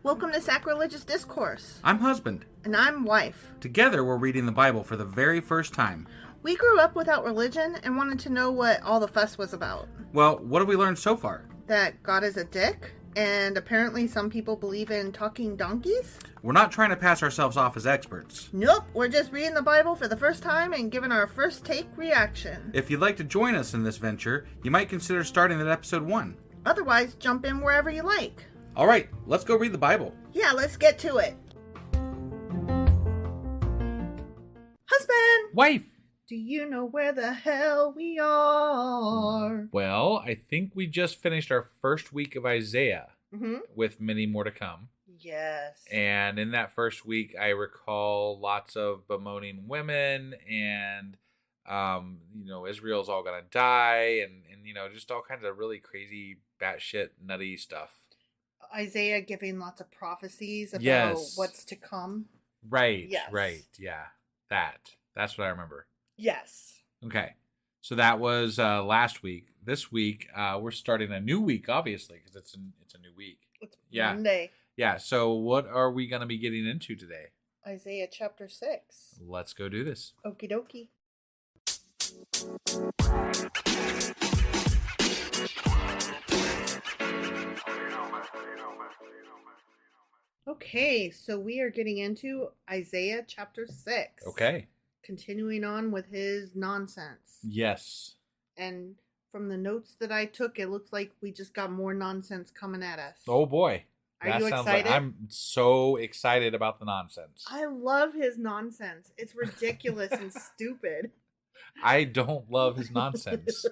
Welcome to Sacrilegious Discourse. I'm husband. And I'm wife. Together, we're reading the Bible for the very first time. We grew up without religion and wanted to know what all the fuss was about. Well, what have we learned so far? That God is a dick, and apparently some people believe in talking donkeys? We're not trying to pass ourselves off as experts. Nope, we're just reading the Bible for the first time and giving our first take reaction. If you'd like to join us in this venture, you might consider starting at episode 1. Otherwise, jump in wherever you like. All right, let's go read the Bible. Yeah, let's get to it. Husband! Wife! Do you know where the hell we are? Well, I think we just finished our first week of Isaiah with many more to come. Yes. And in that first week, I recall lots of bemoaning women and, Israel's all going to die and, just all kinds of really crazy, batshit, nutty stuff. Isaiah giving lots of prophecies about what's to come. Right. Yes. Right. Yeah. That's what I remember. Yes. Okay. So that was last week. This week, we're starting a new week, obviously, because it's a new week. It's Monday. Yeah. So what are we going to be getting into today? Isaiah chapter 6. Let's go do this. Okie dokie. Okay, so we are getting into Isaiah chapter 6. Okay. Continuing on with his nonsense. Yes. And from the notes that I took, it looks like we just got more nonsense coming at us. Oh boy. Are you excited? I'm so excited about the nonsense. I love his nonsense. It's ridiculous and stupid. I don't love his nonsense.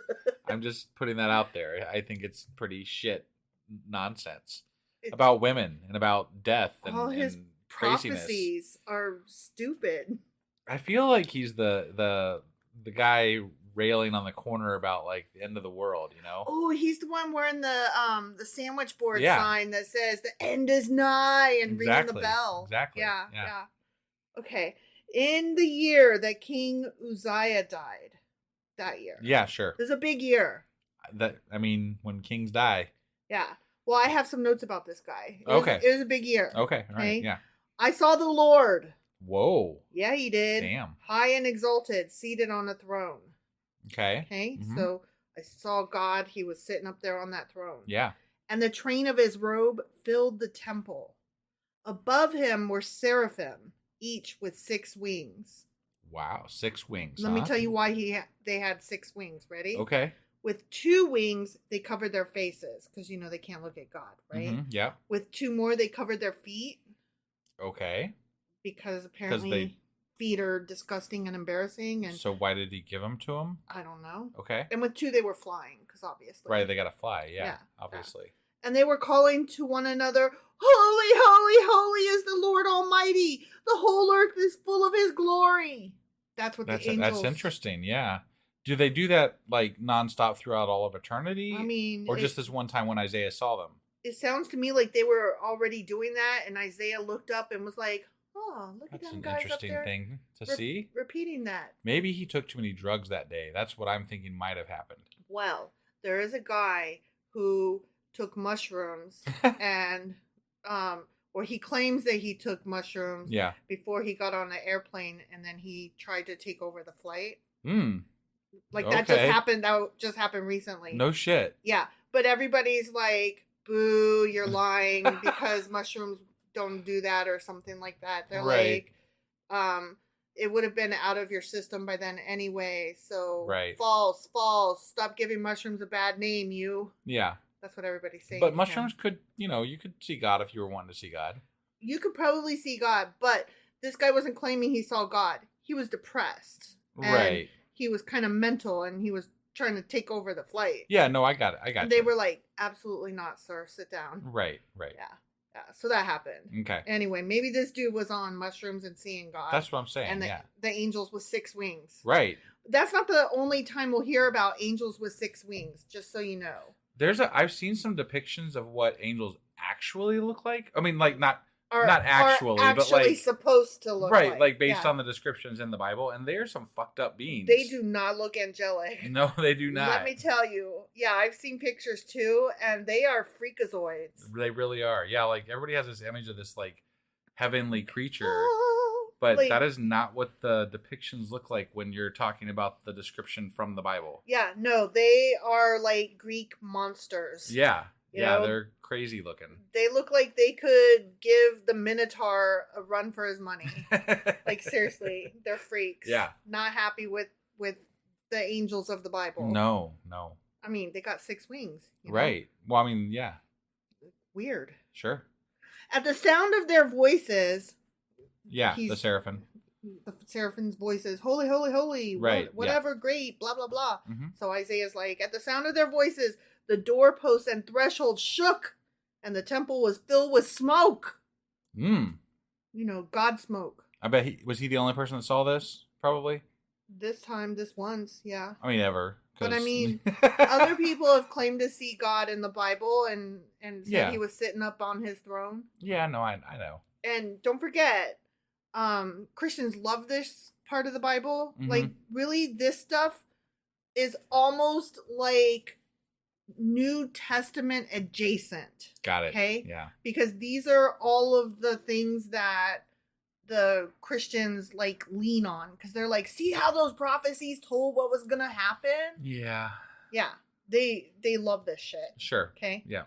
I'm just putting that out there. I think it's pretty shit nonsense. About women and about death and, all his and craziness. Prophecies are stupid. I feel like he's the guy railing on the corner about like the end of the world, Oh, he's the one wearing the sandwich board sign that says the end is nigh and ringing the bell. Exactly. Yeah. Okay. In the year that King Uzziah died, that year. Yeah, sure. It was a big year. When kings die. Yeah. Well, I have some notes about this guy. It was a big year. Okay. All right. Yeah. I saw the Lord. Whoa. Yeah, he did. Damn. High and exalted, seated on a throne. Okay. Okay. Mm-hmm. So I saw God. He was sitting up there on that throne. Yeah. And the train of his robe filled the temple. Above him were seraphim, each with 6 wings. Wow. 6 wings. Let me tell you why they had 6 wings. Ready? Okay. With 2 wings, they covered their faces because, they can't look at God, right? Mm-hmm. Yeah. With 2 more, they covered their feet. Okay. Because apparently feet are disgusting and embarrassing. And so why did he give them to him? I don't know. Okay. And with 2, they were flying because obviously. Right, they got to fly. Yeah, obviously. Yeah. And they were calling to one another, "Holy, holy, holy is the Lord Almighty. The whole earth is full of his glory." That's what the angels... That's interesting, yeah. Do they do that like nonstop throughout all of eternity? I mean... Or just this one time when Isaiah saw them? It sounds to me like they were already doing that, and Isaiah looked up and was like, "Oh, look at them guys up there." That's an interesting thing to see. Repeating that. Maybe he took too many drugs that day. That's what I'm thinking might have happened. Well, there is a guy who took mushrooms and, or he claims that he took mushrooms before he got on an airplane, and then he tried to take over the flight. That just happened recently. No shit. Yeah. But everybody's like, "Boo, you're lying," because mushrooms don't do that or something like that. They're like, it would have been out of your system by then anyway. So false. Stop giving mushrooms a bad name, you. Yeah. That's what everybody's saying. But mushrooms could, you could see God if you were wanting to see God. You could probably see God, but this guy wasn't claiming he saw God. He was depressed. Right. He was kind of mental, and he was trying to take over the flight. Yeah, no, I got it. And they were like, "Absolutely not, sir. Sit down." Right. Yeah. So that happened. Okay. Anyway, maybe this dude was on mushrooms and seeing God. That's what I'm saying. And the angels with 6 wings. Right. That's not the only time we'll hear about angels with 6 wings, just so you know. I've seen some depictions of what angels actually look like. I mean, like not not actually, but like supposed to look right, like based yeah. on the descriptions in the Bible, and they're some fucked up beings. They do not look angelic. No, they do not. Let me tell you. Yeah, I've seen pictures too, and they are freakazoids. They really are. Yeah, like everybody has this image of this like heavenly creature, Oh, but like, that is not what the depictions look like when you're talking about the description from the Bible. Yeah, no, they are like Greek monsters. Yeah. You yeah, know? they're crazy looking. They look like they could give the Minotaur a run for his money. Like, seriously, they're freaks. Yeah. Not happy with the angels of the Bible. No. I mean, they got 6 wings. You know? Right. Well, I mean, yeah. Weird. Sure. At the sound of their voices. Yeah, the seraphim. The seraphim's voices, holy, holy, holy. Right. Whatever, great, blah, blah, blah. Mm-hmm. So Isaiah's like, at the sound of their voices, the doorposts and threshold shook, and the temple was filled with smoke. You know, God smoke. I bet was he the only person that saw this? Probably. This once, yeah. I mean, ever. But I mean, other people have claimed to see God in the Bible and said he was sitting up on his throne. Yeah, no, I know. And don't forget, Christians love this part of the Bible. Mm-hmm. Like, really, this stuff is almost like New Testament adjacent. Got it. Okay? Yeah. Because these are all of the things that the Christians like lean on, because they're like, see how those prophecies told what was gonna happen? Yeah. Yeah. They love this shit. Sure. Okay. Yeah.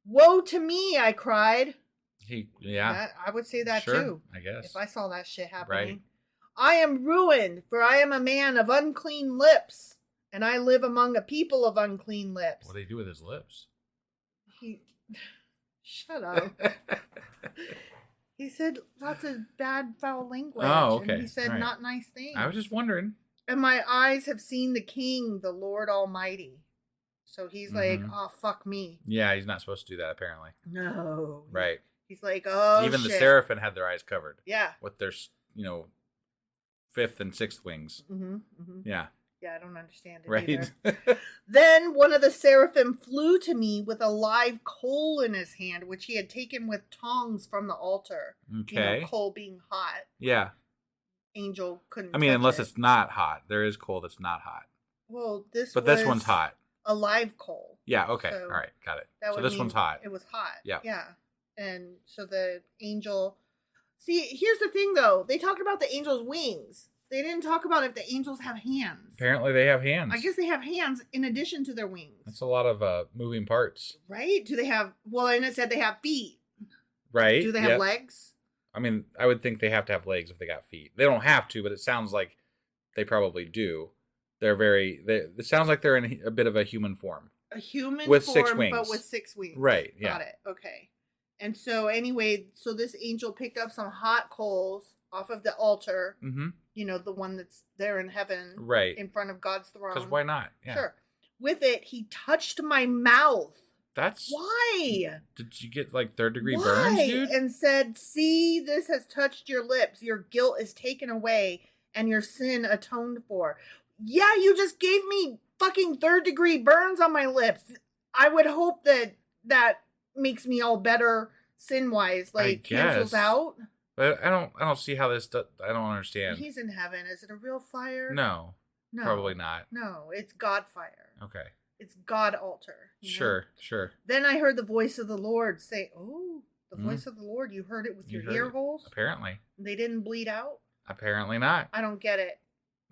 Woe to me, I cried. I would say that too. I guess. If I saw that shit happening. Right. I am ruined, for I am a man of unclean lips, and I live among a people of unclean lips. What do they do with his lips? Shut up. He said lots of bad, foul language. Oh, okay. And he said not nice things. I was just wondering. And my eyes have seen the King, the Lord Almighty. So he's like, oh, fuck me. Yeah, he's not supposed to do that, apparently. No. Right. He's like, oh, even shit. the seraphim had their eyes covered. Yeah. With their, 5th and 6th wings. Mm-hmm, mm-hmm. Yeah. Yeah, I don't understand it right. either. Then one of the seraphim flew to me with a live coal in his hand, which he had taken with tongs from the altar. Okay. You know, coal being hot. Yeah. Angel couldn't. I mean, unless it's not hot. There is coal that's not hot. Well, this one's hot. A live coal. Yeah, okay. So all right, got it. So this one's hot. It was hot. Yeah. Yeah. And so the angel. See, here's the thing, though. They talked about the angel's wings. They didn't talk about if the angels have hands. Apparently they have hands. I guess they have hands in addition to their wings. That's a lot of moving parts. Right? Do they have... Well, and it said they have feet. Right. Do they have legs? I mean, I would think they have to have legs if they got feet. They don't have to, but it sounds like they probably do. It sounds like they're in a bit of a human form. A human with form, 6 wings. but with 6 wings. Right, yeah. Got it. Okay. And so anyway, so this angel picked up some hot coals off of the altar. Mm-hmm. You know, the one that's there in heaven. Right. In front of God's throne. Because why not? Yeah. Sure. With it, he touched my mouth. That's... Why? Did you get, 3rd-degree burns, dude? And said, see, this has touched your lips. Your guilt is taken away and your sin atoned for. Yeah, you just gave me fucking 3rd-degree burns on my lips. I would hope that makes me all better sin-wise. Cancels out. But I don't see how this... I don't understand. He's in heaven. Is it a real fire? No. Probably not. No, it's God fire. Okay. It's God altar. Sure. Then I heard the voice of the Lord say, oh, the voice of the Lord. You heard it with your ear holes? Apparently. They didn't bleed out? Apparently not. I don't get it.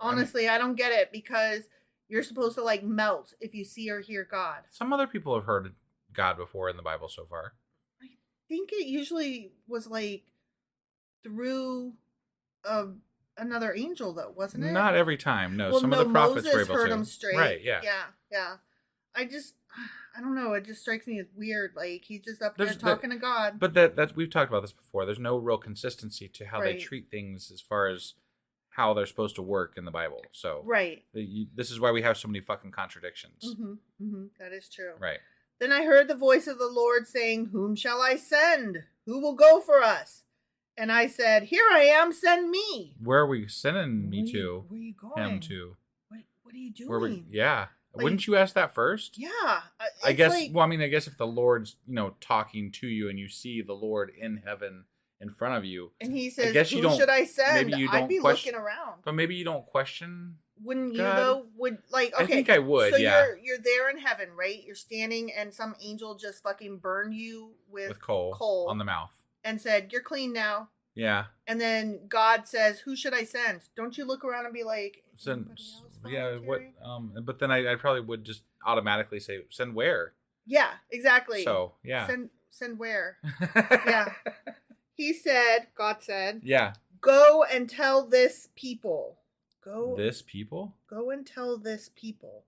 Honestly, I don't get it, because you're supposed to melt if you see or hear God. Some other people have heard God before in the Bible so far. I think it usually was through another angel, though, wasn't it? Not every time. No, well, some of the prophets Moses were able heard to. Him straight. Right? Yeah. Yeah. I don't know. It just strikes me as weird. He's just up there talking to God. But that's we've talked about this before. There's no real consistency to how they treat things as far as how they're supposed to work in the Bible. So this is why we have so many fucking contradictions. Mm-hmm, mm-hmm. That is true. Right. Then I heard the voice of the Lord saying, whom shall I send? Who will go for us? And I said, here I am, send me. Where are we sending me to? Where are you going? Him to. What are you doing? Yeah. Wouldn't you ask that first? Yeah. I guess, I guess if the Lord's, talking to you and you see the Lord in heaven in front of you. And he says, who should I send? Maybe you don't I'd be looking around. But maybe you don't question. Wouldn't you God? though? Would like okay. I think I would. So yeah. you're there in heaven, right? You're standing, and some angel just fucking burned you with coal on the mouth and said, "You're clean now." Yeah. And then God says, "Who should I send?" Don't you look around and be like, "Send." Yeah. What? But then I probably would just automatically say, "Send where?" Yeah. Exactly. So yeah. Send where? Yeah. He said, God said, yeah. Go and tell this people. This people? Go and tell this people.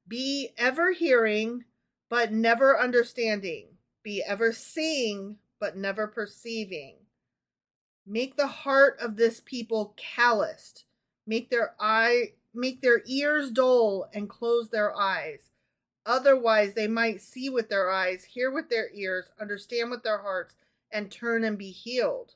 Be ever hearing, but never understanding. Be ever seeing, but never perceiving. Make the heart of this people calloused. Make their ears dull and close their eyes. Otherwise, they might see with their eyes, hear with their ears, understand with their hearts, and turn and be healed.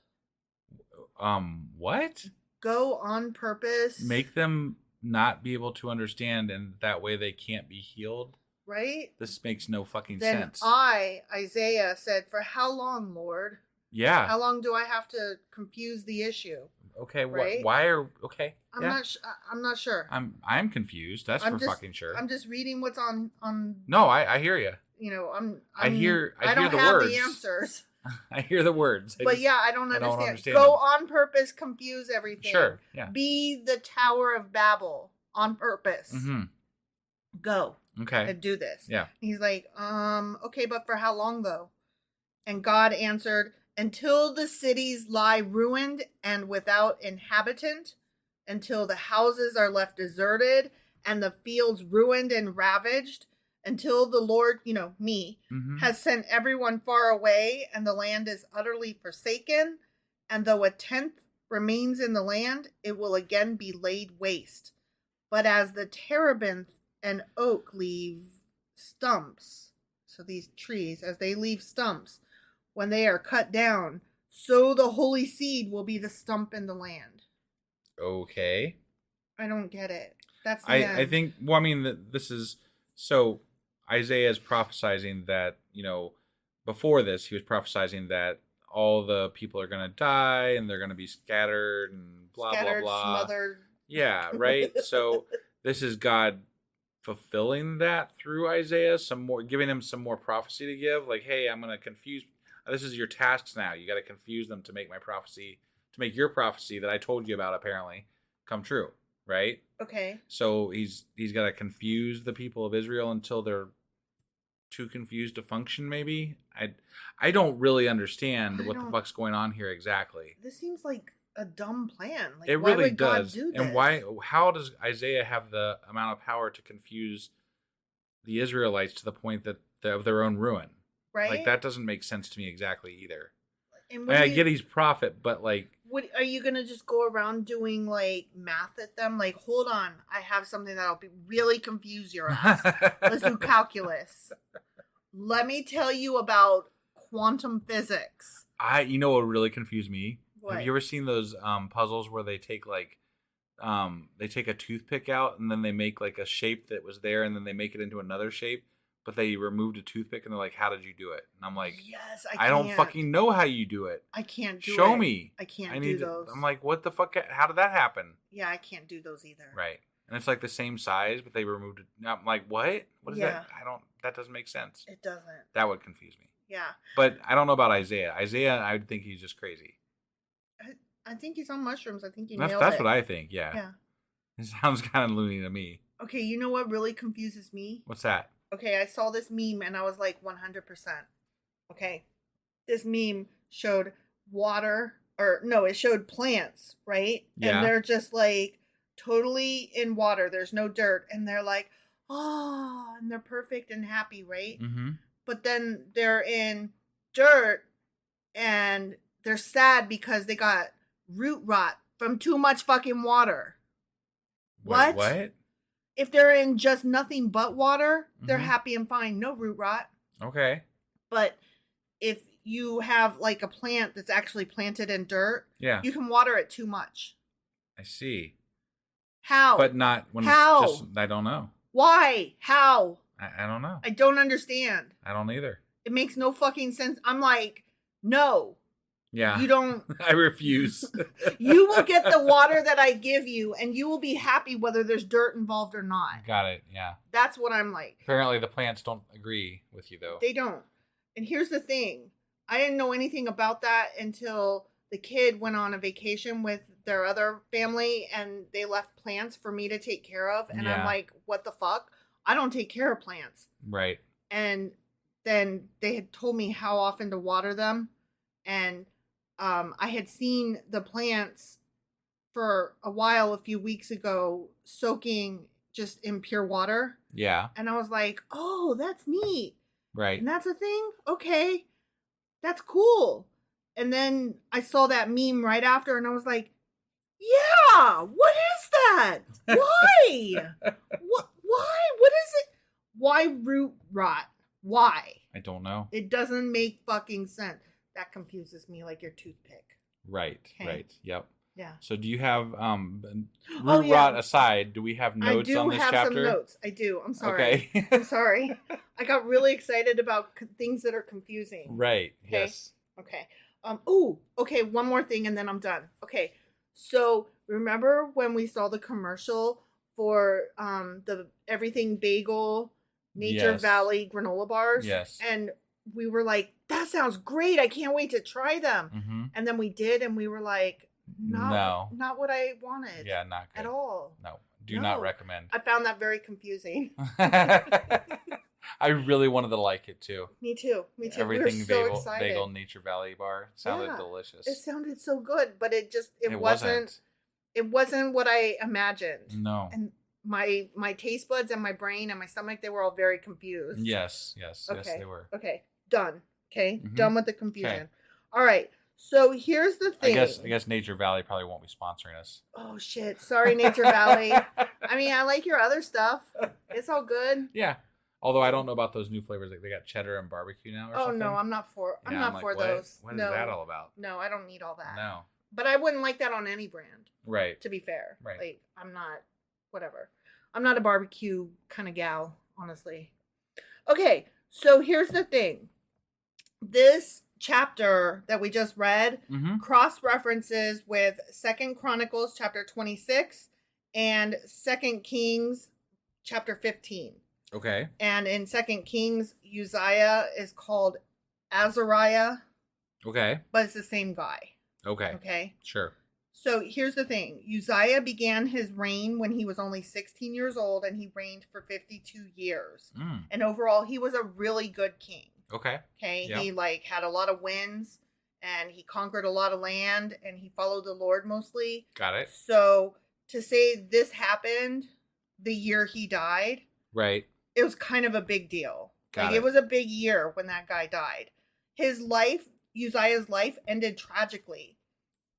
What? Go on purpose. Make them not be able to understand, and that way they can't be healed. Right? This makes no fucking then sense. Isaiah, said, "For how long, Lord? Yeah. How long do I have to confuse the issue?" Okay. Right? Why are okay? I'm not sure. I'm confused. That's for fucking sure. I'm just reading what's on. No, I hear you. You know, I don't hear the have words. The answers. I hear the words. But I don't understand. Go on purpose, confuse everything. Sure. Yeah. Be the Tower of Babel on purpose. Mm-hmm. Go. Okay. And do this. Yeah. He's like, okay, but for how long though? And God answered, until the cities lie ruined and without inhabitant, until the houses are left deserted and the fields ruined and ravaged, until the Lord, me, has sent everyone far away and the land is utterly forsaken. And though a tenth remains in the land, it will again be laid waste. But as the terebinth and oak leave stumps, so these trees, as they leave stumps, when they are cut down, so the holy seed will be the stump in the land. Okay. I don't get it. That's the I think, well, I mean, this is, so Isaiah is prophesying that, before this, he was prophesying that all the people are going to die and they're going to be scattered and blah, blah, blah. Smothered. Yeah, right? So this is God fulfilling that through Isaiah, giving him some more prophecy to give. Like, hey, I'm going to confuse. This is your tasks now. You got to confuse them to make your prophecy that I told you about apparently come true, right? Okay. So he's got to confuse the people of Israel until they're too confused to function. Maybe I don't really understand what the fuck's going on here exactly. This seems like a dumb plan. Like, it really why would does. God do this? And how does Isaiah have the amount of power to confuse the Israelites to the point that of their own ruin? Right. Like, that doesn't make sense to me exactly either. And I get he's prophet, but like, are you gonna just go around doing like math at them? Like, hold on, I have something that'll really confuse your ass. Let's do calculus. Let me tell you about quantum physics. You know what really confused me? What? Have you ever seen those puzzles where they take they take a toothpick out and then they make like a shape that was there and then they make it into another shape? But they removed a toothpick and they're like, how did you do it? And I'm like, yes, I don't fucking know how you do it. I can't do it. Show me. I can't do those. I'm like, what the fuck? How did that happen? Yeah, I can't do those either. Right. And it's like the same size, but they removed it. I'm like, what? What is that? That doesn't make sense. It doesn't. That would confuse me. Yeah. But I don't know about Isaiah. Isaiah, I would think he's just crazy. I think he's on mushrooms. I think he nailed it. That's what I think, yeah. Yeah. It sounds kind of loony to me. Okay, you know what really confuses me? What's that? Okay, I saw this meme and I was like 100%. Okay. This meme showed it showed plants, right? Yeah. And they're just like totally in water. There's no dirt. And they're like, oh, and they're perfect and happy, right? Mm-hmm. But then they're in dirt and they're sad because they got root rot from too much fucking water. Wait, what? If they're in just nothing but water, they're happy and fine. No root rot. Okay. But if you have like a plant that's actually planted in dirt, you can water it too much. I see. How? But not when How? It's just, I don't know. Why? How? I don't know. I don't understand. I don't either. It makes no fucking sense. I'm like, no. Yeah. You don't. I refuse. You will get the water that I give you, and you will be happy whether there's dirt involved or not. Got it. Yeah. That's what I'm like. Apparently, the plants don't agree with you, though. They don't. And here's the thing. I didn't know anything about that until the kid went on a vacation with their other family, and they left plants for me to take care of. And I'm like, what the fuck? I don't take care of plants. Right. And then they had told me how often to water them. And I had seen the plants for a while, a few weeks ago, soaking just in pure water. Yeah. And I was like, oh, that's neat. Right. And that's a thing? Okay. That's cool. And then I saw that meme right after, and I was like, yeah, what is that? Why? Why? What is it? Why root rot? Why? I don't know. It doesn't make fucking sense. That confuses me like your toothpick. Right. Okay. Right. Yep. Yeah. So do you have root rot aside? Do we have notes on this chapter? I do have some notes. I do. I'm sorry. Okay. I'm sorry. I got really excited about things that are confusing. Right. Okay? Yes. Okay. Okay. One more thing, and then I'm done. Okay. So remember when we saw the commercial for the Everything Bagel Nature Valley granola bars? Yes. And we were like, that sounds great. I can't wait to try them. Mm-hmm. And then we did, and we were like, not what I wanted. Yeah, not good. At all. No, do not recommend. I found that very confusing. I really wanted to like it too. Me too. Everything we were so Bagel Nature Valley bar sounded delicious. It sounded so good, but it wasn't. It wasn't what I imagined. No. And my taste buds and my brain and my stomach, they were all very confused. Yes, okay. Yes, they were. Okay, done. Okay, Mm-hmm. Done with the confusion. Okay. All right. So here's the thing. I guess Nature Valley probably won't be sponsoring us. Oh shit! Sorry, Nature Valley. I mean, I like your other stuff. It's all good. Yeah. Although I don't know about those new flavors. Like they got cheddar and barbecue now or something. Oh no, I'm not for those. What is that all about? No, I don't need all that. No. But I wouldn't like that on any brand. Right. To be fair. Right. Like I'm not a barbecue kind of gal, honestly. Okay, so here's the thing. This chapter that we just read cross references with 2 Chronicles chapter 26 and 2 Kings chapter 15. Okay. And in 2 Kings, Uzziah is called Azariah. Okay. But it's the same guy. Okay. Okay. Sure. So here's the thing. Uzziah began his reign when he was only 16 years old, and he reigned for 52 years. And overall, he was a really good king. Okay. Okay. Yep. He had a lot of wins, and he conquered a lot of land, and he followed the Lord mostly. Got it. So to say this happened the year he died, right? It was kind of a big deal. Got it. It was a big year when that guy died. Uzziah's life ended tragically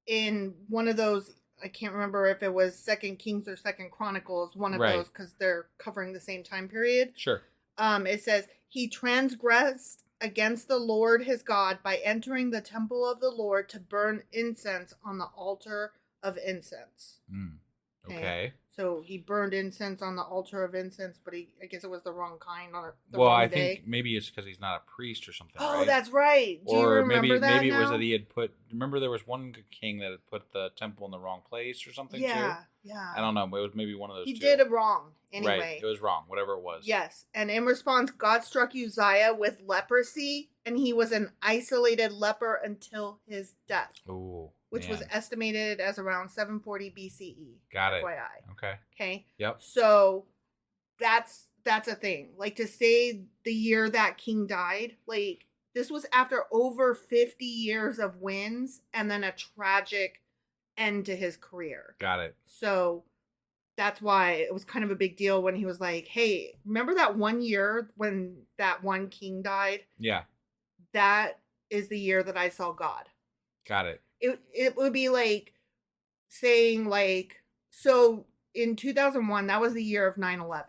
in one of those. I can't remember if it was 2 Kings or 2 Chronicles, one of those, because they're covering the same time period. Sure. It says, he transgressed against the Lord his God by entering the temple of the Lord to burn incense on the altar of incense. Okay. So he burned incense on the altar of incense, but I guess it was the wrong kind on the wrong day. Think maybe it's because he's not a priest or something. Oh, right? That's right. Do you remember that? Maybe it was that he had put. Remember, there was one king that had put the temple in the wrong place or something. Yeah. I don't know. It was maybe one of those. He did it wrong anyway. Right. It was wrong. Whatever it was. Yes, and in response, God struck Uzziah with leprosy, and he was an isolated leper until his death. Ooh. Which was estimated as around 740 BCE. Got it. FYI. Okay. Yep. So that's a thing. Like, to say the year that king died, like, this was after over 50 years of wins and then a tragic end to his career. Got it. So that's why it was kind of a big deal when he was like, hey, remember that one year when that one king died? Yeah. That is the year that I saw God. Got it. It would be like saying, like, so in 2001, that was the year of 9/11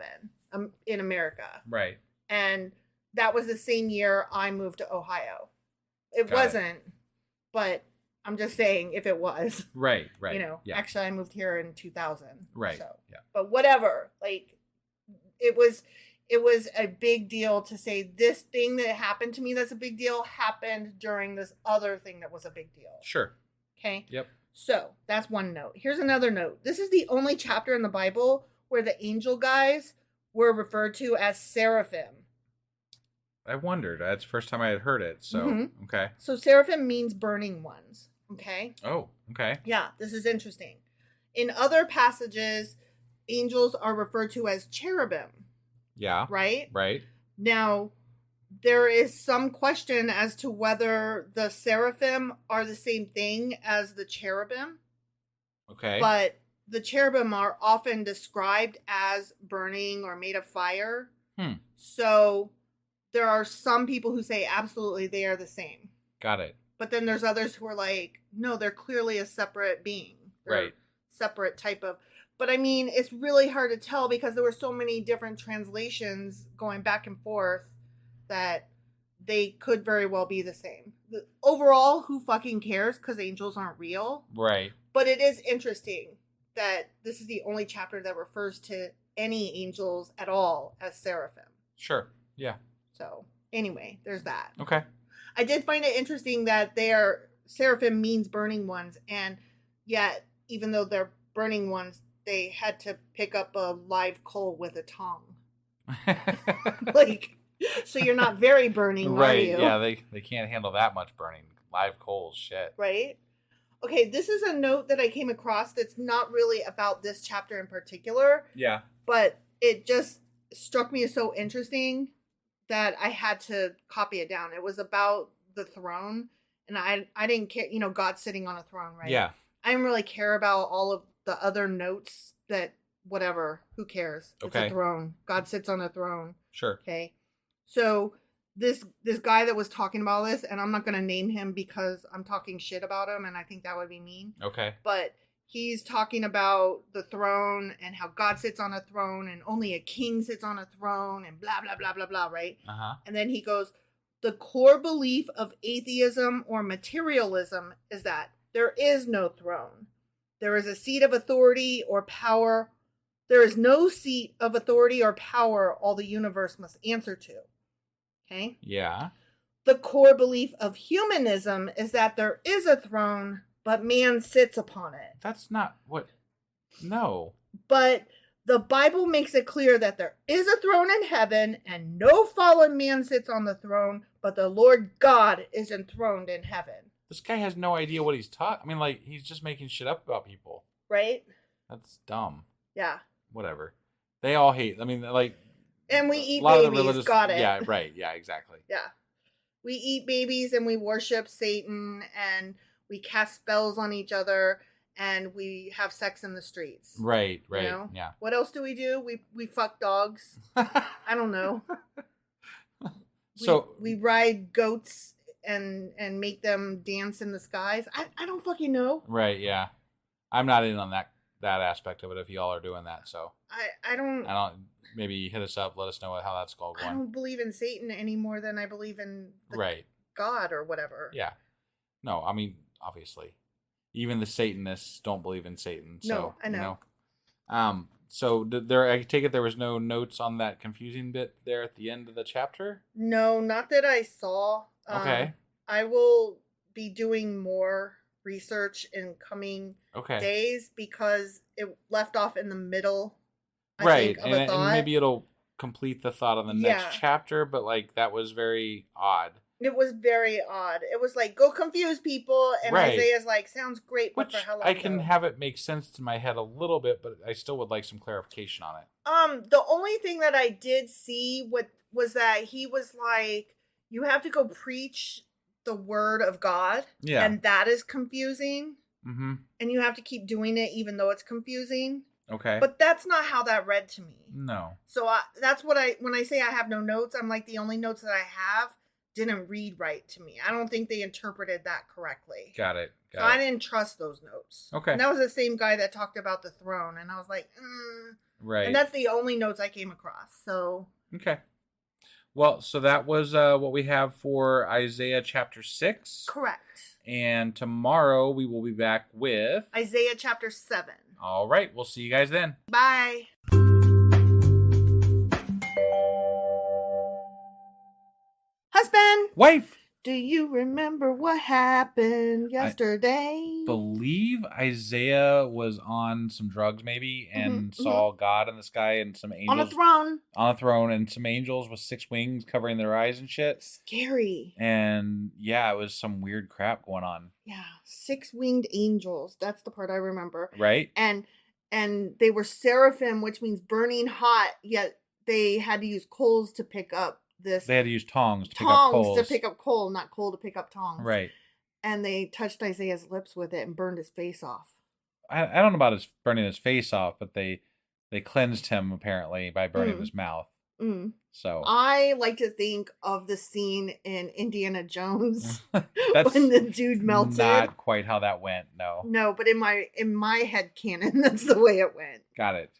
in America. Right. And that was the same year I moved to Ohio. It wasn't, but I'm just saying if it was. Right. Actually, I moved here in 2000. Right. So. Yeah. But whatever. Like, it it was a big deal to say this thing that happened to me that's a big deal happened during this other thing that was a big deal. Sure. Okay? Yep. So, that's one note. Here's another note. This is the only chapter in the Bible where the angel guys were referred to as seraphim. I wondered. That's the first time I had heard it. So, okay. So, seraphim means burning ones. Okay? Oh, okay. Yeah, this is interesting. In other passages, angels are referred to as cherubim. Yeah. Right? Right. Now, there is some question as to whether the seraphim are the same thing as the cherubim. Okay. But the cherubim are often described as burning or made of fire. So there are some people who say absolutely they are the same. Got it. But then there's others who are like, no, they're clearly a separate being. They're right. Separate type of. But I mean, it's really hard to tell because there were so many different translations going back and forth that they could very well be the same. Overall, who fucking cares? Because angels aren't real. Right. But it is interesting that this is the only chapter that refers to any angels at all as seraphim. Sure. Yeah. So anyway, there's that. Okay. I did find it interesting that seraphim means burning ones, and yet even though they're burning ones, they had to pick up a live coal with a tongue. So you're not very burning, right? Are you? Yeah, they can't handle that much burning. Live coals, shit. Right? Okay, this is a note that I came across that's not really about this chapter in particular. Yeah. But it just struck me as so interesting that I had to copy it down. It was about the throne, and I didn't care, God sitting on a throne, right? Yeah. I didn't really care about all of the other notes that, whatever, who cares? It's a throne. God sits on a throne. Sure. Okay. So this guy that was talking about this, and I'm not going to name him because I'm talking shit about him, and I think that would be mean. Okay. But he's talking about the throne and how God sits on a throne and only a king sits on a throne and blah, blah, blah, blah, blah, right? Uh-huh. And then he goes, the core belief of atheism or materialism is that there is no throne. There is a seat of authority or power. There is no seat of authority or power all the universe must answer to. Okay? Yeah. The core belief of humanism is that there is a throne, but man sits upon it. That's not what... No. But the Bible makes it clear that there is a throne in heaven, and no fallen man sits on the throne, but the Lord God is enthroned in heaven. This guy has no idea what he's talking... I mean, he's just making shit up about people. Right? That's dumb. Yeah. Whatever. They all hate... And we eat babies. Got it. Yeah, right. Yeah, exactly. Yeah. We eat babies and we worship Satan and we cast spells on each other and we have sex in the streets. Right. Yeah. What else do? We fuck dogs. I don't know. We ride goats and make them dance in the skies. I don't fucking know. Right, yeah. I'm not in on that aspect of it if y'all are doing that, so. I don't maybe hit us up, let us know how that's going. I don't believe in Satan any more than I believe in God or whatever. Yeah. No, obviously. Even the Satanists don't believe in Satan. So, no, I know. So I take it there was no notes on that confusing bit there at the end of the chapter? No, not that I saw. Okay. I will be doing more research in coming days because it left off in the middle. I think, of a thought. And maybe it'll complete the thought on the next chapter, but that was very odd. It was very odd. It was go confuse people, and Isaiah's sounds great, but for how long? I can have it make sense to my head a little bit, but I still would like some clarification on it. The only thing that I did see was that he was you have to go preach the word of God, and that is confusing, and you have to keep doing it even though it's confusing. Okay. But that's not how that read to me. No. So that's what when I say I have no notes, I'm the only notes that I have didn't read right to me. I don't think they interpreted that correctly. Got it. I didn't trust those notes. Okay. And that was the same guy that talked about the throne, and I was like, Right. And that's the only notes I came across. So. Okay. Well, so that was what we have for Isaiah chapter 6. Correct. And tomorrow we will be back with Isaiah chapter 7. All right. We'll see you guys then. Bye. Wife. Do you remember what happened yesterday? I believe Isaiah was on some drugs maybe and saw God in the sky and some angels. On a throne and some angels with 6 wings covering their eyes and shit. Scary. And yeah, it was some weird crap going on. Yeah, 6-winged angels. That's the part I remember. Right. And they were seraphim, which means burning hot, yet they had to use coals to pick up this. They had to use tongs to pick up coals. To pick up coal, not coal to pick up tongs. Right. And they touched Isaiah's lips with it and burned his face off. I don't know about his burning his face off, but they cleansed him apparently by burning his mouth. So I like to think of the scene in Indiana Jones when the dude melted. Not quite how that went. No, but in my head canon, that's the way it went. Got it.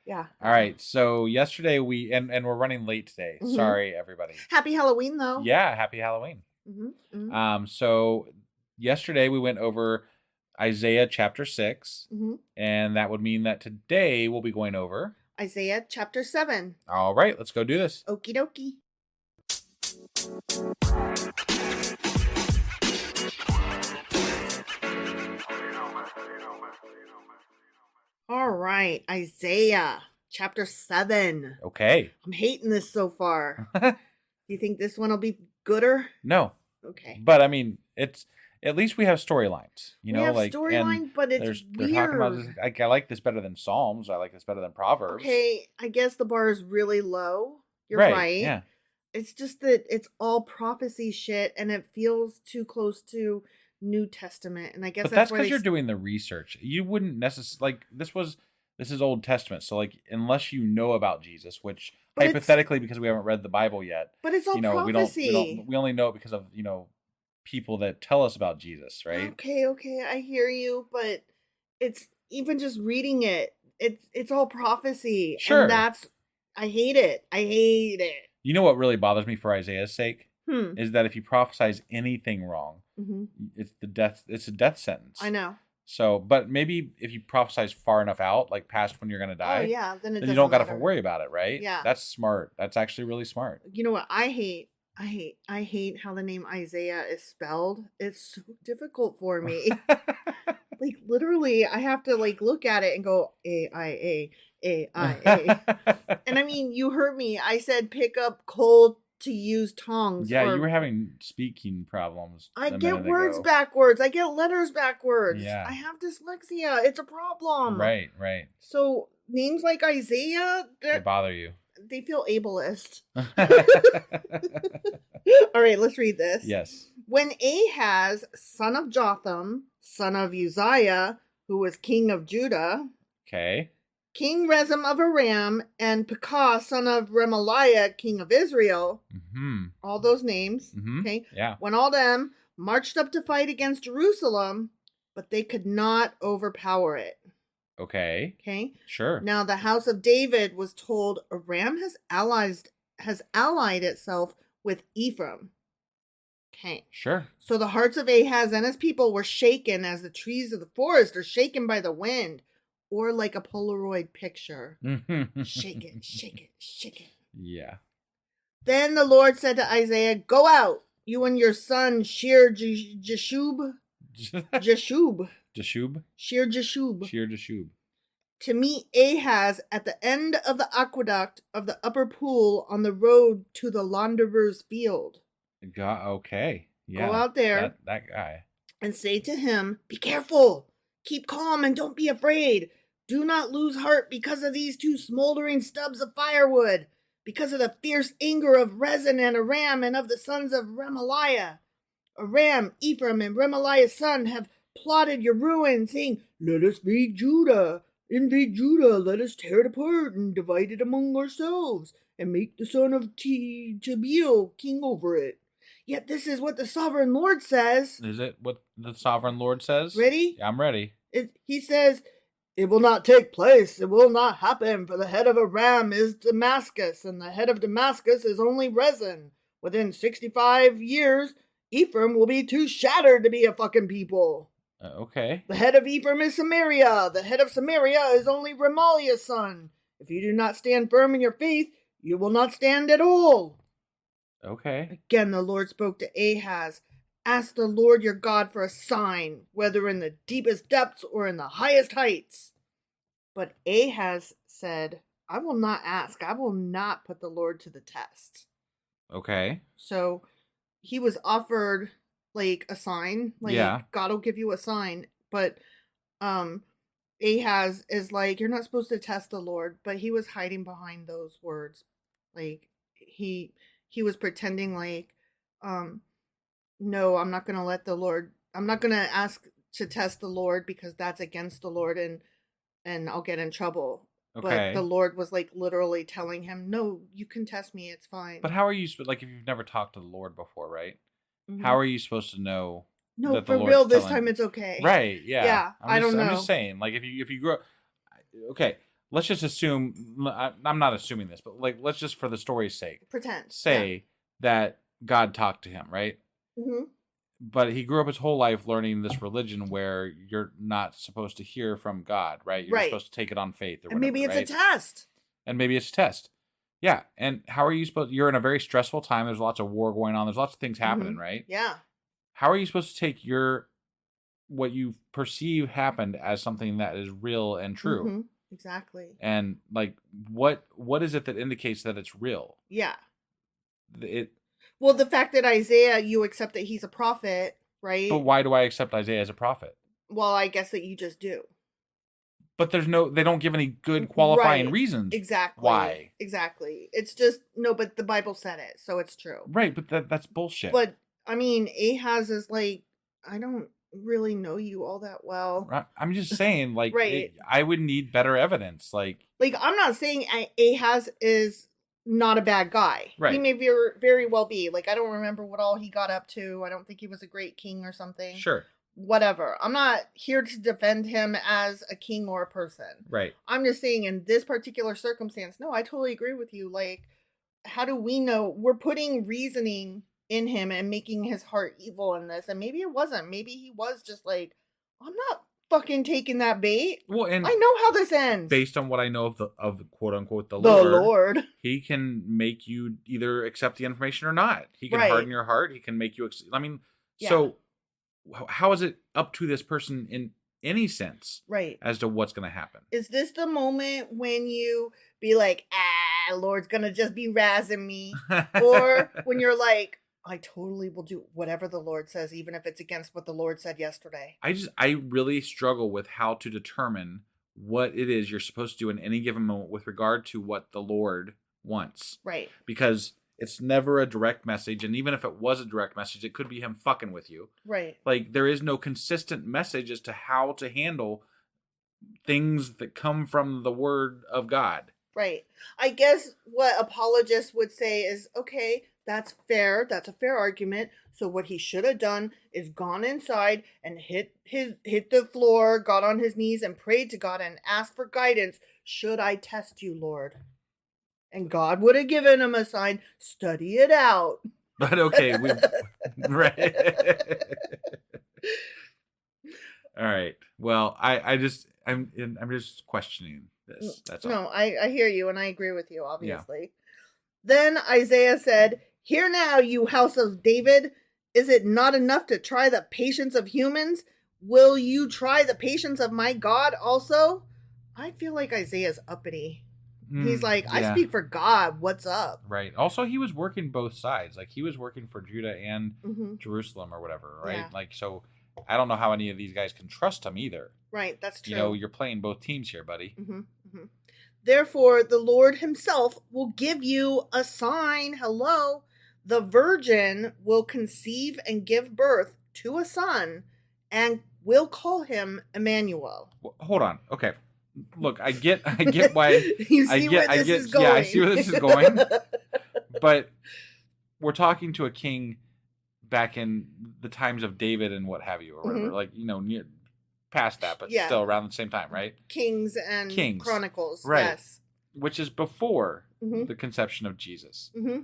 Yeah. All right. So yesterday we and we're running late today. Sorry, everybody. Happy Halloween, though. Yeah, happy Halloween. So yesterday we went over Isaiah chapter 6, and that would mean that today we'll be going over Isaiah chapter 7. All right, let's go do this. Okie dokie. All right, Isaiah chapter 7. Okay. I'm hating this so far. Do you think this one will be gooder? No. Okay. But I mean, it's at least we have storylines. We have storyline, but it's weird. They're talking about this, I like this better than Psalms. I like this better than Proverbs. Okay, I guess the bar is really low. You're right. Yeah. It's just that it's all prophecy shit, and it feels too close to New Testament. And I guess that's because you're doing the research. You wouldn't necessarily this is Old Testament. So unless you know about Jesus, which hypothetically, because we haven't read the Bible yet, but it's all prophecy. We only know it because of people that tell us about Jesus, right? Okay, I hear you, but it's even just reading it. It's all prophecy. Sure. And I hate it. You know what really bothers me for Isaiah's sake? Is that if he prophesies anything wrong, it's a death sentence. I know. So, but maybe if you prophesize far enough out, like past when you're going to die, then you don't got to worry about it, right? Yeah. That's smart. That's actually really smart. You know what I hate? I hate how the name Isaiah is spelled. It's so difficult for me. Like literally, I have to look at it and go A-I-A. And I mean, you heard me. I said pick up coal to use tongs. Yeah, you were having speaking problems. I get words backwards. I get letters backwards. Yeah. I have dyslexia. It's a problem. Right. So names like Isaiah, they bother you. They feel ableist. All right, let's read this. Yes. When Ahaz, son of Jotham, son of Uzziah, who was king of Judah, okay, King Rezim of Aram, and Pekah, son of Remaliah, king of Israel, all those names, okay, when all them marched up to fight against Jerusalem, but they could not overpower it. Okay. Sure. Now the house of David was told Aram has allied itself with Ephraim. Okay. Sure. So the hearts of Ahaz and his people were shaken as the trees of the forest are shaken by the wind, or like a Polaroid picture. Shake it. Yeah. Then the Lord said to Isaiah, "Go out, you and your son Shear Jashub, to meet Ahaz at the end of the aqueduct of the upper pool on the road to the launderer's field." Okay. Yeah. Go out there. That guy. And say to him, "Be careful. Keep calm and don't be afraid. Do not lose heart because of these 2 smoldering stubs of firewood, because of the fierce anger of Rezin and Aram and of the sons of Remaliah. Aram, Ephraim, and Remaliah's son have plotted your ruin, saying, 'Let us invade Judah. Let us tear it apart and divide it among ourselves, and make the son of Tabeel king over it.' Yet this is what the sovereign Lord says." Is it what the sovereign Lord says? Ready? Yeah, I'm ready. He says, "It will not take place. It will not happen, for the head of Aram is Damascus, and the head of Damascus is only Rezin. Within 65 years, Ephraim will be too shattered to be a fucking people." Okay. "The head of Ephraim is Samaria. The head of Samaria is only Remaliah's son. If you do not stand firm in your faith, you will not stand at all." Okay. Again, the Lord spoke to Ahaz. Ask the Lord your God for a sign, whether in the deepest depths or in the highest heights. But Ahaz said, I will not ask. I will not put the Lord to the test. Okay. So he was offered like a sign, like God will give you a sign, but Ahaz is like, you're not supposed to test the Lord, but he was hiding behind those words. Like he was pretending like no, I'm not going to let the Lord, I'm not going to ask to test the Lord because that's against the Lord and I'll get in trouble. Okay. But the Lord was like literally telling him, no, you can test me, it's fine. But how are you like if you've never talked to the Lord before, right? Mm-hmm. How are you supposed to know? No, that the for Lord's real, this time it's okay. Right? Yeah. Yeah. I don't know. I'm just saying, like, if you grow, okay. Let's just assume. I'm not assuming this, but like, let's just for the story's sake, say that God talked to him, right? Mm-hmm. But he grew up his whole life learning this religion where you're not supposed to hear from God, right? You're supposed to take it on faith, or whatever, maybe it's a test. And maybe it's a test. Yeah. And how are you supposed? You're in a very stressful time. There's lots of war going on. There's lots of things happening, right? Yeah. How are you supposed to take what you perceive happened as something that is real and true? Mm-hmm. Exactly. And like, what is it that indicates that it's real? Yeah. Well, the fact that Isaiah, you accept that he's a prophet, right? But why do I accept Isaiah as a prophet? Well, I guess that you just do. But they don't give any good qualifying reasons. Exactly. Why? Exactly. It's just, no, but the Bible said it, so it's true. Right, but that's bullshit. But, I mean, Ahaz is like, I don't really know you all that well. I'm just saying, like, I would need better evidence. Like, I'm not saying Ahaz is not a bad guy. Right. He may very well be. Like, I don't remember what all he got up to. I don't think he was a great king or something. Sure. Whatever. I'm not here to defend him as a king or a person. Right. I'm just saying in this particular circumstance, no, I totally agree with you. Like, how do we know? We're putting reasoning in him and making his heart evil in this. And maybe it wasn't. Maybe he was just like, I'm not fucking taking that bait. Well, and I know how this ends. Based on what I know of the quote unquote the Lord, he can make you either accept the information or not. He can harden your heart. He can make you. So how is it up to this person in any sense, as to what's going to happen? Is this the moment when you be like, Lord's going to just be razzing me, or when you're like, I totally will do whatever the Lord says, even if it's against what the Lord said yesterday? I really struggle with how to determine what it is you're supposed to do in any given moment with regard to what the Lord wants. Right. Because it's never a direct message, and even if it was a direct message, it could be him fucking with you. Right. Like, there is no consistent message as to how to handle things that come from the Word of God. Right. I guess what apologists would say is, okay, that's fair. That's a fair argument. So what he should have done is gone inside and hit the floor, got on his knees and prayed to God and asked for guidance. Should I test you, Lord? And God would have given him a sign. Study it out. But okay, right. All right. Well, I'm just questioning this. That's all. No, I hear you and I agree with you, obviously. Yeah. Then Isaiah said, "Hear now, you house of David, is it not enough to try the patience of humans? Will you try the patience of my God also?" I feel like Isaiah's uppity. He's like, I speak for God. What's up? Right. Also, he was working both sides. Like, he was working for Judah and Jerusalem or whatever, right? Yeah. Like, so I don't know how any of these guys can trust him either. Right. That's true. You know, you're playing both teams here, buddy. Mm-hmm. Mm-hmm. Therefore, the Lord himself will give you a sign. Hello. The virgin will conceive and give birth to a son and will call him Emmanuel. Well, hold on. Okay. Look, I get why you see where this is going. Yeah, I see where this is going. But we're talking to a king back in the times of David and what have you, or whatever. Like, near past that, but still around the same time, right? Kings and Chronicles, right? Yes. Which is before the conception of Jesus. Mm-hmm.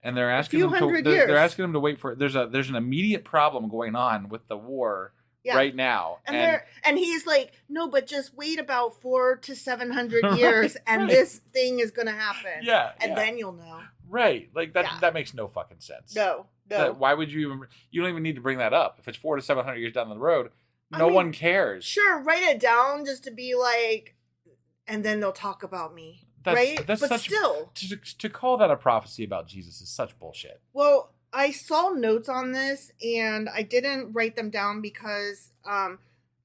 And they're asking him to. They're asking him to wait for. There's an immediate problem going on with the war. Yeah. Right now, and he's like, no, but just wait about 400 to 700 years, and this thing is gonna happen. Yeah, and then you'll know. Right. Like that makes no fucking sense. No. Why would you even? You don't even need to bring that up. If it's 400 to 700 years down the road, no one cares. Sure, write it down just to be like, and then they'll talk about me. Right? That's but still. To call that a prophecy about Jesus is such bullshit. Well, I saw notes on this and I didn't write them down because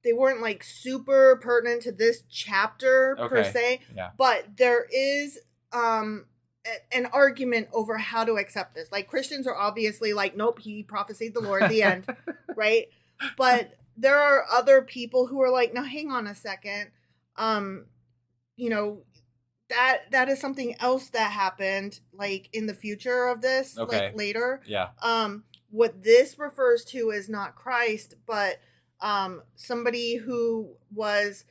they weren't like super pertinent to this chapter per se. Yeah. But there is an argument over how to accept this. Like Christians are obviously like, nope, he prophesied the Lord, the end. Right? But there are other people who are like, now hang on a second. That is something else that happened like in the future of this, like later. Yeah. What this refers to is not Christ, but somebody who was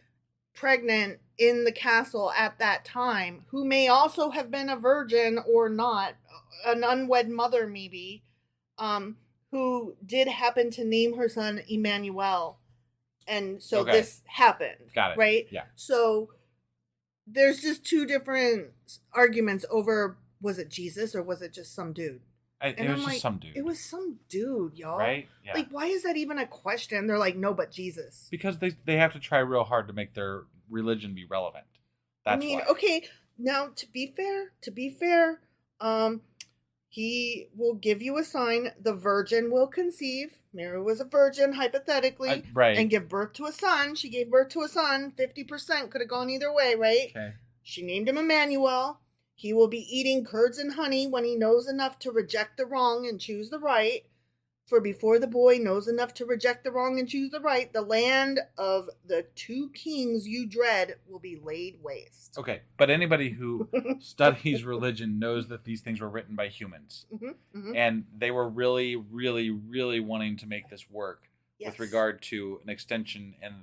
pregnant in the castle at that time, who may also have been a virgin or not, an unwed mother maybe, who did happen to name her son Emmanuel. And so this happened. Got it. Right? Yeah. So there's just two different arguments over, was it Jesus or was it just some dude? It was just some dude. It was some dude, y'all. Right? Yeah. Like, why is that even a question? They're like, no, but Jesus. Because they have to try real hard to make their religion be relevant. That's why. Okay, now to be fair, he will give you a sign. The virgin will conceive. Mary was a virgin, hypothetically, right, and give birth to a son. She gave birth to a son. 50% could have gone either way, right? Okay. She named him Emmanuel. He will be eating curds and honey when he knows enough to reject the wrong and choose the right. For before the boy knows enough to reject the wrong and choose the right, the land of the two kings you dread will be laid waste. Okay, but anybody who studies religion knows that these things were written by humans. Mm-hmm, mm-hmm. And they were really, really, really wanting to make this work with regard to an extension and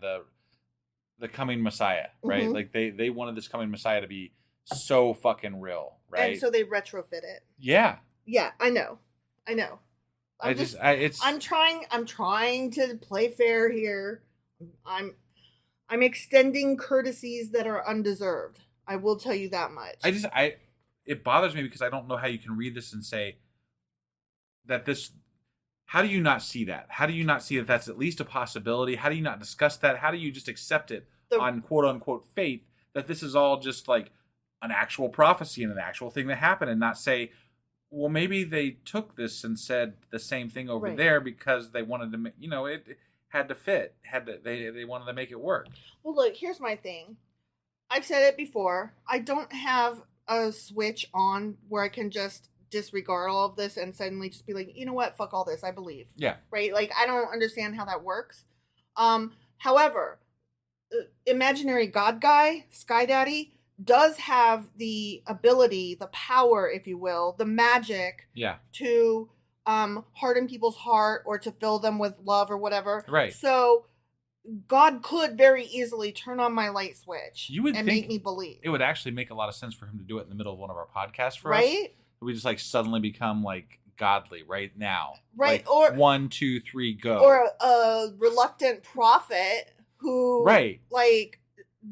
the coming Messiah, right? Mm-hmm. Like they wanted this coming Messiah to be so fucking real, right? And so they retrofit it. Yeah. Yeah, I know. I'm trying to play fair here. I'm extending courtesies that are undeserved. I will tell you that much. It bothers me because I don't know how you can read this and say that this. How do you not see that? How do you not see that that's at least a possibility? How do you not discuss that? How do you just accept it on quote unquote faith that this is all just like an actual prophecy and an actual thing that happened, and not say, well, maybe they took this and said the same thing over there because they wanted to, it had to fit. They wanted to make it work. Well, look, here's my thing. I've said it before. I don't have a switch on where I can just disregard all of this and suddenly just be like, you know what? Fuck all this. I believe. Yeah. Right? Like, I don't understand how that works. However, imaginary God guy, Sky Daddy, does have the ability, the power, if you will, the magic to harden people's heart or to fill them with love or whatever. Right. So God could very easily turn on my light switch and make me believe. It would actually make a lot of sense for him to do it in the middle of one of our podcasts for us. Right? We just like suddenly become like godly right now. Right. Like, or 1, 2, 3, go. Or a reluctant prophet who like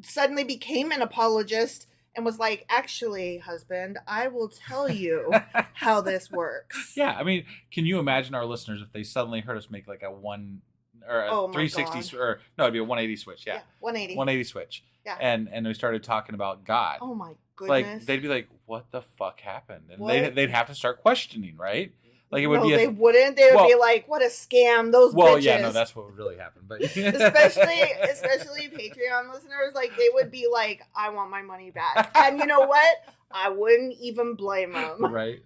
suddenly became an apologist and was like, actually, husband, I will tell you how this works. Yeah, I mean, can you imagine our listeners if they suddenly heard us make like a 360 or no, it'd be a 180 switch. Yeah, 180 switch. Yeah, and we started talking about God. Oh my goodness! Like they'd be like, "What the fuck happened?" And they'd have to start questioning, right? Like it would be. They wouldn't. They would be like, "What a scam!" Those bitches. Yeah, no, that's what would really happen. But especially Patreon listeners, like they would be like, "I want my money back," and you know what? I wouldn't even blame them. Right.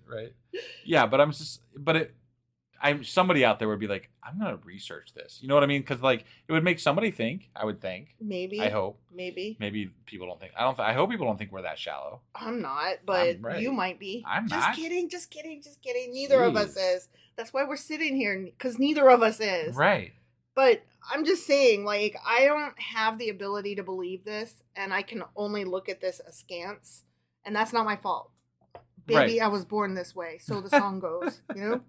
Yeah, but somebody out there would be like, I'm gonna research this. You know what I mean? Because like it would make somebody think. I would think. Maybe. I hope. Maybe people don't think. I hope people don't think we're that shallow. I'm not, but you might be. I'm just not. Just kidding. Neither of us is. That's why we're sitting here, because neither of us is. Right. But I'm just saying, like, I don't have the ability to believe this, and I can only look at this askance, and that's not my fault. Baby, I was born this way, so the song goes, you know?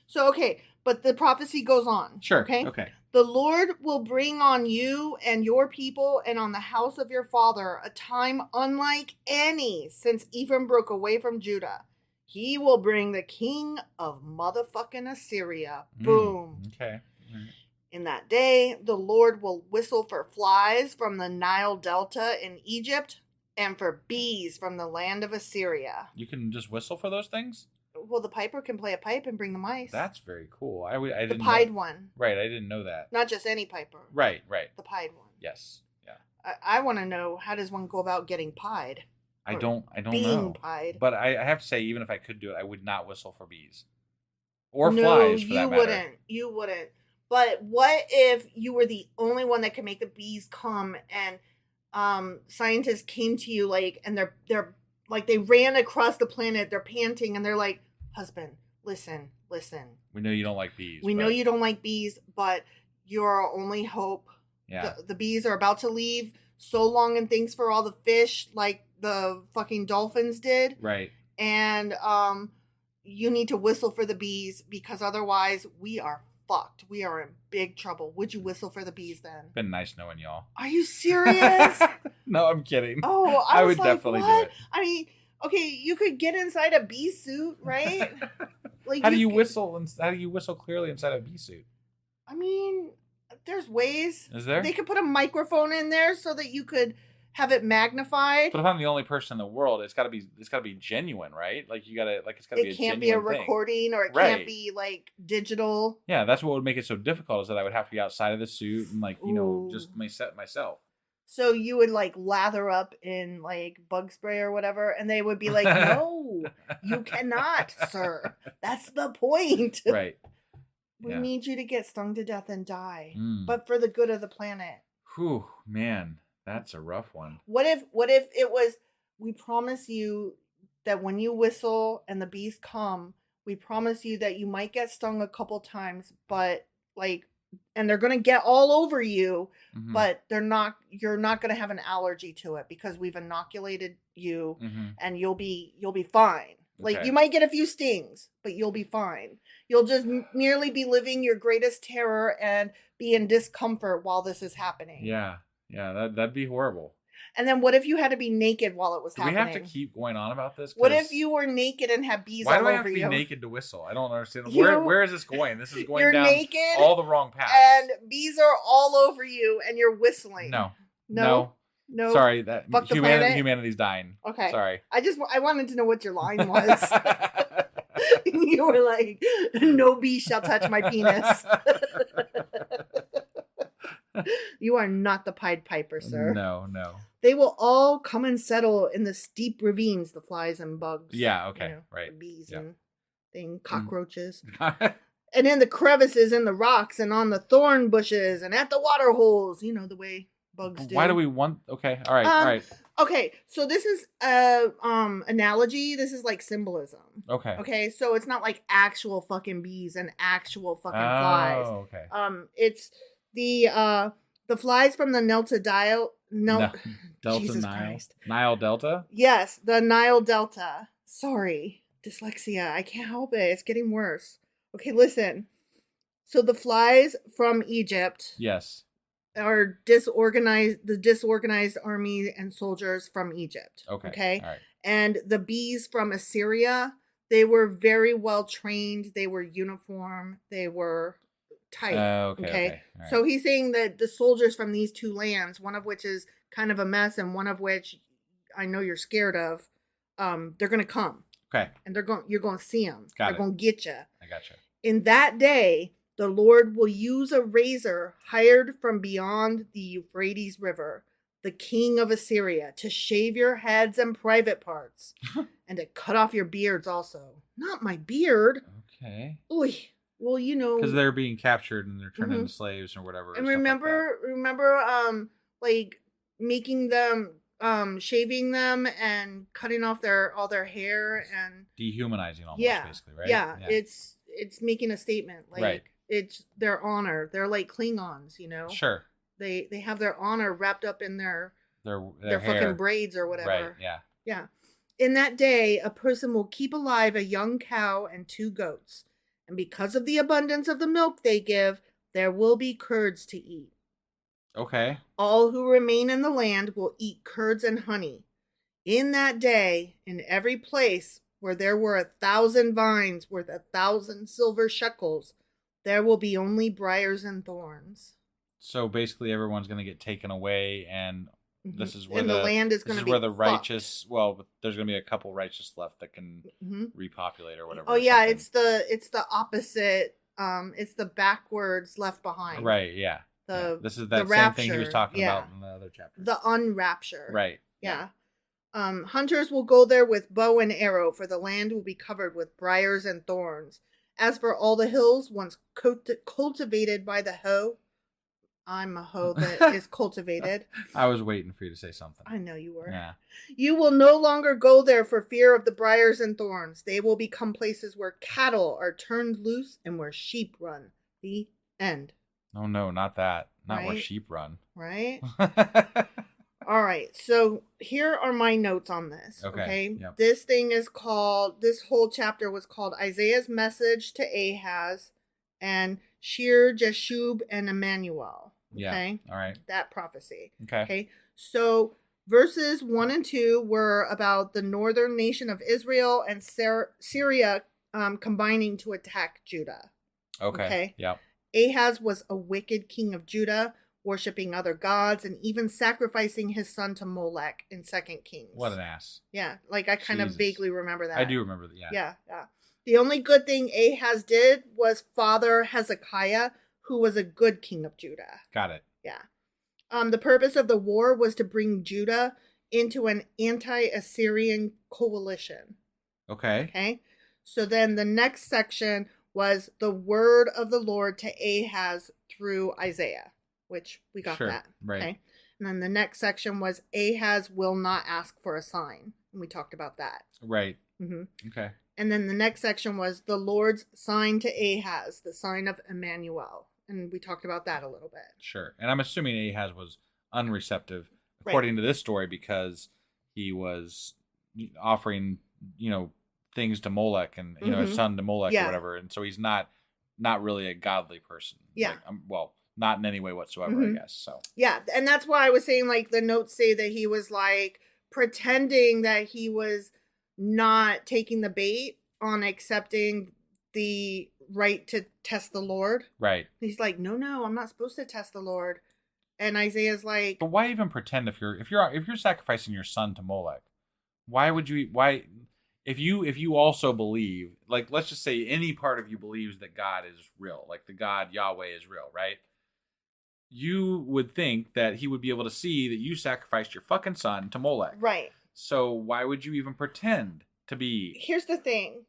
So, okay, but the prophecy goes on. Sure. Okay? The Lord will bring on you and your people and on the house of your father a time unlike any since Ephraim broke away from Judah. he will bring the king of motherfucking Assyria. Boom. Okay. In that day, the Lord will whistle for flies from the Nile Delta in Egypt and for bees from the land of Assyria. You can just whistle for those things? Well, the piper can play a pipe and bring the mice. That's very cool. I didn't the pied know. one. Right, I didn't know that. Not just any piper. Right. The pied one. Yes. Yeah. I want to know, how does one go about getting pied? I don't being know. Pied. But I have to say, even if I could do it, I would not whistle for bees. Or flies, for that matter. You wouldn't. But what if you were the only one that could make the bees come, and scientists came to you and they're like, they ran across the planet, they're panting, and they're like, husband, listen. We know you don't like bees. Know you don't like bees, but you're our only hope. Yeah. The bees are about to leave. So long, and thanks for all the fish, like the fucking dolphins did. Right. And you need to whistle for the bees, because otherwise we are fucked. We are in big trouble. Would you whistle for the bees then? Been nice knowing y'all. Are you serious? No, I'm kidding. Oh, I would definitely do it. I mean, okay, you could get inside a bee suit, right? How do you whistle? How do you whistle clearly inside a bee suit? I mean, there's ways. Is there? They could put a microphone in there so that you could have it magnified. But if I'm the only person in the world, it's gotta be genuine, right? Like it's gotta be a genuine thing. It can't be a recording, or it can't be digital. Yeah, that's what would make it so difficult, is that I would have to be outside of the suit and just myself. So you would lather up in bug spray or whatever, and they would be like, no, you cannot, sir. That's the point. Right. We need you to get stung to death and die, but for the good of the planet. Whew, man, that's a rough one. What if it was, we promise you that when you whistle and the bees come, we promise you that you might get stung a couple times, but and they're going to get all over you, but you're not going to have an allergy to it, because we've inoculated you, and you'll be fine. You might get a few stings, but you'll be fine. You'll just merely be living your greatest terror and be in discomfort while this is happening. Yeah, that'd be horrible. And then what if you had to be naked while it was happening? We have to keep going on about this? What if you were naked and had bees all over you? Why do I have to be naked to whistle? I don't understand. Where is this going? This is going down naked, all the wrong paths. And bees are all over you, and you're whistling. No. Sorry, that humanity's dying. Okay. Sorry. I wanted to know what your line was. You were like, no bee shall touch my penis. You are not the Pied Piper, sir. No. They will all come and settle in the steep ravines, the flies and bugs. Yeah, okay, right. The bees and cockroaches. And in the crevices in the rocks, and on the thorn bushes, and at the water holes, the way bugs do. Why do we want... Okay, all right. Okay, so this is analogy. This is symbolism. Okay, so it's not actual fucking bees and actual fucking flies. Oh, okay. It's the flies from the Delta Jesus Nile. Christ. Nile Delta? Yes, the Nile Delta. Sorry, dyslexia. I can't help it. It's getting worse. Okay, listen. So the flies from Egypt. Yes. Are the disorganized army and soldiers from Egypt. Okay. All right. And the bees from Assyria, they were very well trained. They were uniform. They were tight. Okay. Right. So he's saying that the soldiers from these two lands, one of which is kind of a mess, and one of which I know you're scared of, they're going to come. Okay. And you're going to see them. They're going to get you. I got you. In that day, the Lord will use a razor hired from beyond the Euphrates River, the king of Assyria, to shave your heads and private parts, and to cut off your beards also. Not my beard. Okay. Oy. Well, because they're being captured and they're turned into slaves or whatever. And remember, making them, shaving them and cutting off all their hair and dehumanizing almost, basically, right? Yeah. It's making a statement, right. It's their honor. They're like Klingons, Sure. They have their honor wrapped up in their hair. Fucking braids or whatever. Right. Yeah. Yeah. In that day, a person will keep alive a young cow and 2 goats, and because of the abundance of the milk they give, there will be curds to eat. Okay. All who remain in the land will eat curds and honey. In that day, in every place where there were 1,000 vines worth 1,000 silver shekels, there will be only briars and thorns. So basically, everyone's going to get taken away, and this is where the land is going to be where the righteous. Well, there's going to be a couple righteous left that can repopulate or whatever. Oh yeah, it's the opposite. It's the backwards left behind. Right. Yeah. This is that same rapture, thing he was talking about in the other chapter. The unrapture. Right. Yeah. Hunters will go there with bow and arrow, for the land will be covered with briars and thorns. As for all the hills once cultivated by the hoe, I'm a hoe that is cultivated. I was waiting for you to say something. I know you were. Yeah. You will no longer go there for fear of the briars and thorns. They will become places where cattle are turned loose and where sheep run. The end. Oh no, not that. Not where sheep run. Right? All right. So here are my notes on this. Okay. Yep. This whole chapter was called Isaiah's Message to Ahaz and Shir, Jeshub, and Emmanuel. Okay. Yeah. All right. That prophecy. Okay. So verses 1 and 2 were about the northern nation of Israel and Syria combining to attack Judah. Okay. Yep. Ahaz was a wicked king of Judah, worshipping other gods and even sacrificing his son to Molech in 2 Kings. What an ass. Yeah, like I kind of vaguely remember that. I do remember that, Yeah. The only good thing Ahaz did was father Hezekiah, who was a good king of Judah. Got it. Yeah. The purpose of the war was to bring Judah into an anti-Assyrian coalition. Okay. So then the next section was the word of the Lord to Ahaz through Isaiah, which we got that. Right. Okay. And then the next section was Ahaz will not ask for a sign. And we talked about that. Right. Mm-hmm. Okay. And then the next section was the Lord's sign to Ahaz, the sign of Emmanuel. And we talked about that a little bit. Sure. And I'm assuming Ahaz was unreceptive, according to this story, because he was offering, things to Molech and, his son to Molech or whatever. And so he's not really a godly person. Yeah. Like, not in any way whatsoever, I guess. So. Yeah. And that's why I was saying, like, the notes say that he was, like, pretending that he was not taking the bait on accepting the right to test the Lord. Right. He's like, no, I'm not supposed to test the Lord. And Isaiah's like, but why even pretend if you're sacrificing your son to Molech? Why would you? Why, if you also believe, like, let's just say any part of you believes that God is real, like the God Yahweh is real, right? You would think that he would be able to see that you sacrificed your fucking son to Molech. Right. So why would you even pretend to be? Here's the thing.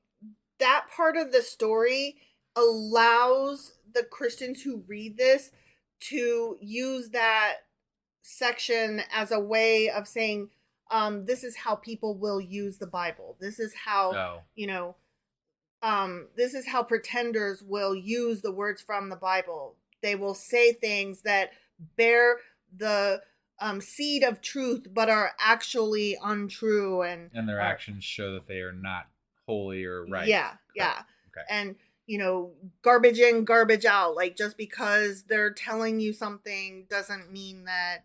That part of the story allows the Christians who read this to use that section as a way of saying, this is how people will use the Bible. This is how, this is how pretenders will use the words from the Bible. They will say things that bear the seed of truth, but are actually untrue, and their actions show that they are not holy or right. Yeah. Okay. And garbage in, garbage out. Like, just because they're telling you something doesn't mean that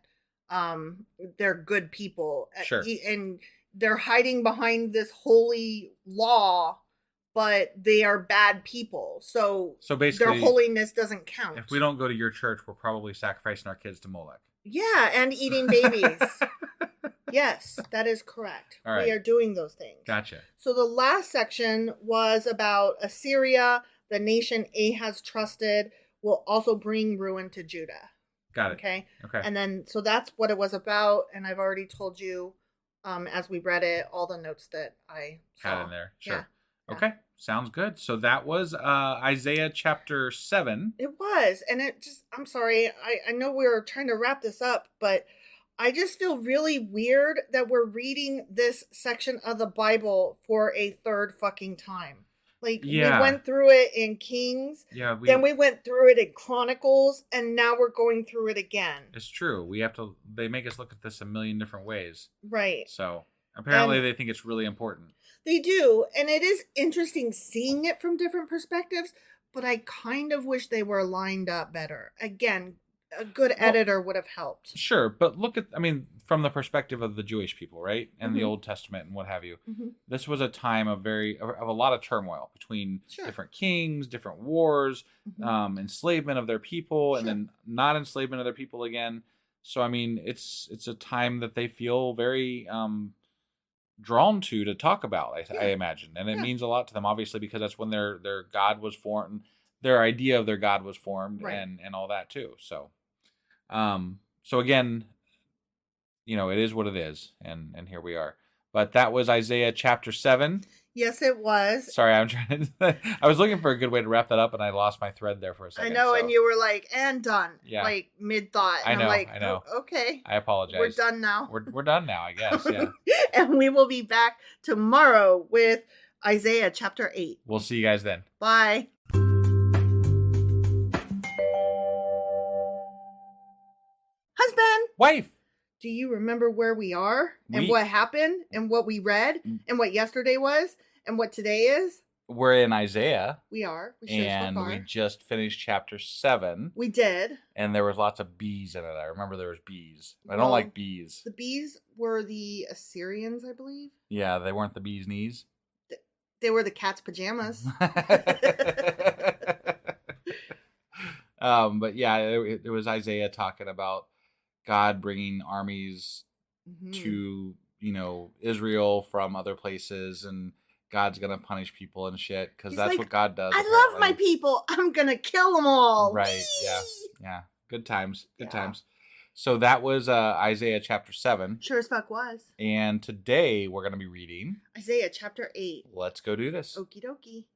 they're good people. Sure. And they're hiding behind this holy law, but they are bad people. So basically, their holiness doesn't count. If we don't go to your church, we're probably sacrificing our kids to Molech. Yeah, and eating babies. Yes, that is correct. All right. We are doing those things. Gotcha. So the last section was about Assyria, the nation Ahaz trusted, will also bring ruin to Judah. Got it. Okay. Okay. And then, so that's what it was about. And I've already told you, as we read it, all the notes that I saw. Had in there. Sure. Yeah. Okay. Sounds good. So that was Isaiah chapter 7. It was. And it just, I'm sorry. I know we were trying to wrap this up, but I just feel really weird that we're reading this section of the Bible for a third fucking time. Like, we went through it in Kings, then we went through it in Chronicles, and now we're going through it again. It's true. They make us look at this a million different ways. Right. So, apparently they think it's really important. They do, and it is interesting seeing it from different perspectives, but I kind of wish they were lined up better. Again, a good editor would have helped. Sure, but look at, from the perspective of the Jewish people, right? And the Old Testament and what have you. This was a time of a lot of turmoil between different kings, different wars, enslavement of their people, and then not enslavement of their people again. So, it's a time that they feel very drawn to talk about, I imagine. And it means a lot to them, obviously, because that's when their God was formed, their idea of their God was formed, and all that too. So, again, it is what it is, and here we are. But that was Isaiah chapter 7. Yes, it was. Sorry, I'm trying to... I was looking for a good way to wrap that up, and I lost my thread there for a second. I know, and you were like, and done. Yeah. Like, mid-thought. I know, I know. Oh, okay. I apologize. We're done now. We're done now, I guess, yeah. And we will be back tomorrow with Isaiah chapter 8. We'll see you guys then. Bye. Husband. Wife. Do you remember where we are and what happened and what we read and what yesterday was and what today is? We're in Isaiah. We are. We just finished chapter 7. We did. And there was lots of bees in it. I remember there was bees. I don't like bees. The bees were the Assyrians, I believe. Yeah, they weren't the bee's knees. They were the cat's pajamas. But yeah, it was Isaiah talking about God bringing armies to, Israel from other places, and God's going to punish people and shit, because that's what God does. I love my people. I'm going to kill them all. Right, Whee! Yeah. Good times. So that was Isaiah chapter 7. Sure as fuck was. And today we're going to be reading Isaiah chapter 8. Let's go do this. Okie dokie.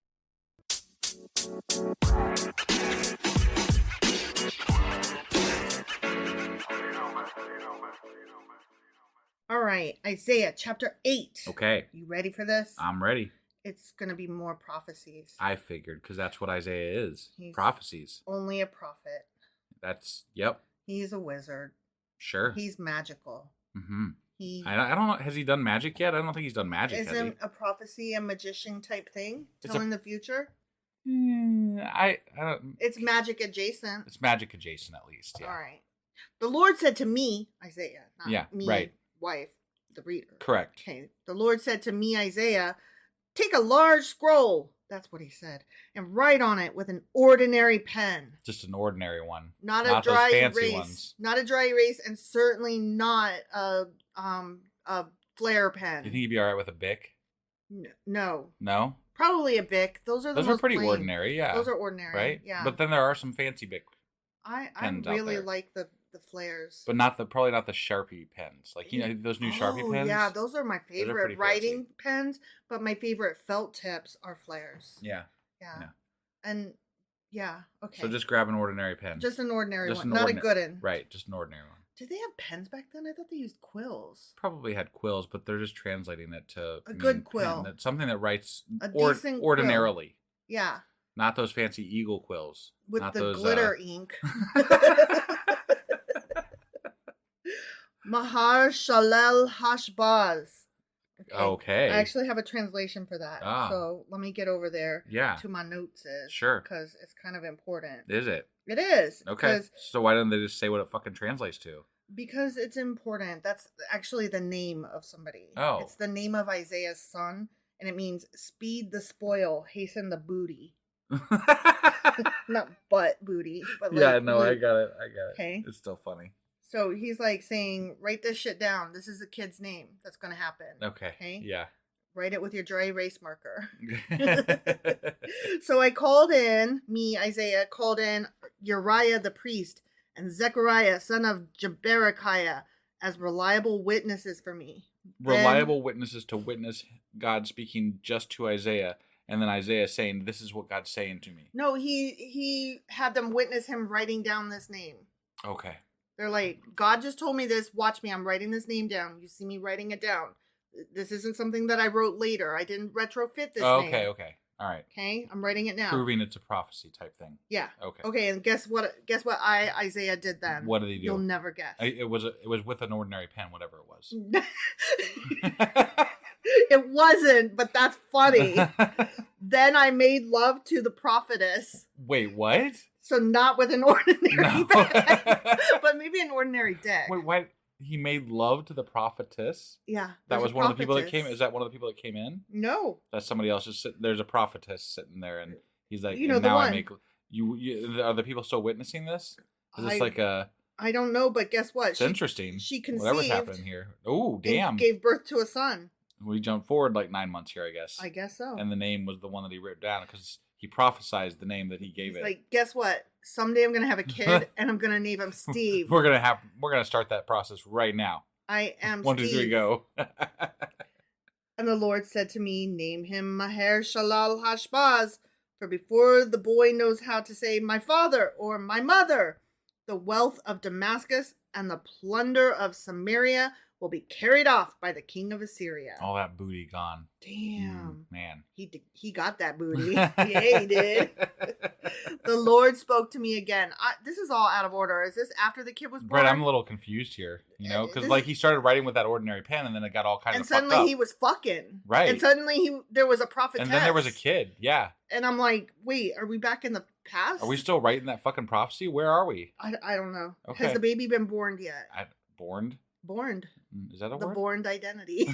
All right, Isaiah chapter 8. Okay. You ready for this? I'm ready. It's going to be more prophecies. I figured, because that's what Isaiah is. Prophecies. Only a prophet. Yep. He's a wizard. Sure. He's magical. I don't know. Has he done magic yet? I don't think he's done magic. Isn't a prophecy a magician type thing? Telling the future? I don't. It's magic adjacent. It's magic adjacent, at least. Yeah. All right. The Lord said to me, Isaiah, not me, right. Wife, the reader. Correct. Okay. The Lord said to me, Isaiah, take a large scroll. That's what he said. And write on it with an ordinary pen. Just an ordinary one. Not a dry those fancy erase. Ones. Not a dry erase, and certainly not a flare pen. Do you think you'd be all right with a Bic? No. No? Probably a Bic. Those are pretty plain. Ordinary, yeah. Those are ordinary, right? Yeah. But then there are some fancy Bic. I really like the flares, but probably not the Sharpie pens. Like those new Sharpie pens. Yeah, those are my favorite writing pens. But my favorite felt tips are flares. Yeah. And okay. So just grab an ordinary pen. Just an ordinary one, not a good one. Right, just an ordinary one. Did they have pens back then? I thought they used quills. Probably had quills, but they're just translating it to a good quill. Something that writes decent ordinarily. Quill. Yeah. Not those fancy eagle quills. With not the those, glitter ink. Mahar Shalel Hashbaz. Okay. I actually have a translation for that. So let me get over there to my notes. Sure. Because it's kind of important. Is it? It is. Okay. So why don't they just say what it fucking translates to? Because it's important. That's actually the name of somebody. Oh. It's the name of Isaiah's son. And it means speed the spoil, hasten the booty. Not butt booty. But I got it. Okay. It's still funny. So he's like saying, write this shit down. This is a kid's name that's going to happen. Okay. Yeah. Write it with your dry erase marker. So Isaiah called in Uriah the priest and Zechariah, son of Jeberechiah, as reliable witnesses for me. Reliable witnesses to witness God speaking just to Isaiah. And then Isaiah saying, this is what God's saying to me. No, he had them witness him writing down this name. Okay. They're like, God just told me this. Watch me. I'm writing this name down. You see me writing it down. This isn't something that I wrote later. I didn't retrofit this name. Okay. All right. Okay. I'm writing it now. Proving it's a prophecy type thing. Yeah. Okay. Okay. And guess what Isaiah did then? What did he do? You'll never guess. It was with an ordinary pen, whatever it was. It wasn't, but that's funny. Then I made love to the prophetess. Wait, what? So not with an ordinary No. bed, but maybe an ordinary deck. Wait, why? He made love to the prophetess? Yeah. That was one of the people that came. Is that one of the people that came in? No. That's somebody else. There's a prophetess sitting there, and he's like, You know, and the now one. I make you. Are the people still witnessing this? Is this like a? I don't know, but guess what? It's interesting. She conceived. Whatever's happening here. Oh, damn! Gave birth to a son. We jumped forward like 9 months here, I guess. I guess so. And the name was the one that he wrote down because he prophesied the name that he gave it. Like, guess what? Someday I'm gonna have a kid, and I'm gonna name him Steve. We're gonna start that process right now. I am 1, 2, 3, go. And the Lord said to me, name him Maher Shalal Hashbaz, for before the boy knows how to say my father or my mother, the wealth of Damascus and the plunder of Samaria will be carried off by the king of Assyria. All that booty gone. Damn. Man. He got that booty. Yeah, he did. The Lord spoke to me again. This is all out of order. Is this after the kid was born? Brett, I'm a little confused here, because like he started writing with that ordinary pen, and then it got all kinds of fucked up. And suddenly he was fucking. Right. And suddenly there was a prophetess. And then there was a kid. Yeah. And I'm like, wait, are we back in the past? Are we still writing that fucking prophecy? Where are we? I don't know. Okay. Has the baby been born yet? Born? Born. Is that a the word? The born identity.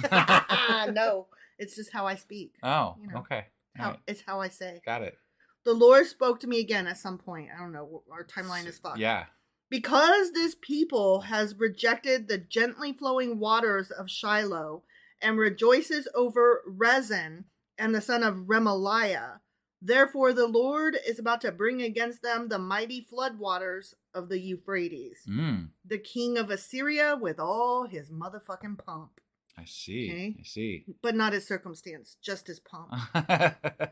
No, it's just how I speak. Oh, okay. Right. It's how I say. Got it. The Lord spoke to me again at some point. I don't know. Our timeline is fucked. Yeah. Because this people has rejected the gently flowing waters of Shiloh and rejoices over Rezin and the son of Remaliah, therefore the Lord is about to bring against them the mighty flood waters of the Euphrates. The king of Assyria with all his motherfucking pomp. I see. Okay? I see. But not his circumstance, just his pomp.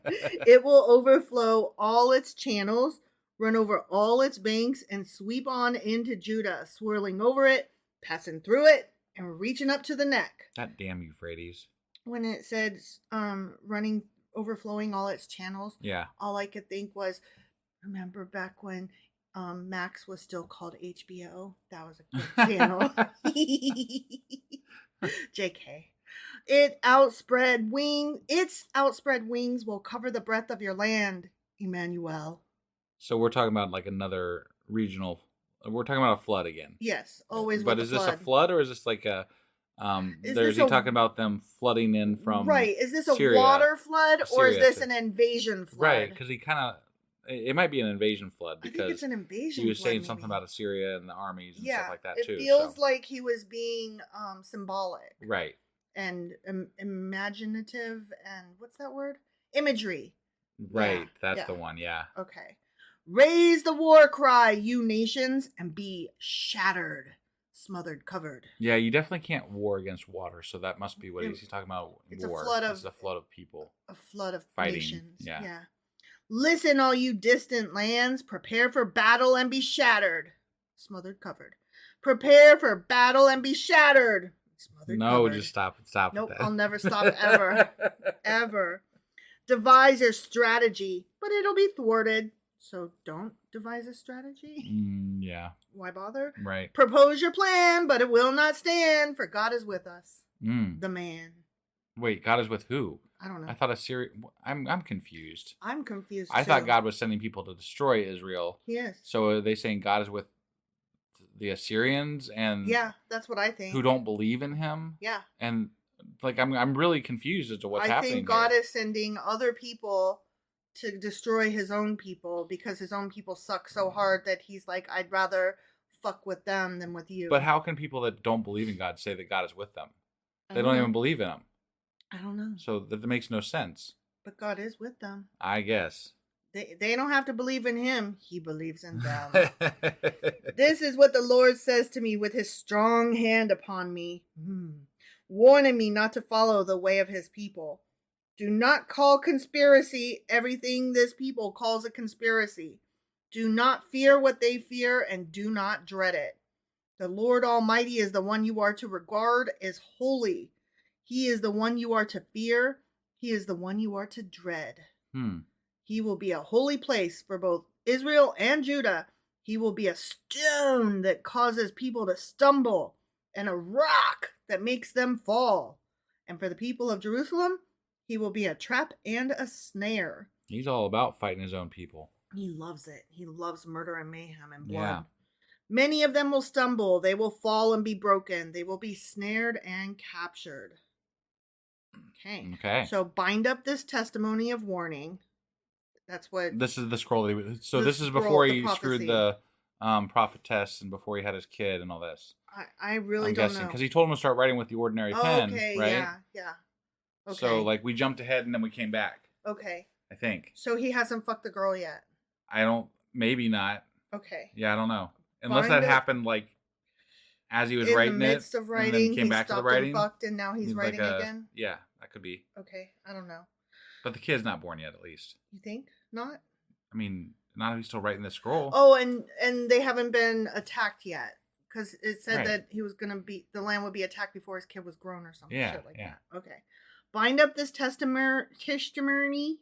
It will overflow all its channels, run over all its banks, and sweep on into Judah, swirling over it, passing through it, and reaching up to the neck. That damn Euphrates. When it said overflowing all its channels, yeah, all I could think was, remember back when Max was still called HBO? That was a good channel. JK. Its outspread wings will cover the breadth of your land, Emmanuel. So we're talking about like another regional. We're talking about a flood again. Yes, always. But is this a flood or is this like a? Is he talking about them flooding in from? Right. Is this Syria, a water flood or is this an invasion flood? Right, because he kind of. It might be an invasion flood because I think it's an invasion he was saying flood, something about Assyria and the armies and stuff like that too. It feels like he was being symbolic. Right. And imaginative and what's that word? Imagery. Right. That's the one. Yeah. Okay. Raise the war cry, you nations, and be shattered, smothered, covered. Yeah, you definitely can't war against water, so that must be what he's talking about. It's war. It's a flood of people. A flood of fighting. Nations. Yeah. Listen, all you distant lands, prepare for battle and be shattered. Smothered, covered. Prepare for battle and be shattered. Smothered, covered. Just stop. Stop. Nope, with that. I'll never stop ever. Ever. Devise your strategy, but it'll be thwarted. So don't devise a strategy. Yeah. Why bother? Right. Propose your plan, but it will not stand, for God is with us. The man. Wait, God is with who? I don't know. I thought Assyria. I'm confused. I'm confused. I thought God was sending people to destroy Israel. Yes. So are they saying God is with the Assyrians and that's what I think. Who don't believe in Him? Yeah. And like I'm really confused as to what's happening. I think God is sending other people to destroy His own people because His own people suck so hard that He's like, I'd rather fuck with them than with you. But how can people that don't believe in God say that God is with them? They don't even believe in Him. I don't know. So that makes no sense. But God is with them. I guess. They don't have to believe in Him. He believes in them. This is what the Lord says to me with His strong hand upon me, warning me not to follow the way of His people. Do not call conspiracy everything this people calls a conspiracy. Do not fear what they fear and do not dread it. The Lord Almighty is the one you are to regard as holy. He is the one you are to fear. He is the one you are to dread. He will be a holy place for both Israel and Judah. He will be a stone that causes people to stumble and a rock that makes them fall. And for the people of Jerusalem, He will be a trap and a snare. He's all about fighting His own people. He loves it. He loves murder and mayhem and blood. Yeah. Many of them will stumble. They will fall and be broken. They will be snared and captured. Okay. So bind up this testimony of warning. That's what... This is the scroll. So this is before he screwed the prophetess and before he had his kid and all this. I really don't know. Because he told him to start writing with the ordinary pen, okay, right? Yeah. Okay. So, like, we jumped ahead and then we came back. Okay. I think. So he hasn't fucked the girl yet? Maybe not. Okay. Yeah, I don't know. Unless that happened, like, as he was writing it. In the midst of writing, and then came back to the writing. And fucked and now he's writing again? Yeah, that could be. Okay, I don't know. But the kid's not born yet, at least. You think? Not? I mean, not if he's still writing the scroll. Oh, and they haven't been attacked yet. Because it said that he was going to be... The land would be attacked before his kid was grown or something. Yeah, shit like that. Okay. Bind up this testimony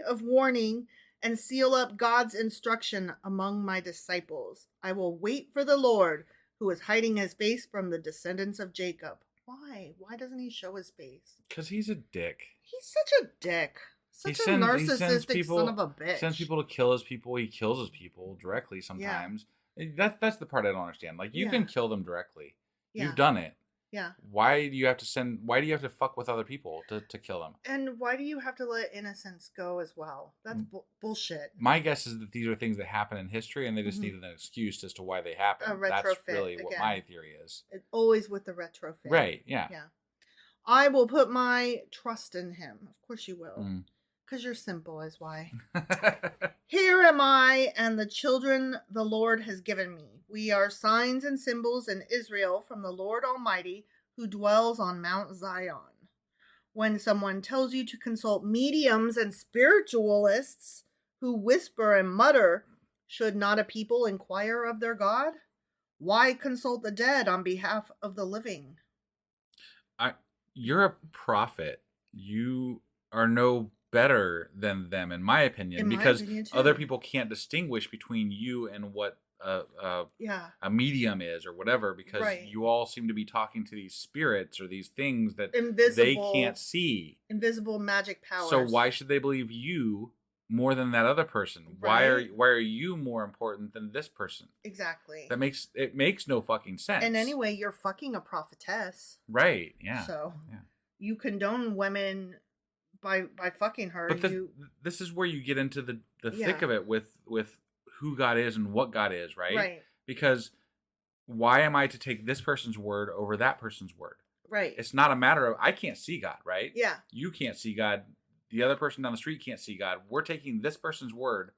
of warning and seal up God's instruction among my disciples. I will wait for the Lord, who is hiding his face from the descendants of Jacob. Why? Why doesn't he show his face? Because he's a dick. He's such a dick. Such a narcissistic son of a bitch. He sends people to kill his people. He kills his people directly sometimes. Yeah. That's the part I don't understand. Like, you can kill them directly. Yeah. You've done it. Yeah. Why do you have to fuck with other people to kill them? And why do you have to let innocents go as well? That's bullshit. My guess is that these are things that happen in history and they just needed an excuse as to why they happen. That's really what my theory is. It's always with the retrofit. Right, yeah. Yeah. I will put my trust in him. Of course you will. Because you're simple is why. Here am I and the children the Lord has given me. We are signs and symbols in Israel from the Lord Almighty who dwells on Mount Zion. When someone tells you to consult mediums and spiritualists who whisper and mutter, should not a people inquire of their God? Why consult the dead on behalf of the living? You're a prophet. You are no better than them, in my opinion, because other people can't distinguish between you and what a medium is or whatever, because you all seem to be talking to these spirits or these things that they can't see. Invisible magic powers. So why should they believe you more than that other person? Right. Why are you more important than this person? Exactly. It makes no fucking sense. And anyway, you're fucking a prophetess. Right. Yeah. So you condone women by fucking her. But this is where you get into the thick of it with who God is and what God is, right? Right. Because why am I to take this person's word over that person's word? Right. It's not a matter of, I can't see God, right? Yeah. You can't see God. The other person down the street can't see God. We're taking this person's word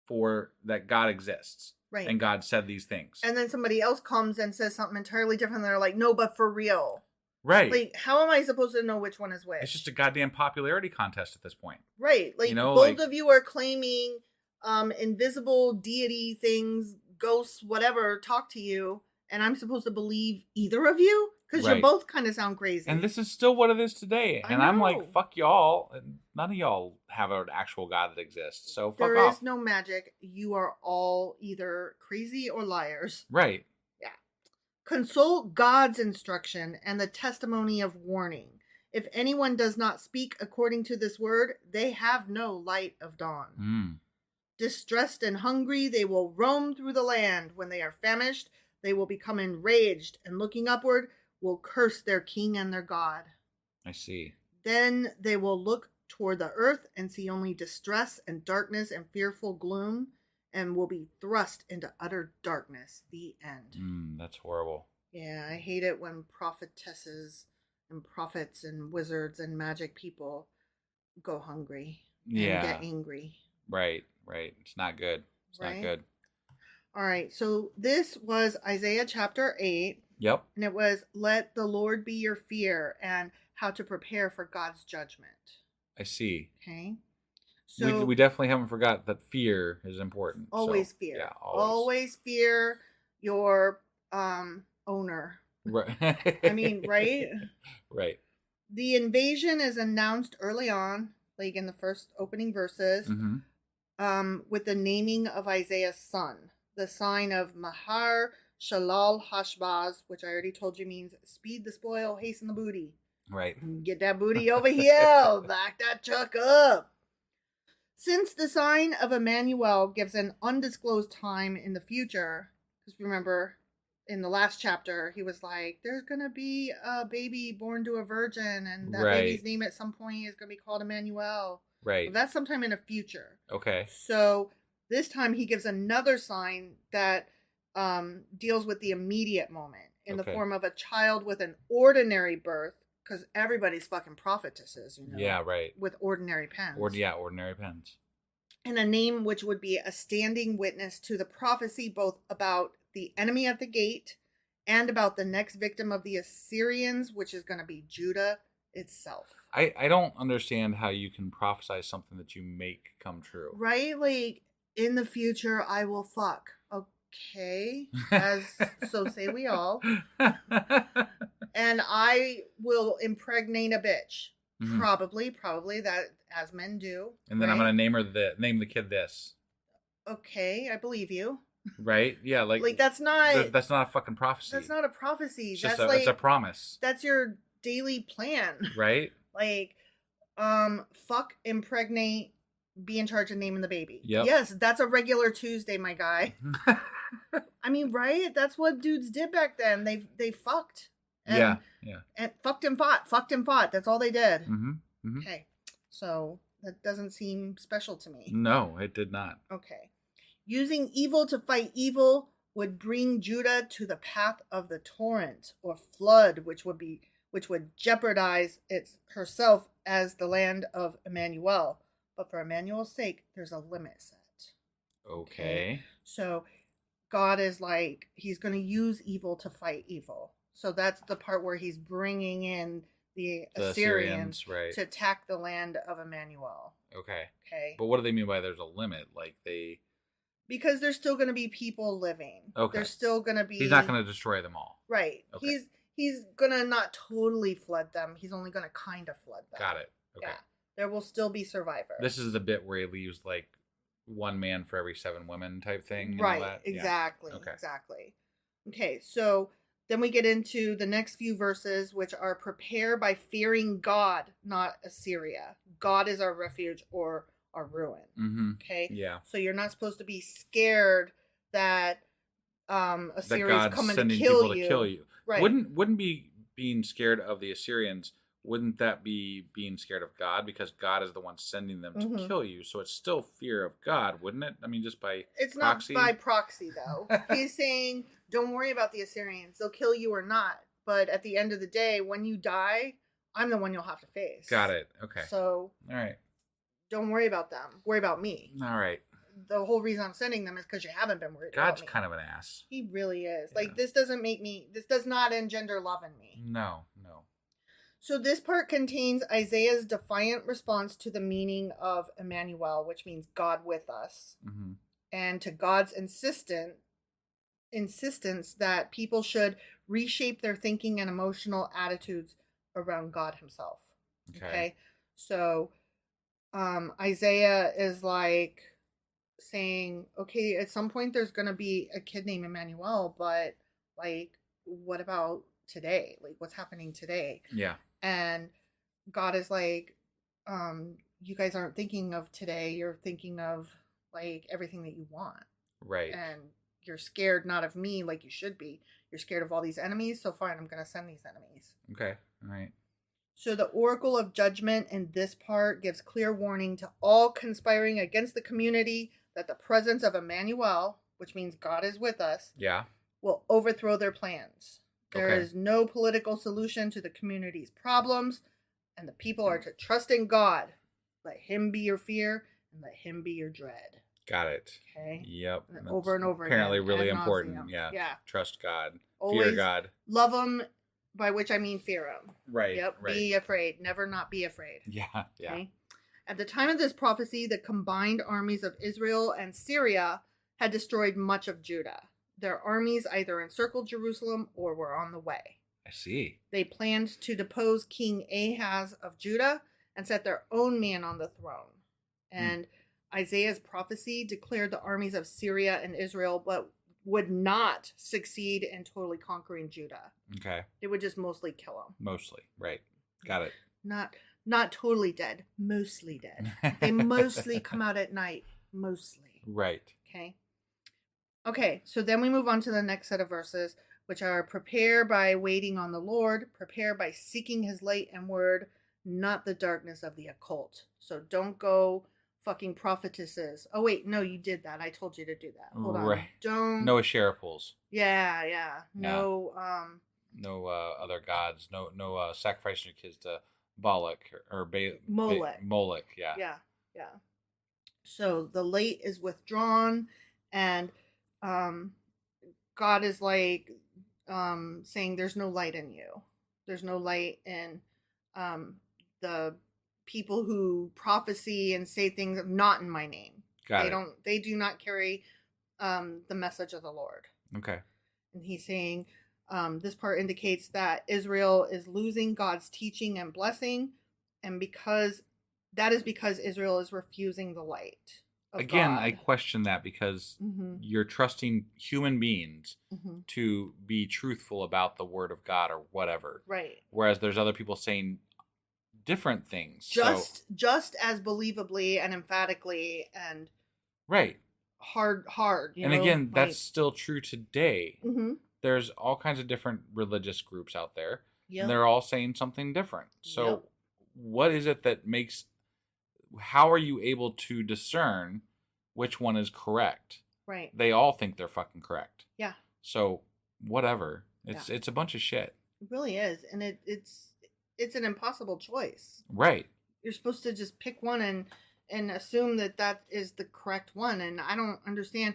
for that God exists. Right. And God said these things. And then somebody else comes and says something entirely different. They're like, no, but for real. Right. Like, how am I supposed to know which one is which? It's just a goddamn popularity contest at this point. Right. Like, both of you are claiming invisible deity things, ghosts, whatever, talk to you, and I'm supposed to believe either of you? Because you both kind of sound crazy. And this is still what it is today. And I'm like, fuck y'all. None of y'all have an actual God that exists. So fuck off. There is no magic. You are all either crazy or liars. Right. Yeah. Consult God's instruction and the testimony of warning. If anyone does not speak according to this word, they have no light of dawn. Distressed and hungry, they will roam through the land. When they are famished, they will become enraged, and looking upward, will curse their king and their God. I see. Then they will look toward the earth and see only distress and darkness and fearful gloom, and will be thrust into utter darkness. The end. That's horrible. Yeah, I hate it when prophetesses and prophets and wizards and magic people go hungry and get angry. Right. It's not good. It's not good. All right, so this was Isaiah chapter 8. Yep. And it was, let the Lord be your fear, and how to prepare for God's judgment. I see. Okay. So we definitely haven't forgot that fear is important. Always fear. Yeah, always fear your owner. Right. I mean, right? Right. The invasion is announced early on, like in the first opening verses, with the naming of Isaiah's son, the sign of Mahar Shalal Hashbaz, which I already told you means speed the spoil, hasten the booty. Right. Get that booty over here. Back that truck up. Since the sign of Emmanuel gives an undisclosed time in the future, because remember, in the last chapter, he was like, there's going to be a baby born to a virgin, and that baby's name at some point is going to be called Emmanuel. Right. Well, that's sometime in the future. Okay. So this time he gives another sign that deals with the immediate moment in the form of a child with an ordinary birth, because everybody's fucking prophetesses, you know. Yeah, right. With ordinary pens. Ordinary pens. And a name which would be a standing witness to the prophecy both about the enemy at the gate and about the next victim of the Assyrians, which is going to be Judah itself. I don't understand how you can prophesy something that you make come true. Right? Like, in the future, I will fuck. Okay. As so say we all. And I will impregnate a bitch. Mm-hmm. Probably that, as men do. And then right? I'm going to name the kid this. Okay, I believe you. Right? Yeah, like that's not a fucking prophecy. That's not a prophecy. It's it's a promise. That's your daily plan. Right? Like, fuck, impregnate, be in charge of naming the baby. Yep. Yes, that's a regular Tuesday, my guy. I mean, right? That's what dudes did back then. They fucked. And, yeah. And fucked and fought. That's all they did. Mm-hmm. Mm-hmm. Okay. So that doesn't seem special to me. No, it did not. Okay. Using evil to fight evil would bring Judah to the path of the torrent or flood, which would jeopardize herself as the land of Emmanuel. But for Emmanuel's sake, there's a limit set. Okay. So God is like, he's going to use evil to fight evil. So that's the part where he's bringing in the Assyrians right, to attack the land of Emmanuel. Okay. Okay. But what do they mean by there's a limit? Like because there's still going to be people living. Okay. There's still going to be... He's not going to destroy them all. Right. Okay. He's going to not totally flood them. He's only going to kind of flood them. Got it. Okay. Yeah. There will still be survivors. This is the bit where he leaves like one man for every 7 women type thing. Right. And all that? Exactly. Yeah. Okay. Exactly. Okay. So then we get into the next few verses, which are prepare by fearing God, not Assyria. God is our refuge or our ruin. Mm-hmm. Okay. Yeah. So you're not supposed to be scared that Assyria is coming to kill you. Right. Wouldn't be being scared of the Assyrians. Wouldn't that be being scared of God? Because God is the one sending them to kill you. So it's still fear of God, wouldn't it? I mean, just by it's proxy? Not by proxy, though. He's saying, don't worry about the Assyrians. They'll kill you or not. But at the end of the day, when you die, I'm the one you'll have to face. Got it. Okay. So, all right. Don't worry about them. Worry about me. All right. The whole reason I'm sending them is because you haven't been worried about me. God's kind of an ass. He really is. Yeah. Like, this does not engender love in me. No. So this part contains Isaiah's defiant response to the meaning of Emmanuel, which means God with us, and to God's insistence that people should reshape their thinking and emotional attitudes around God himself. Okay? So Isaiah is like saying, okay, at some point there's going to be a kid named Emmanuel, but like, what about today? Like, what's happening today? Yeah. And God is like, you guys aren't thinking of today. You're thinking of like everything that you want. Right. And you're scared not of me like you should be. You're scared of all these enemies. So fine, I'm going to send these enemies. Okay. All right. So the oracle of judgment in this part gives clear warning to all conspiring against the community that the presence of Emmanuel, which means God is with us, will overthrow their plans. There is no political solution to the community's problems, and the people are to trust in God. Let him be your fear, and let him be your dread. Got it. Okay. Yep. And over and over apparently again. Apparently really important. Yeah. Trust God. Always fear God. Love him, by which I mean fear him. Right. Yep. Right. Be afraid. Never not be afraid. Yeah. Yeah. Okay? At the time of this prophecy, the combined armies of Israel and Syria had destroyed much of Judah. Their armies either encircled Jerusalem or were on the way. I see. They planned to depose King Ahaz of Judah and set their own man on the throne. And Isaiah's prophecy declared the armies of Syria and Israel, but would not succeed in totally conquering Judah. Okay. They would just mostly kill him. Mostly, right. Got it. Not not totally dead, mostly dead. They mostly come out at night, mostly. Right. Okay, so then we move on to the next set of verses, which are prepare by waiting on the Lord, prepare by seeking his light and word, not the darkness of the occult. So don't go fucking prophetesses. Oh wait, no, you did that. I told you to do that. Hold on. Don't. No Asherah pools. Yeah. No. No other gods. No sacrificing your kids to Moloch or Molech. Moloch. Yeah. So the light is withdrawn, and God is like saying, "There's no light in you. There's no light in the people who prophesy and say things not in my name. They do not carry the message of the Lord." Okay. And he's saying this part indicates that Israel is losing God's teaching and blessing, and because Israel is refusing the light of Again, God. I question that because you're trusting human beings to be truthful about the word of God or whatever. Right. Whereas there's other people saying different things. Just as believably and emphatically and right. hard. And again, that's still true today. Mm-hmm. There's all kinds of different religious groups out there. Yep. And they're all saying something different. So what is it that makes... How are you able to discern which one is correct? Right. They all think they're fucking correct. Yeah. So whatever. It's a bunch of shit. It really is. And it's an impossible choice. Right. You're supposed to just pick one and assume that is the correct one. And I don't understand.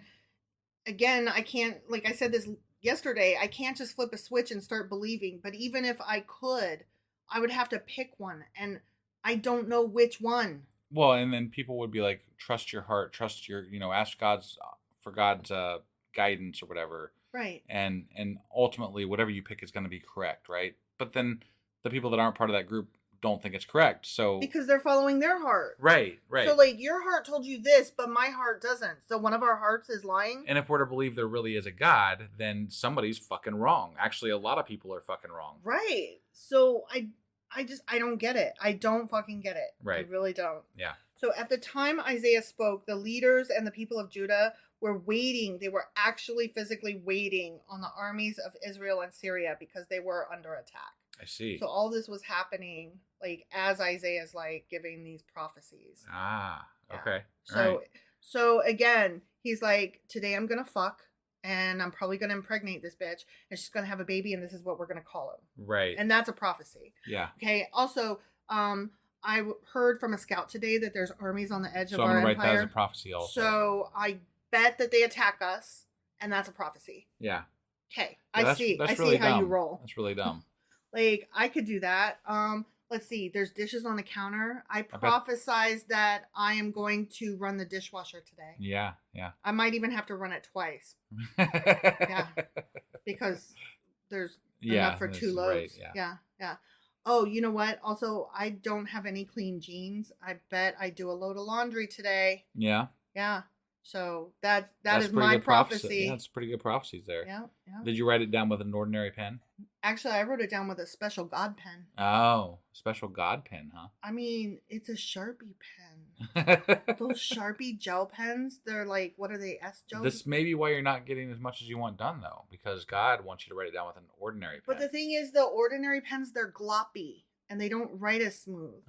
Again, I can't, like I said this yesterday, I can't just flip a switch and start believing. But even if I could, I would have to pick one. And I don't know which one. Well, and then people would be like, trust your heart, trust your, ask for God's guidance or whatever. Right. And ultimately, whatever you pick is going to be correct, right? But then the people that aren't part of that group don't think it's correct. So because they're following their heart. Right. So like your heart told you this, but my heart doesn't. So one of our hearts is lying. And if we're to believe there really is a God, then somebody's fucking wrong. Actually, a lot of people are fucking wrong. Right. So I don't get it. I don't fucking get it. Right. I really don't. Yeah. So at the time Isaiah spoke, the leaders and the people of Judah were waiting. They were actually physically waiting on the armies of Israel and Syria because they were under attack. I see. So all this was happening like as Isaiah's like giving these prophecies. Ah, okay. So again, he's like, today I'm going to fuck. And I'm probably going to impregnate this bitch. And she's going to have a baby. And this is what we're going to call him. Right. And that's a prophecy. Yeah. Okay. Also, I heard from a scout today that there's armies on the edge of our empire. So I'm going to write that as a prophecy also. So I bet that they attack us. And that's a prophecy. Yeah. Okay. Yeah, I see really how dumb. you roll. That's really dumb. Like, I could do that. Let's see. There's dishes on the counter. I prophesized that I am going to run the dishwasher today. Yeah. I might even have to run it twice. Yeah. Because there's enough for 2 loads. Right, yeah. Oh, you know what? Also, I don't have any clean jeans. I bet I do a load of laundry today. Yeah. Yeah. So that is my prophecy. Yeah, that's pretty good prophecies there. Yeah. Did you write it down with an ordinary pen? Actually, I wrote it down with a special God pen. Oh, special God pen, huh? I mean, it's a Sharpie pen. Those Sharpie gel pens, they're like, what are they, S gel? This may be why you're not getting as much as you want done, though, because God wants you to write it down with an ordinary pen. But the thing is, the ordinary pens, they're gloppy, and they don't write as smooth.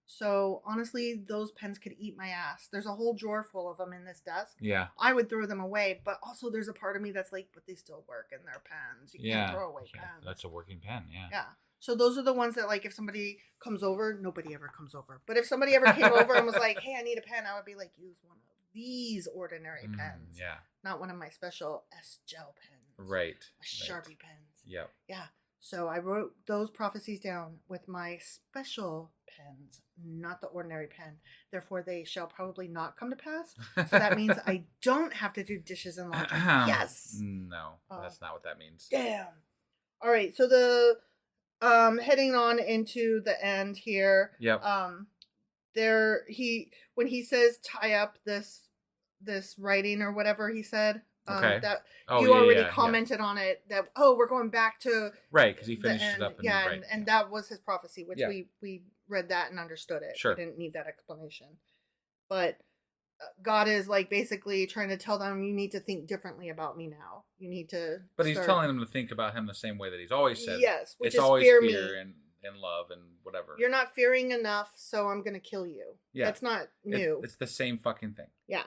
So, honestly, those pens could eat my ass. There's a whole drawer full of them in this desk. Yeah. I would throw them away, but also there's a part of me that's like, but they still work and they're pens. You can't throw away pens. That's a working pen, yeah. Yeah. So those are the ones that, like, if somebody comes over, nobody ever comes over. But if somebody ever came over and was like, hey, I need a pen, I would be like, use one of these ordinary pens. Yeah. Not one of my special S gel pens. Right. Sharpie pens. Yep. Yeah. So I wrote those prophecies down with my special pens, not the ordinary pen. Therefore, they shall probably not come to pass. So that means I don't have to do dishes and laundry. Yes. No, that's not what that means. Damn. All right. So the heading on into the end here. Yep. When he says tie up this writing or whatever he said. Okay. That you already commented on it. That we're going back to right because he finished it up. And that was his prophecy, which we read that and understood it. Sure. I didn't need that explanation. But God is like basically trying to tell them, you need to think differently about me now. You need to. But he's telling them to think about him the same way that he's always said. Yes, which it's is always fear fear me. and love and whatever. You're not fearing enough, so I'm going to kill you. Yeah. That's not new. It's the same fucking thing. Yeah.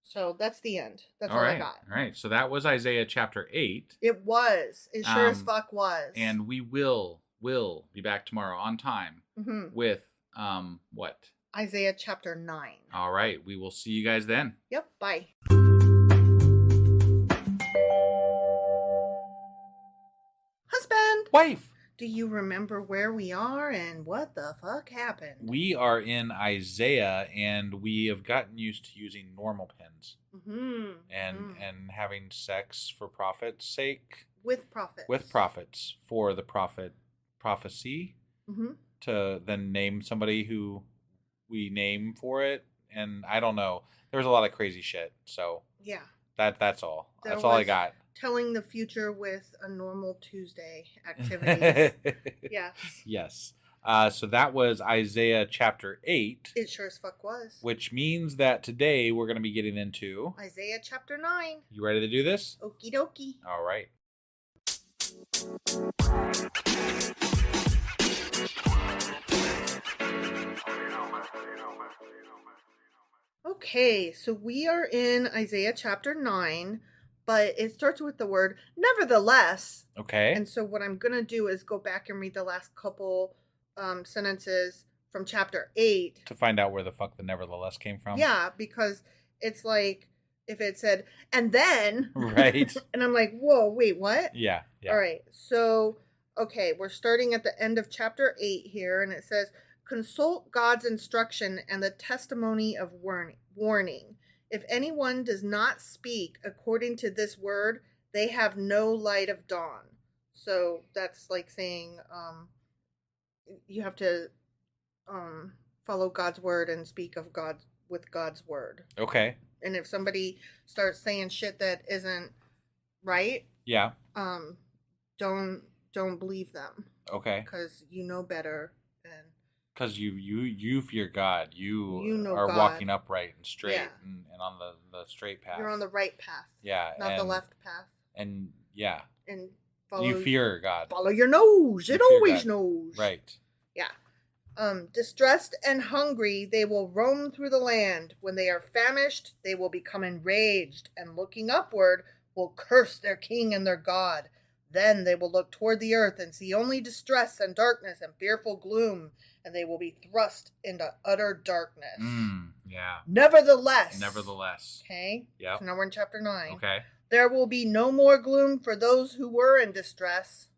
So that's the end. That's all I got. All right. So that was Isaiah chapter 8. It was. It sure as fuck was. And we will be back tomorrow on time with what? Isaiah chapter 9. All right. We will see you guys then. Yep. Bye. Husband. Wife. Do you remember where we are and what the fuck happened? We are in Isaiah, and we have gotten used to using normal pens and having sex for profit's sake. With profits. With profits for the prophecy to then name somebody who we name for it. And I don't know. There's a lot of crazy shit. So yeah, that's all. That's all I got. Telling the future with a normal Tuesday activities. Yes. Yes. So that was Isaiah chapter 8. It sure as fuck was. Which means that today we're going to be getting into Isaiah chapter 9. You ready to do this? Okie dokie. All right. Okay, so we are in Isaiah chapter 9, but it starts with the word nevertheless. Okay. And so what I'm going to do is go back and read the last couple sentences from chapter 8. To find out where the fuck the nevertheless came from? Yeah, because it's like if it said, and then. Right. And I'm like, whoa, wait, what? Yeah. All right, so, okay, we're starting at the end of chapter 8 here, and it says, consult God's instruction and the testimony of warning. If anyone does not speak according to this word, they have no light of dawn. So that's like saying you have to follow God's word and speak of God with God's word. Okay. And if somebody starts saying shit that isn't right, yeah, don't believe them. Okay. Because you know better. Because you fear God. You know are God. Walking upright and straight and on the straight path. You're on the right path. Yeah. Not the left path. And yeah. And you fear God. Follow your nose. It always knows. Right. Yeah. Distressed and hungry, they will roam through the land. When they are famished, they will become enraged, and looking upward, will curse their king and their God. Then they will look toward the earth and see only distress and darkness and fearful gloom, and they will be thrust into utter darkness. Yeah. Nevertheless. Okay? Yeah. So now we're in chapter 9. Okay. There will be no more gloom for those who were in distress.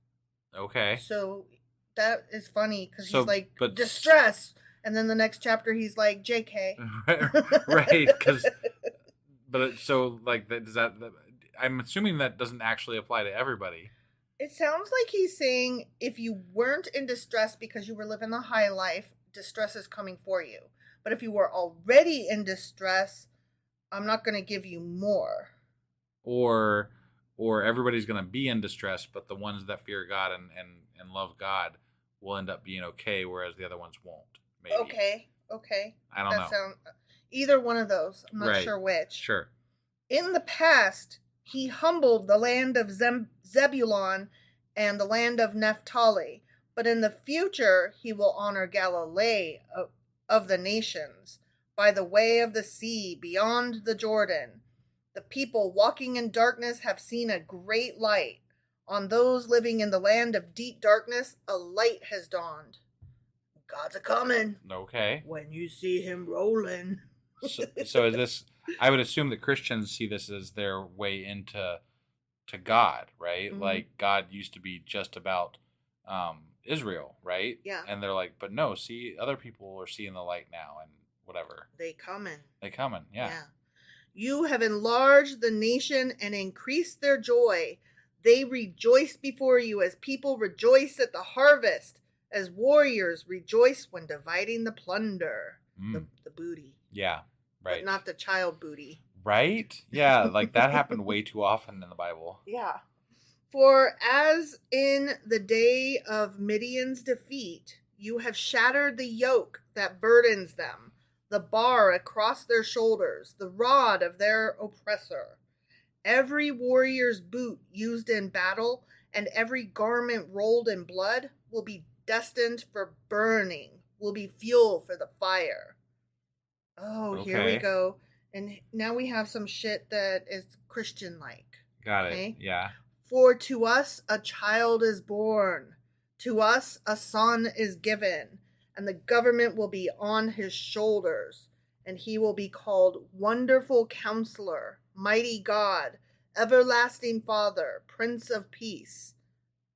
Okay. So that is funny because he's like, but distress. And then the next chapter, he's like, JK. Right. So like, does that, I'm assuming that doesn't actually apply to everybody. It sounds like he's saying if you weren't in distress because you were living the high life, distress is coming for you. But if you were already in distress, I'm not going to give you more. Or everybody's going to be in distress, but the ones that fear God and love God will end up being okay, whereas the other ones won't. Maybe. Okay. I don't know. Either one of those. I'm not sure which. Sure. In the past, he humbled the land of Zebulun and the land of Naphtali. But in the future, he will honor Galilee of the nations by the way of the sea beyond the Jordan. The people walking in darkness have seen a great light. On those living in the land of deep darkness, a light has dawned. God's a-coming. Okay. When you see him rolling. So is this... I would assume that Christians see this as their way into God, right? Mm-hmm. Like God used to be just about Israel, right? Yeah. And they're like, but no, see, other people are seeing the light now and whatever. They coming, yeah. You have enlarged the nation and increased their joy. They rejoice before you as people rejoice at the harvest, as warriors rejoice when dividing the plunder, the booty. Yeah. Right. But not the child booty. Right? Yeah, like that happened way too often in the Bible. Yeah. For as in the day of Midian's defeat, You have shattered the yoke that burdens them, the bar across their shoulders, the rod of their oppressor. Every warrior's boot used in battle and every garment rolled in blood will be destined for burning, will be fuel for the fire. Oh, okay. Here we go. And now we have some shit that is Christian-like. Got it. Yeah. For to us a child is born. To us a son is given. And the government will be on his shoulders. And he will be called Wonderful Counselor, Mighty God, Everlasting Father, Prince of Peace.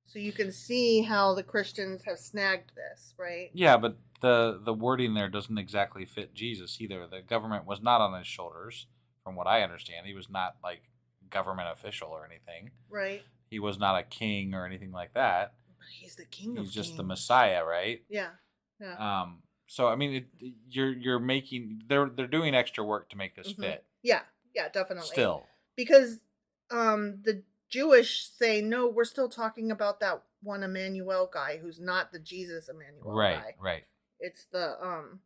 So you can see how the Christians have snagged this, right? Yeah, but the wording there doesn't exactly fit Jesus either. The government was not on his shoulders, from what I understand. He was not like government official or anything. Right. He was not a king or anything like that. He's the king of kings. He's just the Messiah, right? Yeah. Yeah. So I mean, you're making they're doing extra work to make this fit. Yeah. Yeah. Definitely. Still, because the Jewish say no, we're still talking about that one Emmanuel guy who's not the Jesus Emmanuel guy. Right. It's the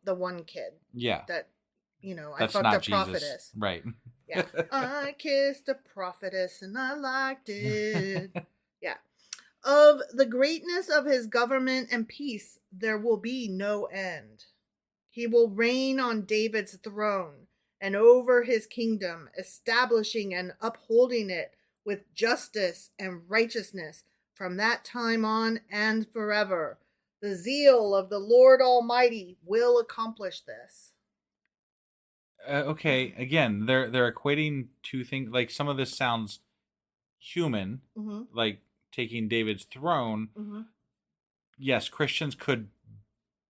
one kid. Yeah. That That's I fucked not a Jesus. prophetess. Right. Yeah. I kissed a prophetess and I liked it. Yeah. Of the greatness of his government and peace, there will be no end. He will reign on David's throne and over his kingdom, establishing and upholding it with justice and righteousness from that time on and forever. The zeal of the Lord Almighty will accomplish this. Okay, again, they're equating two things. Like some of this sounds human, like taking David's throne. Yes, Christians could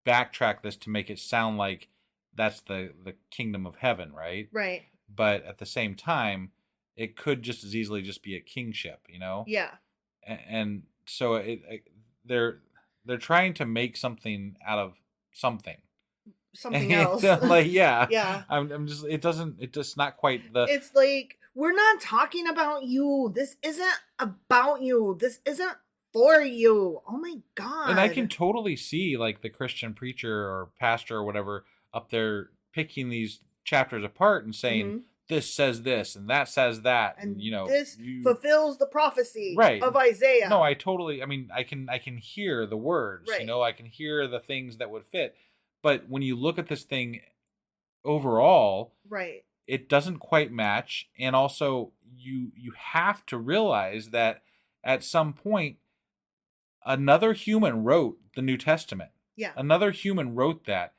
backtrack this to make it sound like that's the kingdom of heaven, right? Right. But at the same time, it could just as easily just be a kingship, Yeah. And so they're trying to make something out of something. Something else. Like, yeah. Yeah. It's just not quite the. It's like, we're not talking about you. This isn't about you. This isn't for you. Oh my God. And I can totally see like the Christian preacher or pastor or whatever up there picking these chapters apart and saying, this says this and that says that. And this fulfills the prophecy of Isaiah. No, I can hear the words, I can hear the things that would fit. But when you look at this thing overall, it doesn't quite match. And also you have to realize that at some point, another human wrote the New Testament. Yeah. Another human wrote that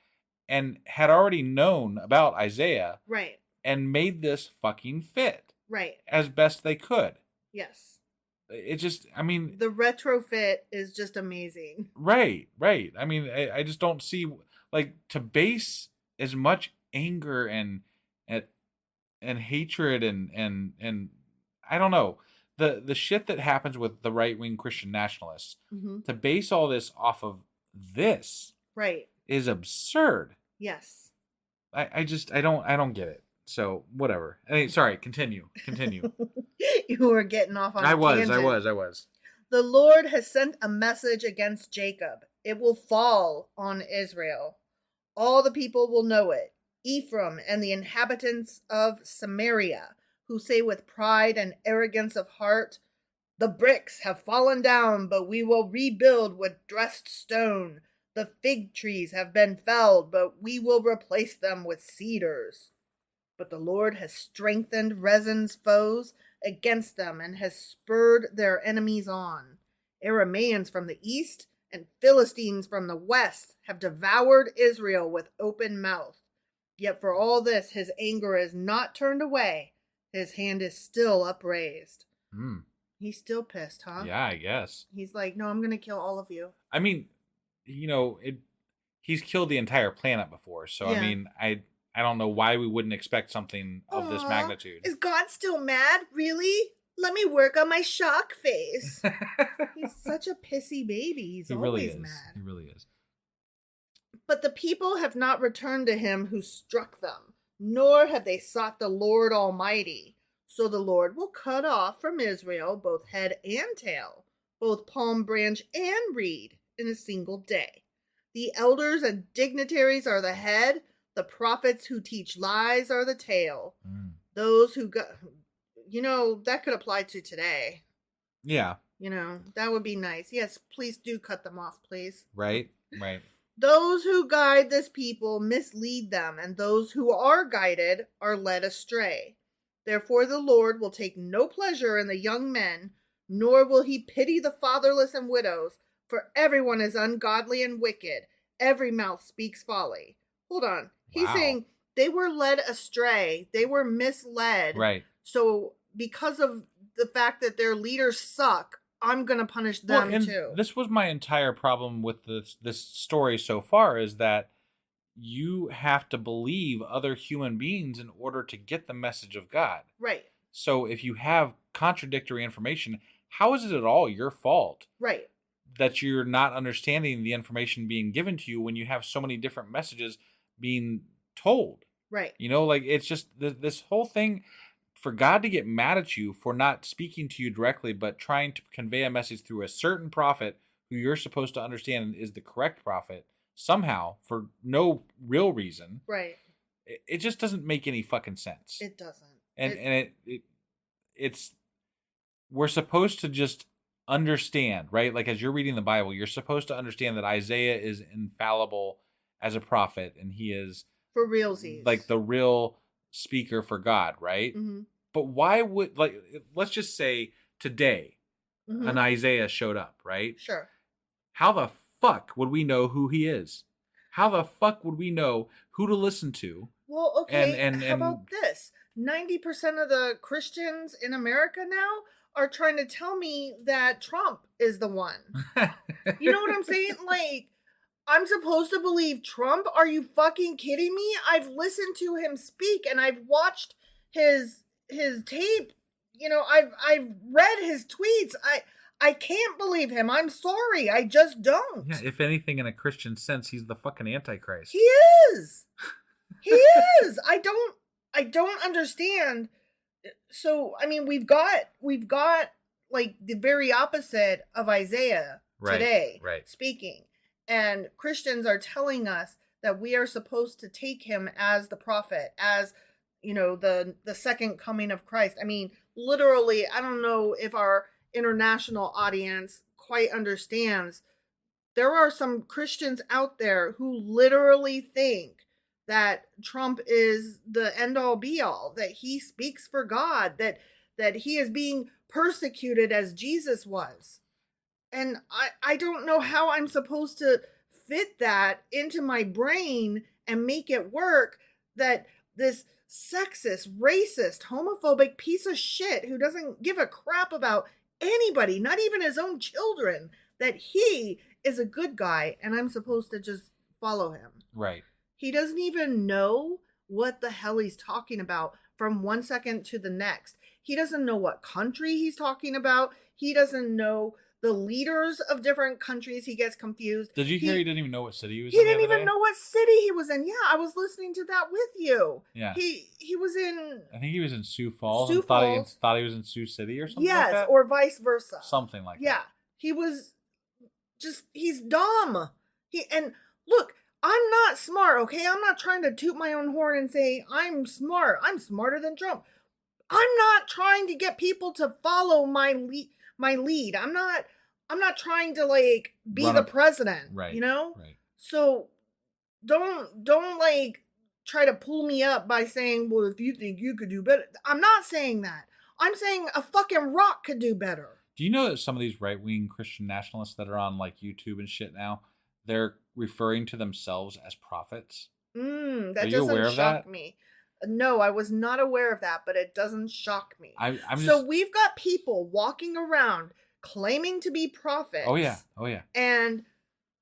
and had already known about Isaiah. Right. And made this fucking fit. Right. As best they could. Yes. It just, I mean. The retrofit is just amazing. Right. I mean, I just don't see, like, to base as much anger and hatred and I don't know. The shit that happens with the right-wing Christian nationalists, to base all this off of this is absurd. Yes. I don't get it. So whatever. Sorry, continue. You were getting off on a tangent. I was. The Lord has sent a message against Jacob. It will fall on Israel. All the people will know it. Ephraim and the inhabitants of Samaria, who say with pride and arrogance of heart, the bricks have fallen down, but we will rebuild with dressed stone. The fig trees have been felled, but we will replace them with cedars. But the Lord has strengthened Rezin's foes against them and has spurred their enemies on. Arameans from the east and Philistines from the west have devoured Israel with open mouth. Yet for all this, his anger is not turned away. His hand is still upraised. He's still pissed, huh? Yeah, I guess. He's like, no, I'm going to kill all of you. I mean, he's killed the entire planet before. So, yeah. I mean, I don't know why we wouldn't expect something of this magnitude. Is God still mad? Really? Let me work on my shock face. He's such a pissy baby. He always really mad. He really is. But the people have not returned to him who struck them, nor have they sought the Lord Almighty. So the Lord will cut off from Israel both head and tail, both palm branch and reed, in a single day. The elders and dignitaries are the head. The prophets who teach lies are the tail. Those who go, that could apply to today. Yeah. That would be nice. Yes, please do cut them off, please. Right. Those who guide this people mislead them, and those who are guided are led astray. Therefore the Lord will take no pleasure in the young men, nor will he pity the fatherless and widows, for everyone is ungodly and wicked. Every mouth speaks folly. Hold on. He's saying they were led astray. They were misled. Right. So because of the fact that their leaders suck, I'm going to punish them too. This was my entire problem with this story so far, is that you have to believe other human beings in order to get the message of God. Right. So if you have contradictory information, how is it at all your fault? Right. That you're not understanding the information being given to you when you have so many different messages being told. Right. It's just this whole thing, for God to get mad at you for not speaking to you directly, but trying to convey a message through a certain prophet who you're supposed to understand is the correct prophet somehow for no real reason. Right. It just doesn't make any fucking sense. It doesn't. And it's we're supposed to just understand, right? Like, as you're reading the Bible, you're supposed to understand that Isaiah is infallible as a prophet, and he is for realsies, like the real speaker for God, right? Mm-hmm. But why would, let's just say today an Isaiah showed up, right? Sure. How the fuck would we know who he is? How the fuck would we know who to listen to? Well, okay, and how about this? 90% of the Christians in America now are trying to tell me that Trump is the one. You know what I'm saying? Like, I'm supposed to believe Trump? Are you fucking kidding me? I've listened to him speak and I've watched his tape. I've read his tweets. I can't believe him. I'm sorry. I just don't. Yeah, if anything, in a Christian sense, he's the fucking Antichrist. He is. He is. I don't understand. So, I mean, we've got like the very opposite of Isaiah today speaking. And Christians are telling us that we are supposed to take him as the prophet, as, the second coming of Christ. I mean, literally, I don't know if our international audience quite understands. There are some Christians out there who literally think that Trump is the end all be all, that he speaks for God, that he is being persecuted as Jesus was. And I don't know how I'm supposed to fit that into my brain and make it work, that this sexist, racist, homophobic piece of shit who doesn't give a crap about anybody, not even his own children, that he is a good guy and I'm supposed to just follow him. Right. He doesn't even know what the hell he's talking about from one second to the next. He doesn't know what country he's talking about. He doesn't know the leaders of different countries. He gets confused. Did you hear he didn't even know what city he was in? He didn't even know what city he was in. Yeah, I was listening to that with you. Yeah. He was in... I think he was in Sioux Falls. And thought he was in Sioux City or something like that? Yes, or vice versa. Something like that. Yeah. He was just... He's dumb. And look, I'm not smart, okay? I'm not trying to toot my own horn and say, I'm smart. I'm smarter than Trump. I'm not trying to get people to follow my lead. I'm not trying to like be the president, right? Right. So don't like try to pull me up by saying, well, if you think you could do better. I'm not saying that. I'm saying a fucking rock could do better. Do you know that some of these right-wing Christian nationalists that are on like YouTube and shit now, they're referring to themselves as prophets? That doesn't shock me. No, I was not aware of that, but it doesn't shock me. So we've got people walking around claiming to be prophets. Oh yeah. And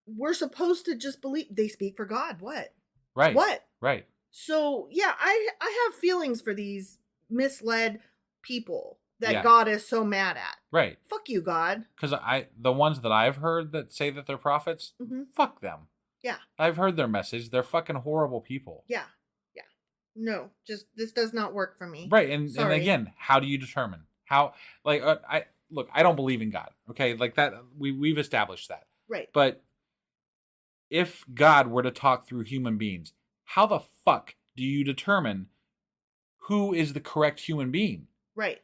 we're supposed to just believe they speak for God. What? Right. What? Right. So yeah, I have feelings for these misled people that God is so mad at. Right. Fuck you, God. Because the ones that I've heard that say that they're prophets, fuck them. Yeah. I've heard their message. They're fucking horrible people. Yeah. No, just this does not work for me. Right. And again, how do you determine? How, like, I don't believe in God. Okay. Like that, we've established that. Right. But if God were to talk through human beings, how the fuck do you determine who is the correct human being? Right.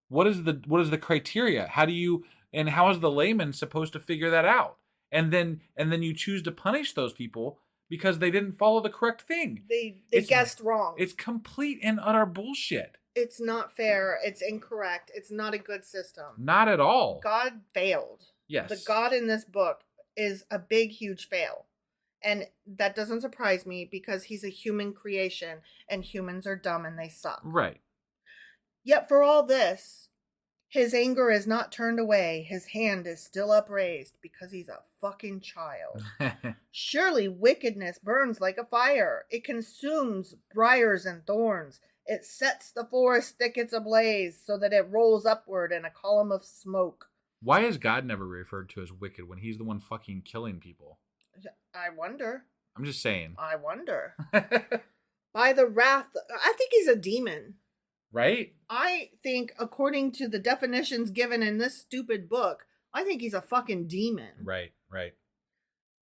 What is the criteria? How is the layman supposed to figure that out? And then you choose to punish those people because they didn't follow the correct thing. They guessed wrong. It's complete and utter bullshit. It's not fair. It's incorrect. It's not a good system. Not at all. God failed. Yes. The God in this book is a big, huge fail. And that doesn't surprise me because he's a human creation and humans are dumb and they suck. Right. Yet for all this, his anger is not turned away. His hand is still upraised because he's a fucking child. Surely wickedness burns like a fire. It consumes briars and thorns. It sets the forest thickets ablaze so that it rolls upward in a column of smoke. Why is God never referred to as wicked when he's the one fucking killing people? I wonder. I'm just saying. I wonder. By the wrath, I think he's a demon. Right? I think, according to the definitions given in this stupid book, I think he's a fucking demon. Right.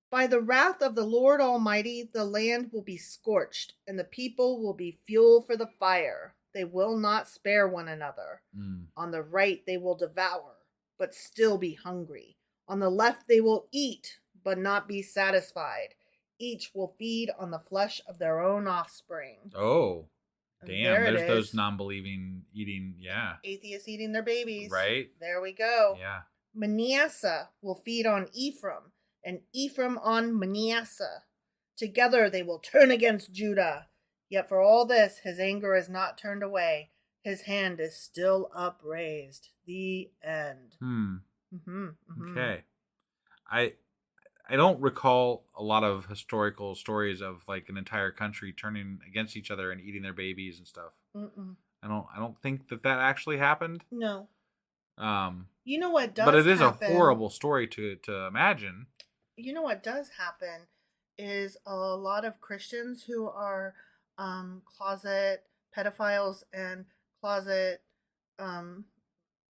By the wrath of the Lord Almighty, the land will be scorched, and the people will be fuel for the fire. They will not spare one another. On the right they will devour, but still be hungry. On the left they will eat, but not be satisfied. Each will feed on the flesh of their own offspring. Oh. Damn, there's those is. Non-believing eating, yeah. Atheists eating their babies. Right. There we go. Yeah. Manasseh will feed on Ephraim, and Ephraim on Manasseh. Together they will turn against Judah. Yet for all this, his anger is not turned away. His hand is still upraised. The end. Okay. I don't recall a lot of historical stories of like an entire country turning against each other and eating their babies and stuff. I don't think that actually happened. No. You know what does? But it is happen, a horrible story to imagine. You know what does happen is a lot of Christians who are closet pedophiles and closet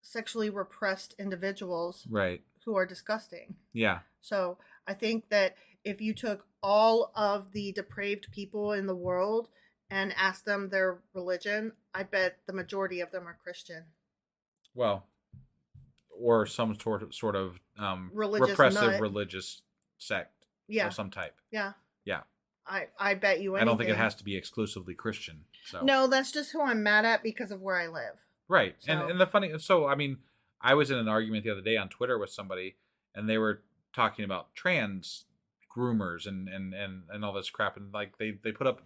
sexually repressed individuals, right? Who are disgusting. Yeah. So I think that if you took all of the depraved people in the world and asked them their religion, I bet the majority of them are Christian. Well, or some sort of repressive religious sect of some type. Yeah. Yeah. I bet you anything. I don't think it has to be exclusively Christian. So no, that's just who I'm mad at because of where I live. Right. So. And the funny, I mean, I was in an argument the other day on Twitter with somebody, and they were talking about trans groomers and all this crap, and like they put up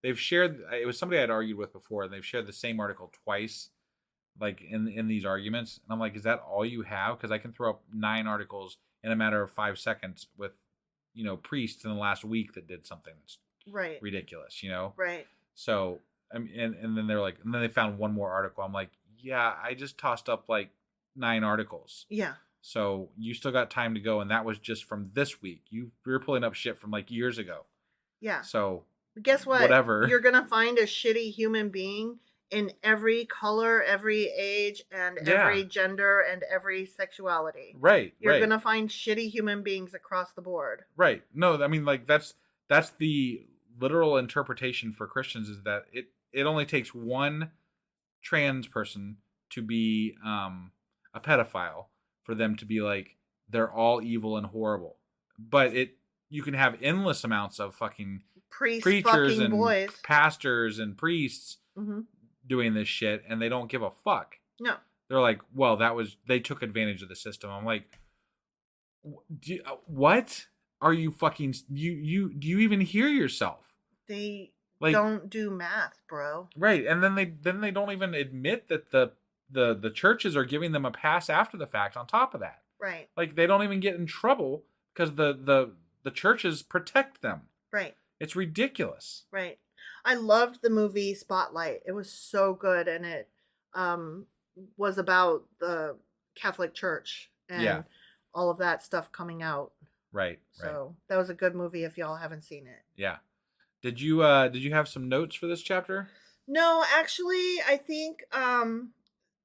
they've shared, it was somebody I'd argued with before, and they've shared the same article twice, like in these arguments, and I'm like, is that all you have? Because I can throw up 9 articles in a matter of 5 seconds with priests in the last week that did something that's ridiculous, right. So I mean, and then they're like, and then they found one more article. I'm like, yeah, I just tossed up like 9 articles. Yeah. So you still got time to go, and that was just from this week. You were pulling up shit from like years ago. Yeah. So guess what? Whatever. You're gonna find a shitty human being in every color, every age, and every gender and every sexuality. Right. You're gonna find shitty human beings across the board. Right. No, I mean, like that's the literal interpretation for Christians, is that it only takes one trans person to be a pedophile for them to be like, they're all evil and horrible. But you can have endless amounts of fucking preachers and boys, pastors and priests doing this shit, and they don't give a fuck. No. They're like, well, they took advantage of the system. I'm like, what are you fucking, do you even hear yourself? They don't do math, bro. Right. And then they don't even admit that the churches are giving them a pass after the fact on top of that. Right. Like, they don't even get in trouble because the churches protect them. Right. It's ridiculous. Right. I loved the movie Spotlight. It was so good, and it was about the Catholic Church and all of that stuff coming out. Right. So that was a good movie if y'all haven't seen it. Yeah. Did you have some notes for this chapter? No, actually, I think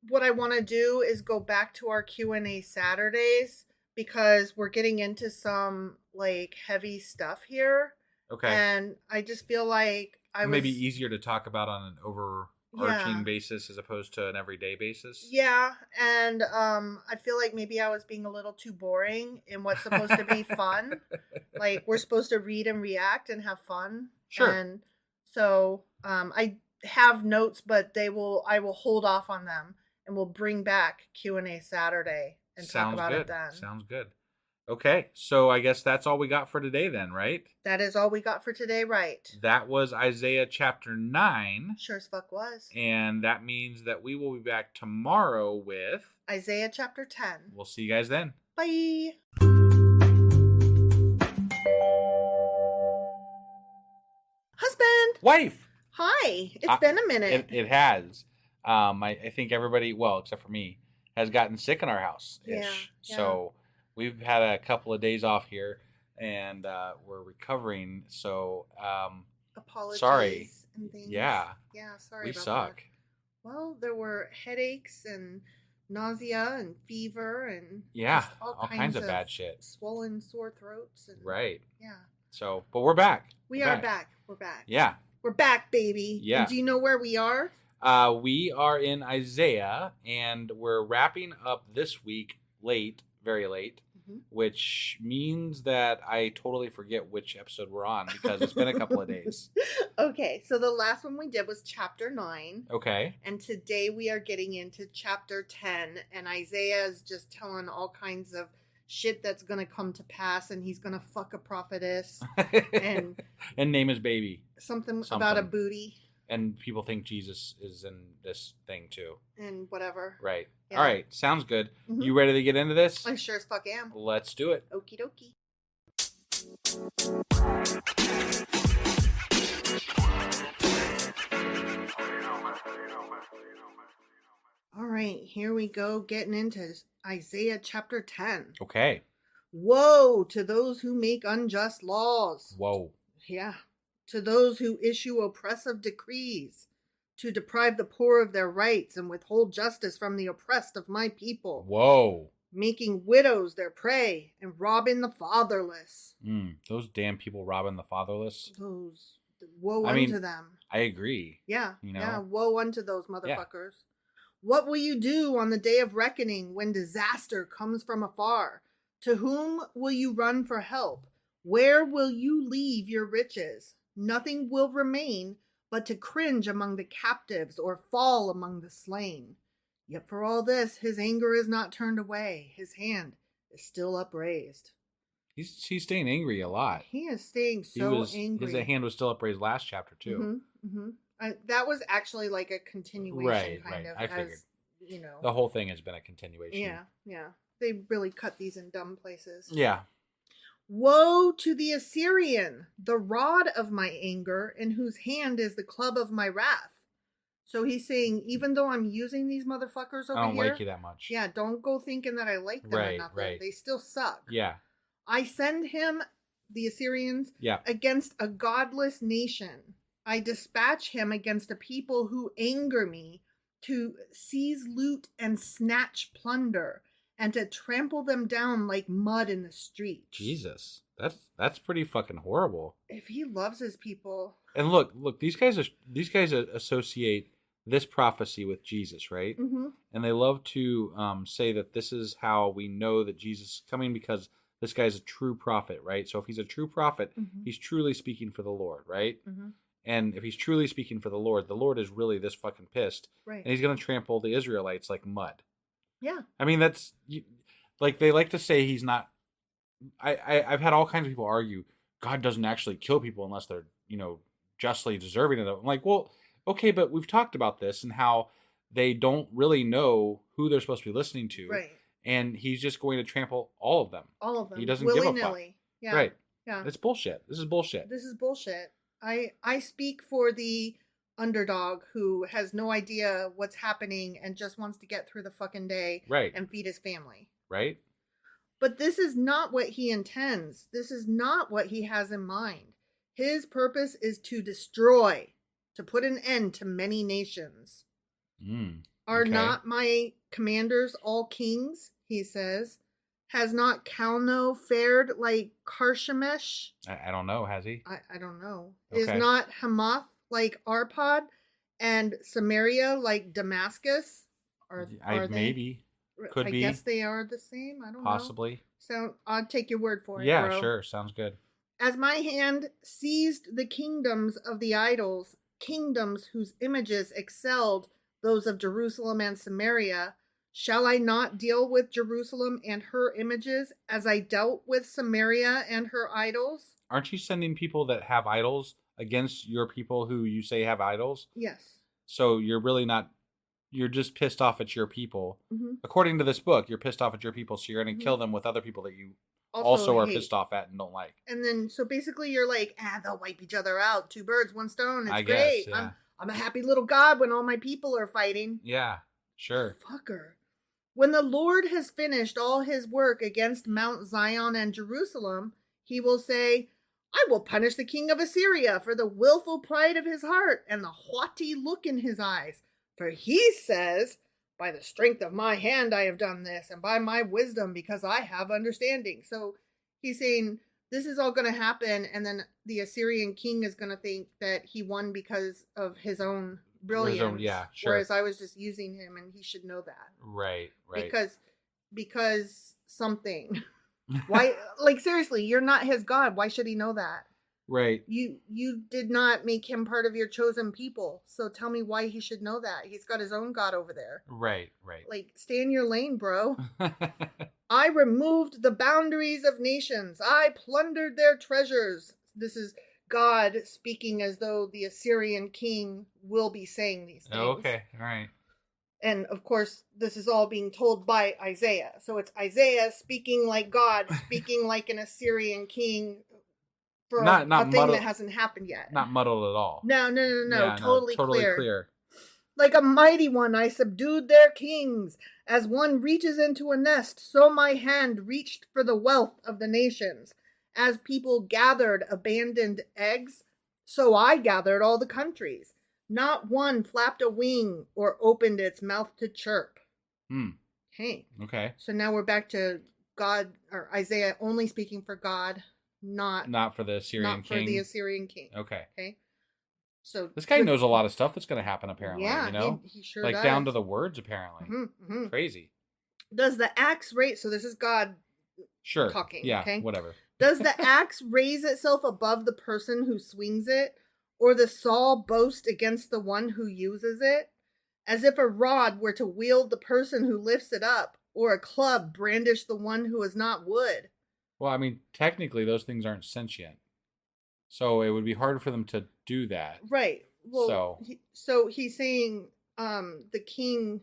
what I want to do is go back to our Q&A Saturdays because we're getting into some like heavy stuff here. Okay. And I just feel like maybe easier to talk about on an overarching basis as opposed to an everyday basis. Yeah, and I feel like maybe I was being a little too boring in what's supposed to be fun. Like we're supposed to read and react and have fun. Sure. And so I have notes, but I will hold off on them, and we'll bring back Q&A Saturday and talk about it then. Sounds good. Okay, so I guess that's all we got for today then, right? That is all we got for today, right? That was Isaiah chapter 9. Sure as fuck was. And that means that we will be back tomorrow with Isaiah chapter 10. We'll see you guys then. Bye. Husband. Wife. Hi. It's been a minute. It has. I think everybody, well, except for me, has gotten sick in our house. Yeah. So we've had a couple of days off here, and we're recovering. So apologies. Sorry. And things. Yeah. Yeah. Sorry. We about suck. That. Well, there were headaches and nausea and fever and just all kinds of bad shit. Swollen, sore throats. And, right. Yeah. So, but we're back. We're back. We're back. Yeah. We're back, baby. Yeah. And do you know where we are? We are in Isaiah, and we're wrapping up this week late, very late, which means that I totally forget which episode we're on because it's been a couple of days. Okay, so the last one we did was chapter 9. Okay. And today we are getting into chapter 10, and Isaiah is just telling all kinds of shit that's going to come to pass, and he's going to fuck a prophetess and name his baby. Something about a booty. And people think Jesus is in this thing too. And whatever. Right. Yeah. All right. Sounds good. You ready to get into this? I sure as fuck am. Let's do it. Okie dokie. All right. Here we go. Getting into Isaiah chapter 10. Okay. Woe to those who make unjust laws. Whoa. Yeah. To those who issue oppressive decrees, to deprive the poor of their rights and withhold justice from the oppressed of my people. Whoa. Making widows their prey and robbing the fatherless. Those damn people robbing the fatherless. Woe unto them. I agree. Yeah. You know? Yeah. Woe unto those motherfuckers. Yeah. What will you do on the day of reckoning when disaster comes from afar? To whom will you run for help? Where will you leave your riches? Nothing will remain but to cringe among the captives or fall among the slain. Yet for all this, his anger is not turned away. His hand is still upraised. He's staying angry a lot. He is staying angry. His hand was still upraised last chapter too. That was actually like a continuation, kind of. I figured. As, you know, the whole thing has been a continuation. Yeah. They really cut these in dumb places. Yeah. Woe to the Assyrian, the rod of my anger, in whose hand is the club of my wrath. So he's saying, even though I'm using these motherfuckers over here, I don't like you that much. Yeah, don't go thinking that I like them or nothing. Right. They still suck. Yeah. I send him, the Assyrians, against a godless nation. I dispatch him against a people who anger me, to seize loot and snatch plunder, and to trample them down like mud in the streets. Jesus, that's pretty fucking horrible. If he loves his people. And look, these guys associate this prophecy with Jesus, right? And they love to say that this is how we know that Jesus is coming, because this guy's a true prophet, right? So if he's a true prophet, he's truly speaking for the Lord, right? And if he's truly speaking for the Lord is really this fucking pissed, right? And he's going to trample the Israelites like mud. Yeah. I mean, that's like, they like to say he's not. I've had all kinds of people argue God doesn't actually kill people unless they're, justly deserving of it. I'm like, well, okay, but we've talked about this and how they don't really know who they're supposed to be listening to. Right. And he's just going to trample all of them. All of them. He doesn't give a fuck. Yeah. Right. Yeah. It's bullshit. This is bullshit. I speak for the underdog who has no idea what's happening and just wants to get through the fucking day, right, and feed his family. Right. But this is not what he intends. This is not what he has in mind. His purpose is to destroy, to put an end to many nations. Are not my commanders all kings? He says. Has not Calno fared like Karshemish? I don't know. Has he? I don't know. Okay. Is not Hamath like Arpad, and Samaria like Damascus? Are they? Maybe. Could be. I guess they are the same. I don't know. Possibly. So I'll take your word for it. Yeah, bro. sure. Sounds good. As my hand seized the kingdoms of the idols, kingdoms whose images excelled those of Jerusalem and Samaria, shall I not deal with Jerusalem and her images as I dealt with Samaria and her idols? Aren't you sending people that have idols against your people who you say have idols? Yes. So you're really not, you're just pissed off at your people. Mm-hmm. According to this book, you're pissed off at your people, so you're going to kill them with other people that you also are pissed off at and don't like. And then, so basically you're like, they'll wipe each other out. 2 birds, 1 stone. It's Guess, great. yeah. I'm a happy little god when all my people are fighting. Yeah, sure. Fucker. When the Lord has finished all his work against Mount Zion and Jerusalem, he will say, I will punish the king of Assyria for the willful pride of his heart and the haughty look in his eyes. For he says, by the strength of my hand I have done this, and by my wisdom because I have understanding. So he's saying this is all going to happen, and then the Assyrian king is going to think that he won because of his own brilliance. Yeah, sure. Whereas I was just using him, and he should know that. Right. Because something. Why? Like, seriously, you're not his God. Why should he know that? Right. You did not make him part of your chosen people. So tell me why he should know that. He's got his own God over there. Right. Like, stay in your lane, bro. I removed the boundaries of nations. I plundered their treasures. This is God speaking as though the Assyrian king will be saying these things. Okay. All right. And of course, this is all being told by Isaiah. So it's Isaiah speaking like God, speaking like an Assyrian king for a thing that hasn't happened yet. Not muddled at all. No. Yeah, totally clear. clear. Like a mighty one, I subdued their kings. As one reaches into a nest, so my hand reached for the wealth of the nations. As people gathered abandoned eggs, so I gathered all the countries. Not one flapped a wing or opened its mouth to chirp. Hey. Okay. So now we're back to God, or Isaiah only speaking for God, not for the Assyrian king. Not for the Assyrian king. Okay. So this guy knows a lot of stuff that's going to happen, apparently. Yeah, you know? he sure like does. Down to the words, apparently. Mm-hmm. Crazy. Does the axe raise? So this is God talking. Yeah, okay? whatever. Does the axe raise itself above the person who swings it, or the saw boast against the one who uses it? As if a rod were to wield the person who lifts it up, or a club brandish the one who is not wood. Well, I mean, technically those things aren't sentient. So it would be hard for them to do that. Right. Well, so he's saying the king,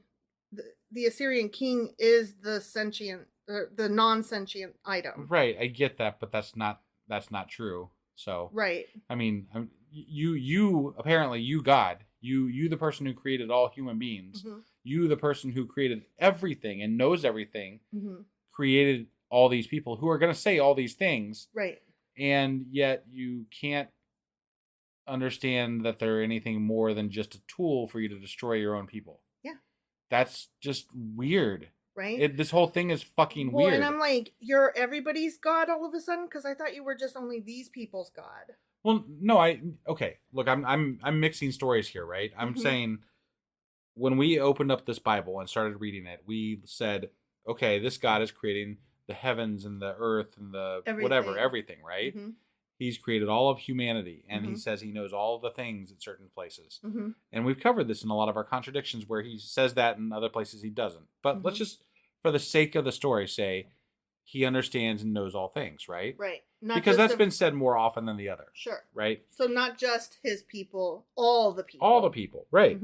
the Assyrian king is the sentient, the non-sentient item. Right. I get that, but that's not true. So right. I mean, you apparently you God, you the person who created all human beings, you the person who created everything and knows everything, created all these people who are going to say all these things. Right. And yet you can't understand that they're anything more than just a tool for you to destroy your own people. Yeah. That's just weird. Right? This whole thing is fucking weird. And I'm like, you're everybody's God all of a sudden? Because I thought you were just only these people's God. Well, no, okay. Look, I'm mixing stories here, right? I'm saying when we opened up this Bible and started reading it, we said, okay, this God is creating the heavens and the earth and the everything, right? He's created all of humanity, and he says he knows all of the things in certain places. And we've covered this in a lot of our contradictions where he says that in other places he doesn't. But let's just, for the sake of the story, say he understands and knows all things, right? Right. Because that's been said more often than the other. Sure. Right? So not just his people, all the people. All the people, right.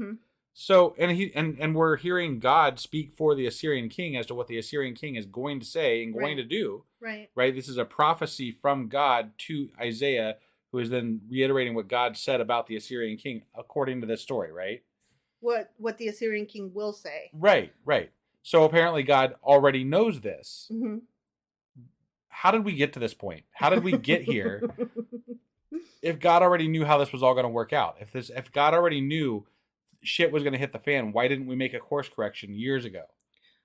So, and we're hearing God speak for the Assyrian king as to what the Assyrian king is going to say and going to do. Right. Right? This is a prophecy from God to Isaiah, who is then reiterating what God said about the Assyrian king according to this story, right? What the Assyrian king will say. Right. So apparently God already knows this. How did we get to this point? How did we get here? If God already knew how this was all going to work out, if God already knew shit was going to hit the fan, why didn't we make a course correction years ago?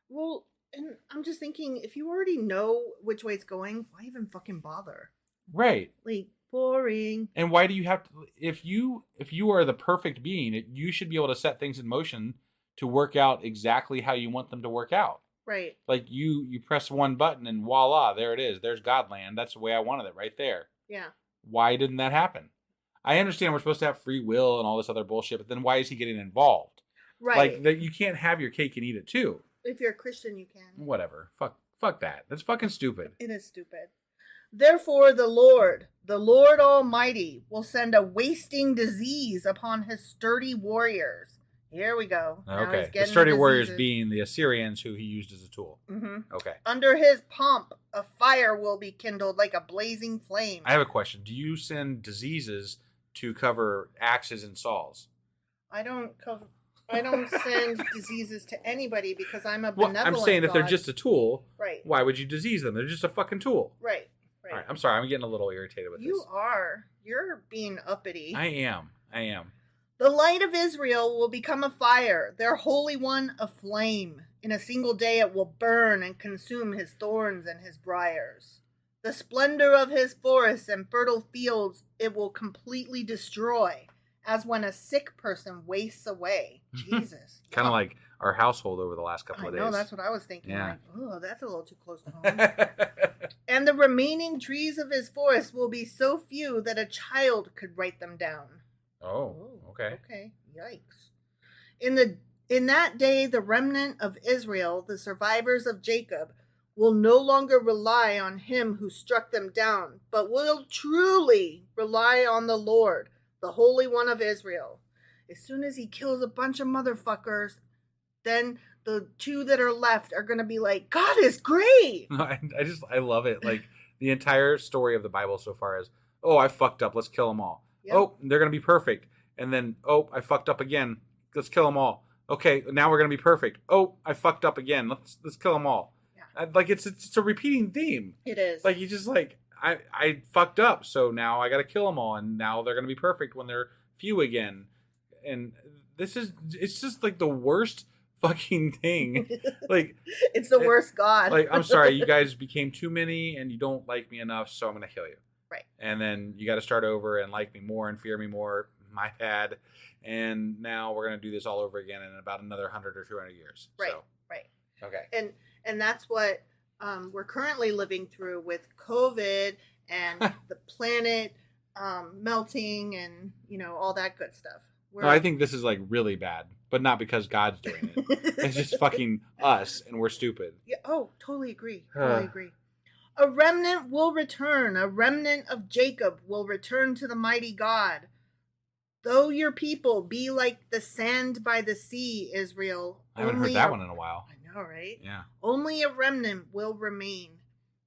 Well, And I'm just thinking, if you already know which way it's going, why even fucking bother? Right. Like, boring. And why do you have to? If you are the perfect being, you should be able to set things in motion to work out exactly how you want them to work out. Right. Like you press one button and voila, there it is. There's Godland. That's the way I wanted it, right there. Yeah. Why didn't that happen? I understand we're supposed to have free will and all this other bullshit, but then why is he getting involved? Right. Like you can't have your cake and eat it too. If you're a Christian, you can. Whatever. Fuck that. That's fucking stupid. It is stupid. Therefore, the Lord Almighty, will send a wasting disease upon his sturdy warriors. Here we go. Okay. The sturdy warriors being the Assyrians who he used as a tool. Mm-hmm. Okay. Under his pomp, a fire will be kindled like a blazing flame. I have a question. Do you send diseases to cover axes and saws? I don't send diseases to anybody because I'm a benevolent I'm saying God. if they're just a tool, right? Why would you disease them? They're just a fucking tool. Right. All right. I'm sorry. I'm getting a little irritated with this. You are. You're being uppity. I am. The light of Israel will become a fire, their Holy One a flame. In a single day it will burn and consume his thorns and his briars. The splendor of his forests and fertile fields it will completely destroy, as when a sick person wastes away. Jesus. Kind of like our household over the last couple of days. I know, that's what I was thinking. Yeah. Like, oh, that's a little too close to home. And the remaining trees of his forest will be so few that a child could write them down. Oh, okay. Okay, yikes. In that day, the remnant of Israel, the survivors of Jacob, will no longer rely on him who struck them down, but will truly rely on the Lord, the Holy One of Israel. As soon as he kills a bunch of motherfuckers, then the two that are left are going to be like, God is great. I love it. Like the entire story of the Bible so far is, oh, I fucked up. Let's kill them all. Yep. Oh, they're going to be perfect. And then, oh, I fucked up again. Let's kill them all. Okay, now we're going to be perfect. Oh, I fucked up again. Let's kill them all. Yeah. Like it's a repeating theme. It is. Like you just like, I fucked up. So now I got to kill them all. And now they're going to be perfect when they're few again. And it's just like the worst fucking thing. Like it's the worst God. Like, I'm sorry, you guys became too many and you don't like me enough, so I'm gonna kill you. Right. And then you got to start over and like me more and fear me more. My bad. And now we're gonna do this all over again in about another 100 or 200 years. Right. So. Right. Okay. And that's what we're currently living through with COVID and the planet melting and all that good stuff. No, I think this is like really bad, but not because God's doing it. It's just fucking us, and we're stupid. Yeah. Oh, totally agree. Totally agree. A remnant will return. A remnant of Jacob will return to the mighty God. Though your people be like the sand by the sea, Israel. I haven't heard that one in a while. I know, right? Yeah. Only a remnant will remain.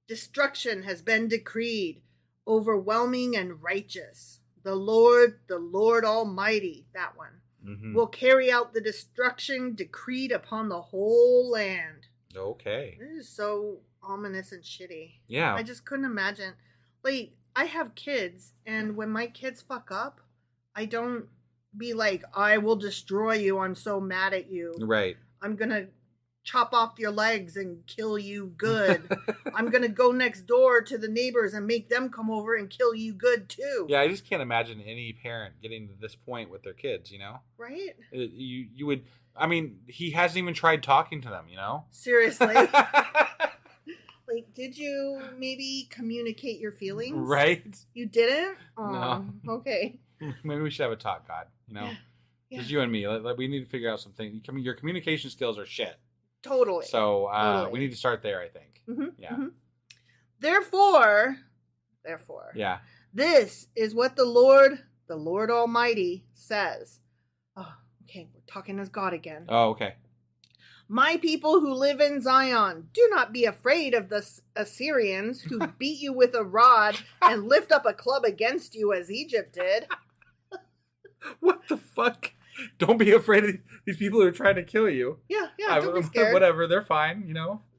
Destruction has been decreed, overwhelming and righteous. The Lord Almighty, that one, will carry out the destruction decreed upon the whole land. Okay. This is so ominous and shitty. Yeah. I just couldn't imagine. Like, I have kids, and when my kids fuck up, I don't be like, I will destroy you. I'm so mad at you. Right. I'm going to chop off your legs and kill you good. I'm going to go next door to the neighbors and make them come over and kill you good too. Yeah, I just can't imagine any parent getting to this point with their kids, Right? You would, I mean, he hasn't even tried talking to them, Seriously. Like, did you maybe communicate your feelings? Right? You didn't? Oh, no. Okay. Maybe we should have a talk, God, Yeah. Just you and me. We need to figure out something. Your communication skills are shit. Totally. So totally. We need to start there, I think. Mm-hmm. Yeah. Mm-hmm. Therefore, yeah. This is what the Lord Almighty says. Oh, okay, we're talking as God again. Oh, okay. My people who live in Zion, do not be afraid of the Assyrians who beat you with a rod and lift up a club against you as Egypt did. What the fuck? Don't be afraid of these people who are trying to kill you. Yeah, don't be scared. Whatever, they're fine,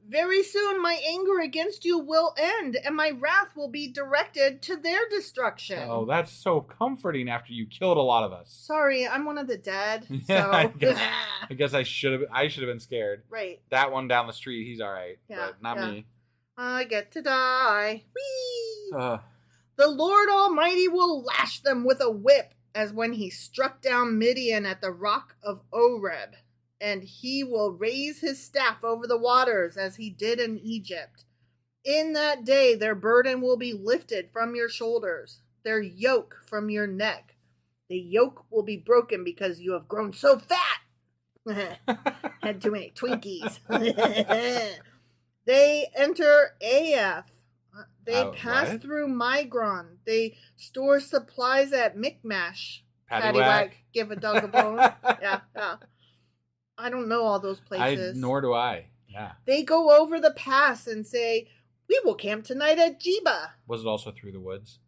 Very soon my anger against you will end, and my wrath will be directed to their destruction. Oh, that's so comforting after you killed a lot of us. Sorry, I'm one of the dead. Yeah, So I guess I should have been scared. Right. That one down the street, he's all right. Yeah, but not me. I get to die. Whee! The Lord Almighty will lash them with a whip, as when he struck down Midian at the rock of Oreb. And he will raise his staff over the waters, as he did in Egypt. In that day their burden will be lifted from your shoulders, their yoke from your neck. The yoke will be broken because you have grown so fat. Had too many Twinkies. They enter AF. They pass through Migron. They store supplies at Michmash. Paddywhack. Give a dog a bone. Yeah. I don't know all those places. Nor do I. Yeah. They go over the pass and say, we will camp tonight at Jeba. Was it also through the woods?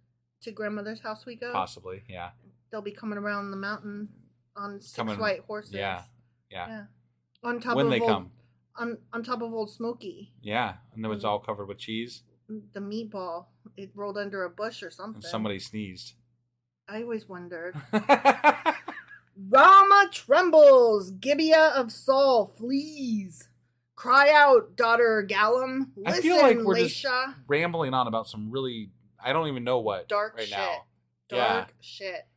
To grandmother's house we go? Possibly, yeah. They'll be coming around the mountain on six white horses. Yeah. On top when of they come. On top of Old Smoky. Yeah, and it was all covered with cheese. The meatball. It rolled under a bush or something. And somebody sneezed. I always wondered. Rama trembles. Gibeah of Saul flees. Cry out, daughter Gallim. Listen, I feel like we're Laisha. just rambling on about some really, I don't even know what dark right shit. Now. Dark shit.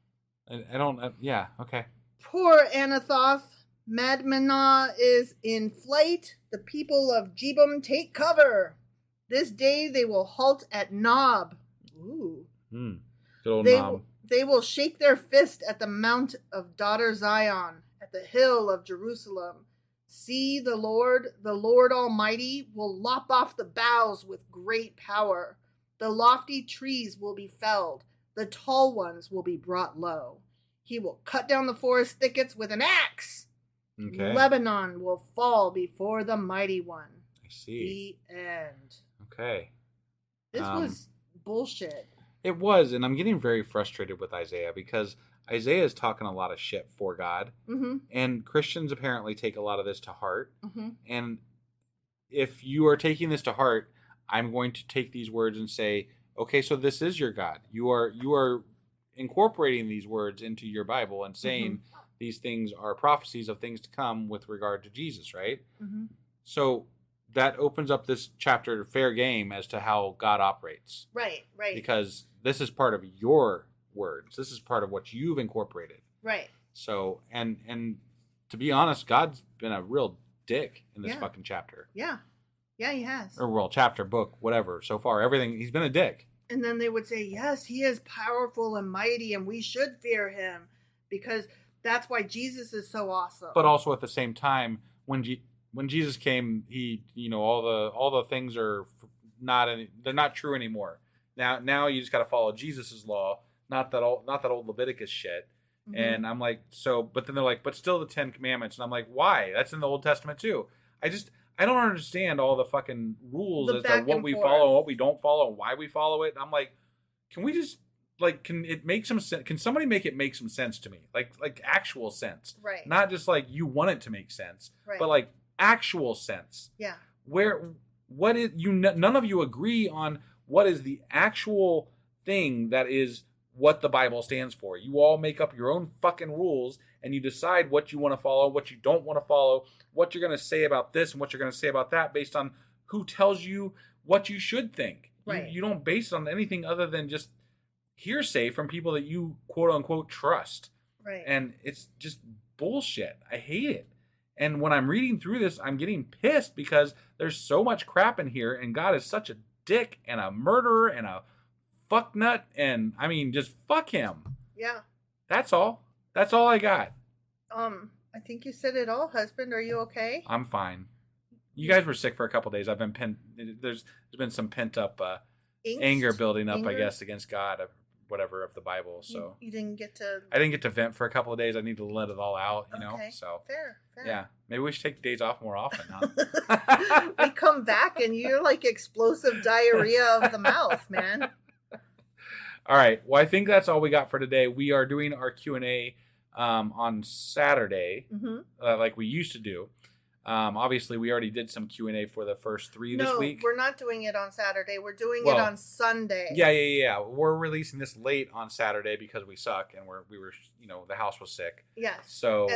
I don't, yeah, okay. Poor Anathoth. Madmenah is in flight. The people of Jebum take cover. This day they will halt at Nob. Ooh. Good old Nob. They will shake their fist at the mount of daughter Zion, at the hill of Jerusalem. See, the Lord Almighty, will lop off the boughs with great power. The lofty trees will be felled. The tall ones will be brought low. He will cut down the forest thickets with an axe. Okay. Lebanon will fall before the mighty one. I see. The end. Okay. This was bullshit. It was, and I'm getting very frustrated with Isaiah because Isaiah is talking a lot of shit for God, and Christians apparently take a lot of this to heart. And if you are taking this to heart, I'm going to take these words and say, okay, so this is your God. You are incorporating these words into your Bible and saying these things are prophecies of things to come with regard to Jesus, right? So that opens up this chapter fair game as to how God operates. Right. Because this is part of your words. This is part of what you've incorporated. Right. So, and to be honest, God's been a real dick in this fucking chapter. Yeah. Yeah, he has. Or, well, chapter, book, whatever. So far, everything, he's been a dick. And then they would say, yes, he is powerful and mighty, and we should fear him because that's why Jesus is so awesome. But also at the same time, when Jesus came, he, all the things are they're not true anymore. Now you just got to follow Jesus's law, not that old Leviticus shit. And I'm like, but then they're like, but still the 10 Commandments. And I'm like, why? That's in the Old Testament too. I don't understand all the fucking rules as to what we follow and what we don't follow and why we follow it. And I'm like, can we just, can it make some sense? Can somebody make it make some sense to me? Like actual sense. Right. Not just like you want it to make sense, right. But like actual sense. Yeah. None of you agree on what is the actual thing that is what the Bible stands for. You all make up your own fucking rules and you decide what you want to follow, what you don't want to follow, what you're going to say about this and what you're going to say about that based on who tells you what you should think. Right. You don't base it on anything other than just hearsay from people that you quote unquote trust. Right. And it's just bullshit. I hate it. And when I'm reading through this, I'm getting pissed because there's so much crap in here and God is such a dick and a murderer and a fucknut, and I mean, just fuck him. Yeah. That's all I got. I think you said it all, husband. Are you okay? I'm fine. You guys were sick for a couple days. I've been there's been some pent up anger building up, I guess, against God or whatever of the Bible. So you didn't get to. I didn't get to vent for a couple of days. I need to let it all out, you know. So fair. Yeah, maybe we should take days off more often, huh? We come back and you're like explosive diarrhea of the mouth, man. All right. Well, I think that's all we got for today. We are doing our Q&A on Saturday, like we used to do. Obviously, we already did some Q&A for the first 3 this week. No, we're not doing it on Saturday. We're doing it on Sunday. Yeah. We're releasing this late on Saturday because we suck and we were, the house was sick. Yes. So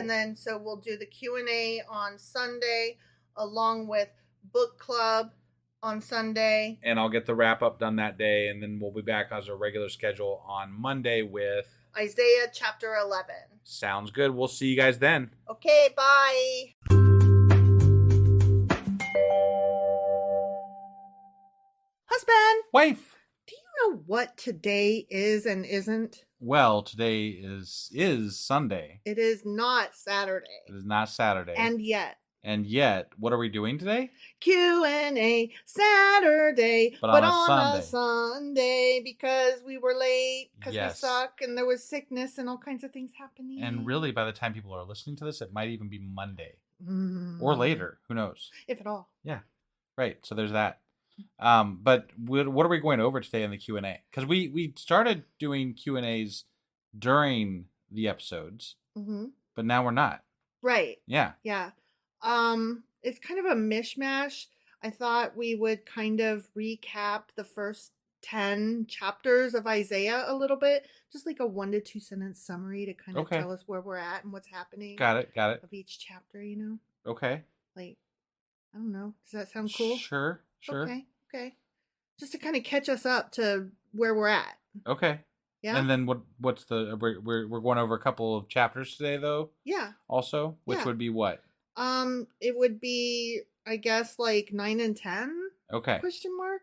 we'll do the Q&A on Sunday along with book club on Sunday. And I'll get the wrap up done that day, and then we'll be back as a regular schedule on Monday with Isaiah chapter 11. Sounds good. We'll see you guys then. Okay, bye. Husband. Wife. Do you know what today is and isn't? Well, today is Sunday. It is not Saturday. It is not Saturday. And yet, what are we doing today? Q&A Saturday, but on a Sunday because we were late, because we suck, and there was sickness and all kinds of things happening. And really, by the time people are listening to this, it might even be Monday. Or later. Who knows? If at all. Yeah. Right. So there's that. But what are we going over today in the Q&A? Because we started doing Q&As during the episodes, but now we're not. Right. Yeah. Yeah. It's kind of a mishmash. I thought we would kind of recap the first 10 chapters of Isaiah a little bit, just like a 1 to 2 sentence summary to kind of tell us where we're at and what's happening. Got it. Of each chapter, Okay. Like, I don't know. Does that sound cool? Sure. Okay. Just to kind of catch us up to where we're at. Okay. Yeah. And then what's we're going over a couple of chapters today though? Yeah. Also, which would be what? It would be, I guess, like 9 and 10. Okay. Question mark.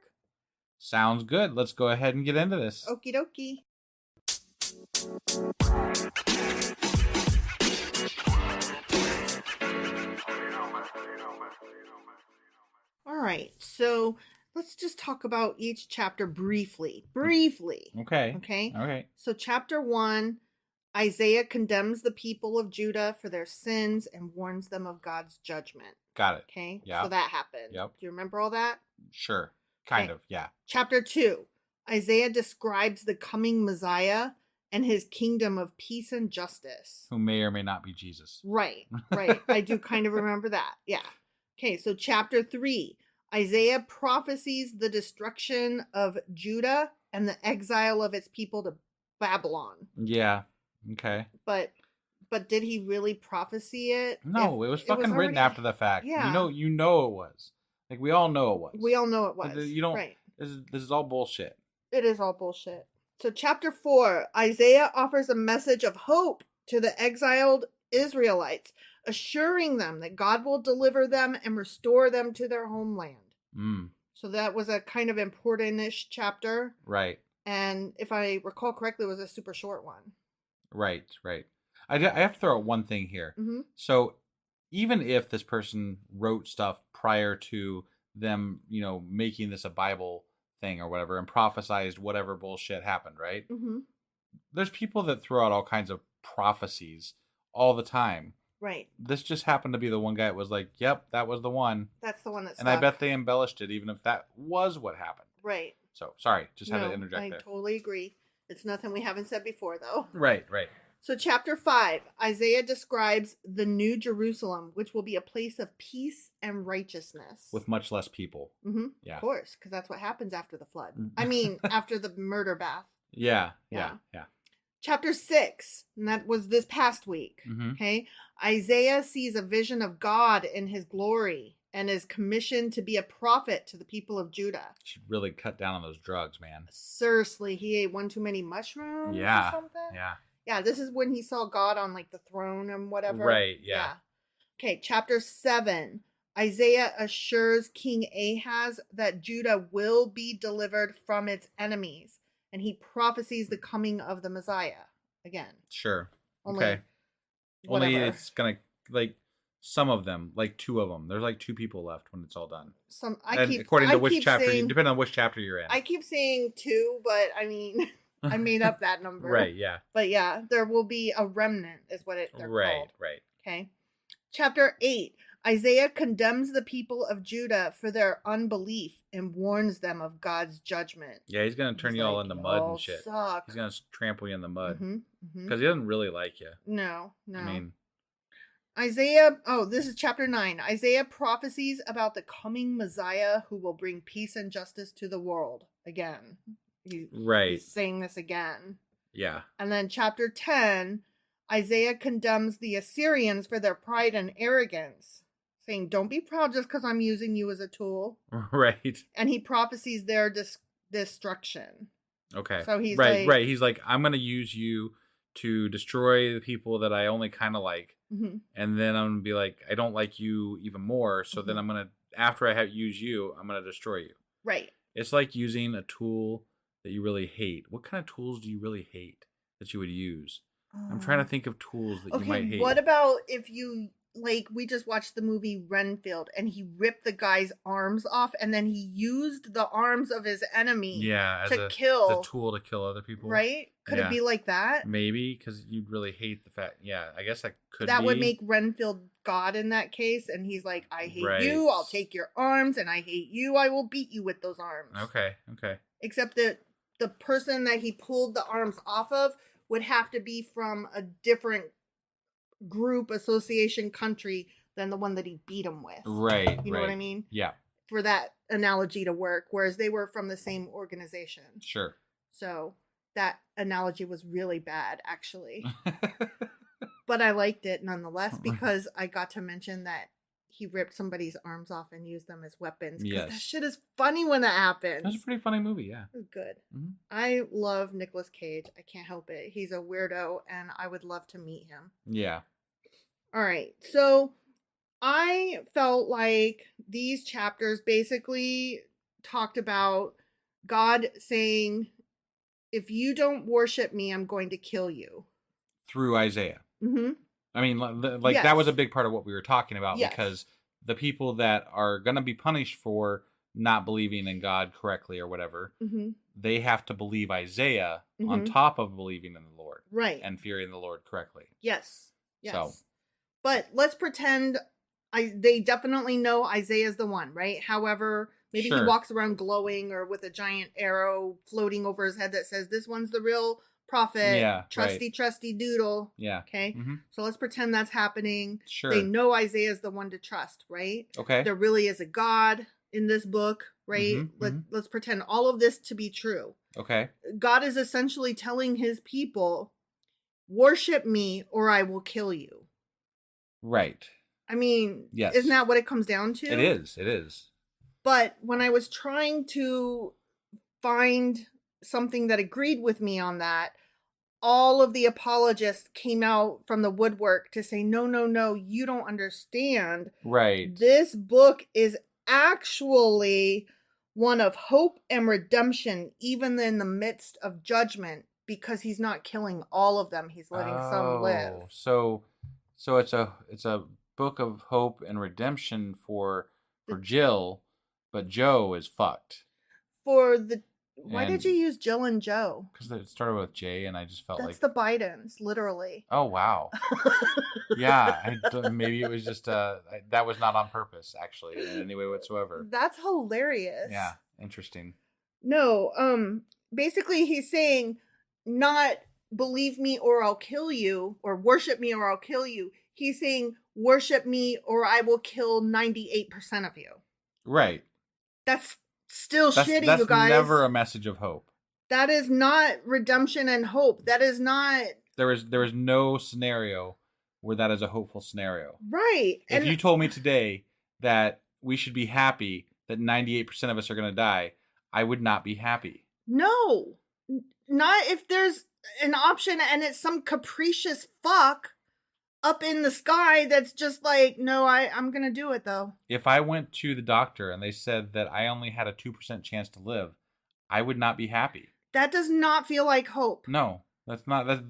Sounds good. Let's go ahead and get into this. Okie dokie. All right. So let's just talk about each chapter briefly. Okay. So chapter 1. Isaiah condemns the people of Judah for their sins and warns them of God's judgment. Got it. Okay. Yeah. So that happened. Yep. Do you remember all that? Sure. Kind of. Yeah. Chapter 2. Isaiah describes the coming Messiah and his kingdom of peace and justice. Who may or may not be Jesus. Right. I do kind of remember that. Yeah. Okay. So chapter 3. Isaiah prophesies the destruction of Judah and the exile of its people to Babylon. Yeah. Okay. But did he really prophesy it? No, it was fucking written after the fact. Yeah. You know it was. Like we all know it was. We all know it was. You don't. Right. This is all bullshit. It is all bullshit. So chapter 4, Isaiah offers a message of hope to the exiled Israelites, assuring them that God will deliver them and restore them to their homeland. So that was a kind of important-ish chapter. Right. And if I recall correctly, it was a super short one. Right. I have to throw out one thing here. So even if this person wrote stuff prior to them, making this a Bible thing or whatever and prophesized whatever bullshit happened, right? There's people that throw out all kinds of prophecies all the time. Right. This just happened to be the one guy that was like, yep, that was the one. That's the one that stuck. And I bet they embellished it even if that was what happened. Right. So, sorry, just had to interject there. I totally agree. It's nothing we haven't said before, though. Right. So chapter 5, Isaiah describes the new Jerusalem, which will be a place of peace and righteousness. With much less people. Yeah. Of course, because that's what happens after the flood. I mean, after the murder bath. Yeah. Chapter 6, and that was this past week. Okay. Isaiah sees a vision of God in his glory and is commissioned to be a prophet to the people of Judah. Should really cut down on those drugs, man. Seriously, he ate one too many mushrooms or something? Yeah, this is when he saw God on like the throne and whatever. Right, yeah. Okay, chapter 7. Isaiah assures King Ahaz that Judah will be delivered from its enemies, and he prophesies the coming of the Messiah again. Sure. Okay. Only it's gonna, like, some of them, like 2 of them. There's like 2 people left when it's all done. Depending on which chapter you're in. I keep saying 2, but I mean, I made up that number. Right, yeah. But yeah, there will be a remnant is what they're called. Right. Okay. Chapter 8. Isaiah condemns the people of Judah for their unbelief and warns them of God's judgment. Yeah, he's going to turn you all into mud and shit. Suck. He's going to trample you in the mud. Because he doesn't really like you. No. I mean, Isaiah, this is chapter 9. Isaiah prophecies about the coming Messiah who will bring peace and justice to the world. Again. He's saying this again. Yeah. And then chapter 10, Isaiah condemns the Assyrians for their pride and arrogance, saying, don't be proud just because I'm using you as a tool. Right. And he prophesies their destruction. Okay. So he's right. He's like, I'm going to use you to destroy the people that I only kind of like. Mm-hmm. And then I'm going to be like, I don't like you even more. So then I'm going to, after I have used you, I'm going to destroy you. Right. It's like using a tool that you really hate. What kind of tools do you really hate that you would use? I'm trying to think of tools that you might hate. What about if you, like, we just watched the movie Renfield and he ripped the guy's arms off and then he used the arms of his enemy to kill. As a tool to kill other people. Right? Could it be like that? Maybe, because you'd really hate the fact. Yeah, I guess that could That would make Renfield God in that case. And he's like, I hate you, I'll take your arms, and I hate you, I will beat you with those arms. Okay. Except that the person that he pulled the arms off of would have to be from a different group, association, country than the one that he beat him with. Right. You know what I mean? Yeah. For that analogy to work, whereas they were from the same organization. Sure. So that analogy was really bad, actually. But I liked it nonetheless because I got to mention that he ripped somebody's arms off and used them as weapons. Because that shit is funny when that happens. That's a pretty funny movie, yeah. It was good. Mm-hmm. I love Nicolas Cage. I can't help it. He's a weirdo, and I would love to meet him. Yeah. All right. So I felt like these chapters basically talked about God saying, if you don't worship me, I'm going to kill you. Through Isaiah. Mm-hmm. I mean, like that was a big part of what we were talking about because the people that are going to be punished for not believing in God correctly or whatever, they have to believe Isaiah on top of believing in the Lord. Right. And fearing the Lord correctly. Yes. So. But let's pretend they definitely know Isaiah's the one, right? However, maybe he walks around glowing or with a giant arrow floating over his head that says, this one's the real prophet. Yeah, trusty doodle. Yeah. Okay. So let's pretend that's happening. Sure. They know Isaiah's the one to trust, right? Okay. There really is a God in this book, right? Let's pretend all of this to be true. Okay. God is essentially telling his people, worship me or I will kill you. Right. I mean, yes. Isn't that what it comes down to? It is. But when I was trying to find something that agreed with me on that, all of the apologists came out from the woodwork to say, no, you don't understand. Right. This book is actually one of hope and redemption, even in the midst of judgment, because he's not killing all of them. He's letting some live. So it's a book of hope and redemption for Jill, but Joe is fucked. Why did you use Jill and Joe? Because it started with J, and I just felt That's the Bidens, literally. Oh, wow. Yeah, maybe it was just, that was not on purpose, actually, in any way whatsoever. That's hilarious. Yeah, interesting. No, basically he's saying, not believe me or I'll kill you, or worship me or I'll kill you. He's saying, worship me or I will kill 98% of you. Right. That's still shitty, you guys. That's never a message of hope. That is not redemption and hope. That is not... There is no scenario where that is a hopeful scenario. Right. If you told me today that we should be happy that 98% of us are going to die, I would not be happy. No. Not if there's an option and it's some capricious fuck up in the sky that's just like, no, I'm going to do it though. If I went to the doctor and they said that I only had a 2% chance to live, I would not be happy. That does not feel like hope. No,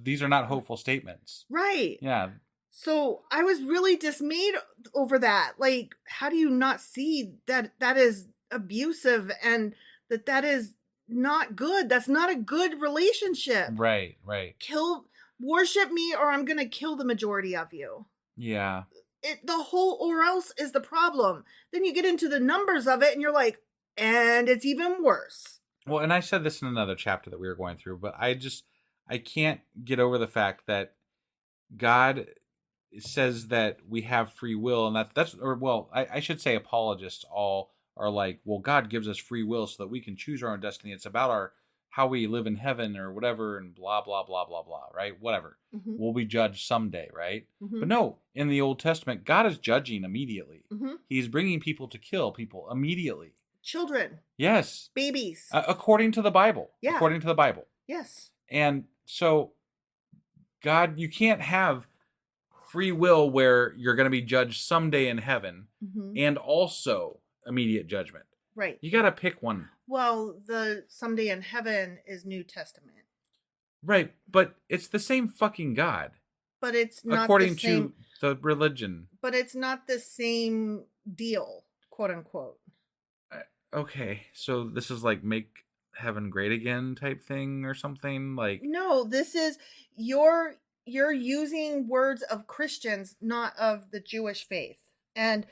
these are not hopeful statements. Right. Yeah. So I was really dismayed over that. Like, how do you not see that is abusive and that is not good? That's not a good relationship. Right. Worship me or I'm going to kill the majority of you. Yeah. The whole or else is the problem. Then you get into the numbers of it and you're like, and it's even worse. Well, and I said this in another chapter that we were going through, but I can't get over the fact that God says that we have free will, and I should say apologists all are like, well, God gives us free will so that we can choose our own destiny. It's about how we live in heaven or whatever, and blah blah blah blah blah, right? Whatever. Mm-hmm. We'll be judged someday, right? Mm-hmm. But no, in the Old Testament, God is judging immediately. Mm-hmm. He's bringing people to kill people immediately. Children. Yes. Babies. According to the Bible. Yeah. According to the Bible. Yes. And so, God, you can't have free will where you're going to be judged someday in heaven and also immediate judgment. Right. You got to pick one. Well, the someday in heaven is New Testament. Right, but it's the same fucking God. But it's not according to the religion. But it's not the same deal, quote unquote. Okay, so this is like make heaven great again type thing or something like. No, this is you're using words of Christians, not of the Jewish faith. And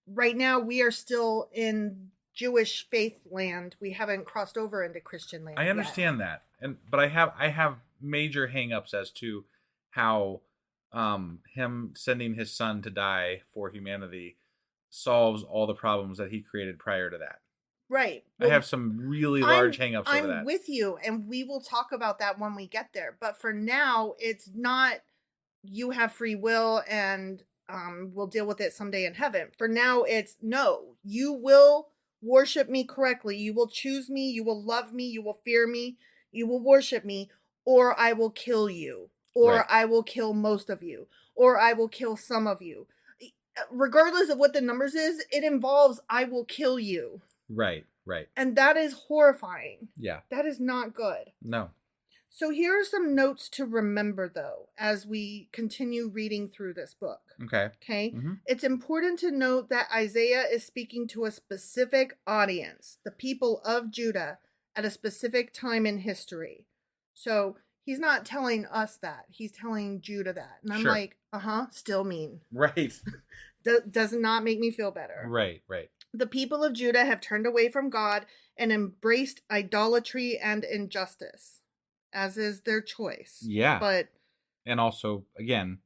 right now we are still in Jewish faith land. We haven't crossed over into Christian land. I understand that. But I have major hangups as to how him sending his son to die for humanity solves all the problems that he created prior to that. Right. Well, I have some really large hangups over that. I'm with you, and we will talk about that when we get there. But for now, it's not you have free will and we'll deal with it someday in heaven. For now, it's no, you will worship me correctly. You will choose me. You will love me. You will fear me. You will worship me, or I will kill you, or right. I will kill most of you, or I will kill some of you. Regardless of what the numbers is, it involves I will kill you. Right, right. And that is horrifying. Yeah. That is not good. No. So here are some notes to remember, though, as we continue reading through this book. Okay. Okay? Mm-hmm. It's important to note that Isaiah is speaking to a specific audience, the people of Judah, at a specific time in history. So he's not telling us that. He's telling Judah that. And I'm like, still mean. Right. Does not make me feel better. Right, right. The people of Judah have turned away from God and embraced idolatry and injustice, as is their choice. Yeah. And also, again,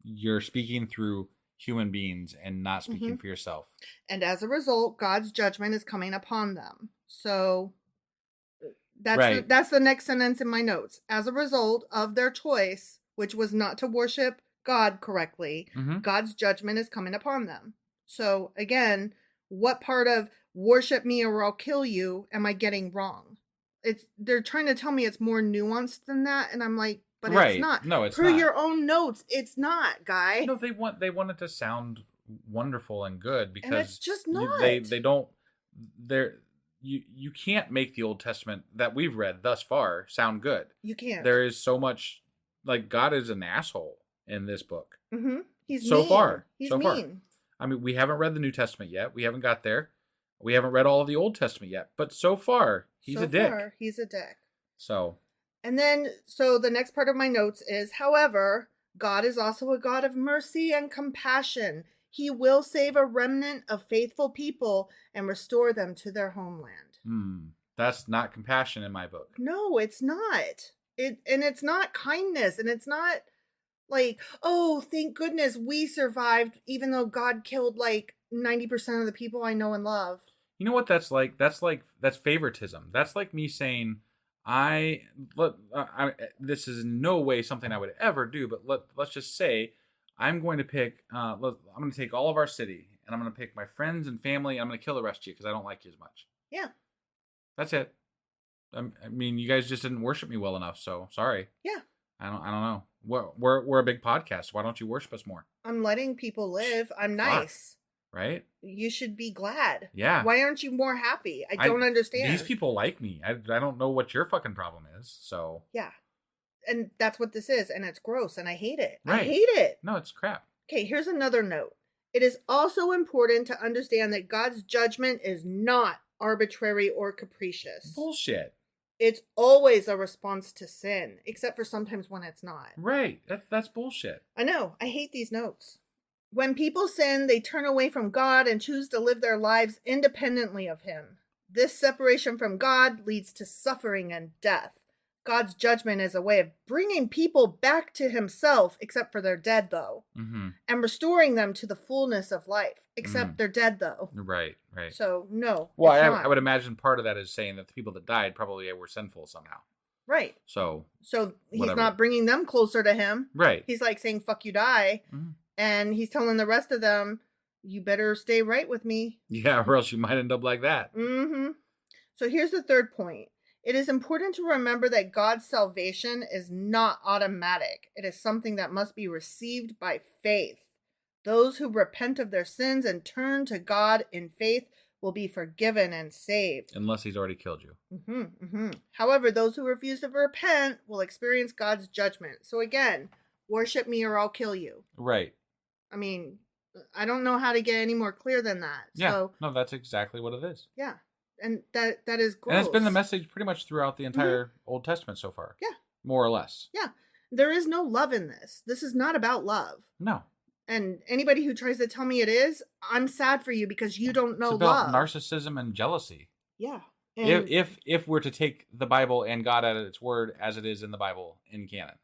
you're speaking through human beings and not speaking for yourself. And as a result, God's judgment is coming upon them. So that's the next sentence in my notes. As a result of their choice, which was not to worship God correctly, God's judgment is coming upon them. So again, what part of worship me or I'll kill you am I getting wrong? They're trying to tell me it's more nuanced than that, and I'm like, but it's not. No, it's not. Per not. your own notes, it's not, guy. No, they want it to sound wonderful and good because and it's just not. They don't. You can't make the Old Testament that we've read thus far sound good. You can't. There is so much, like, God is an asshole in this book. He's so mean. far. He's so mean. Far. I mean, we haven't read the New Testament yet. We haven't got there. We haven't read all of the Old Testament yet. But so far, he's a dick. He's a dick. So. And then, so the next part of my notes is, however, God is also a God of mercy and compassion. He will save a remnant of faithful people and restore them to their homeland. That's not compassion in my book. No, it's not. It's not kindness, and it's not like, oh, thank goodness we survived, even though God killed like 90% of the people I know and love. You know what that's like? That's favoritism. That's like me saying, this is in no way something I would ever do, but let's just say I'm going to pick, I'm going to take all of our city, and I'm going to pick my friends and family, and I'm going to kill the rest of you because I don't like you as much. Yeah. That's it. I mean, you guys just didn't worship me well enough, so sorry. Yeah. I don't know. We're a big podcast. Why don't you worship us more? I'm letting people live. I'm nice. Right? You should be glad. Yeah. Why aren't you more happy? I don't understand. These people like me. I don't know what your fucking problem is. So. Yeah. And that's what this is, and it's gross, and I hate it. Right. I hate it. No, it's crap. Okay, here's another note. It is also important to understand that God's judgment is not arbitrary or capricious. Bullshit. It's always a response to sin, except for sometimes when it's not. Right. That's bullshit. I know. I hate these notes. When people sin, they turn away from God and choose to live their lives independently of Him. This separation from God leads to suffering and death. God's judgment is a way of bringing people back to himself, except for they're dead, though, and restoring them to the fullness of life, except they're dead, though. Right. So, no. Well, I would imagine part of that is saying that the people that died probably were sinful somehow. Right. So he's not bringing them closer to him. Right. He's like saying, fuck you, die. And he's telling the rest of them, you better stay right with me. Yeah, or else you might end up like that. So here's the third point. It is important to remember that God's salvation is not automatic. It is something that must be received by faith. Those who repent of their sins and turn to God in faith will be forgiven and saved. Unless he's already killed you. However, those who refuse to repent will experience God's judgment. So again, worship me or I'll kill you. Right. I mean, I don't know how to get any more clear than that. Yeah. So, no, that's exactly what it is. Yeah. And that is gross. And it's been the message pretty much throughout the entire Old Testament so far. Yeah. More or less. Yeah. There is no love in this. This is not about love. No. And anybody who tries to tell me it is, I'm sad for you because you don't know it's about love. Narcissism and jealousy. Yeah. And if we're to take the Bible and God at its word as it is in the Bible in canon.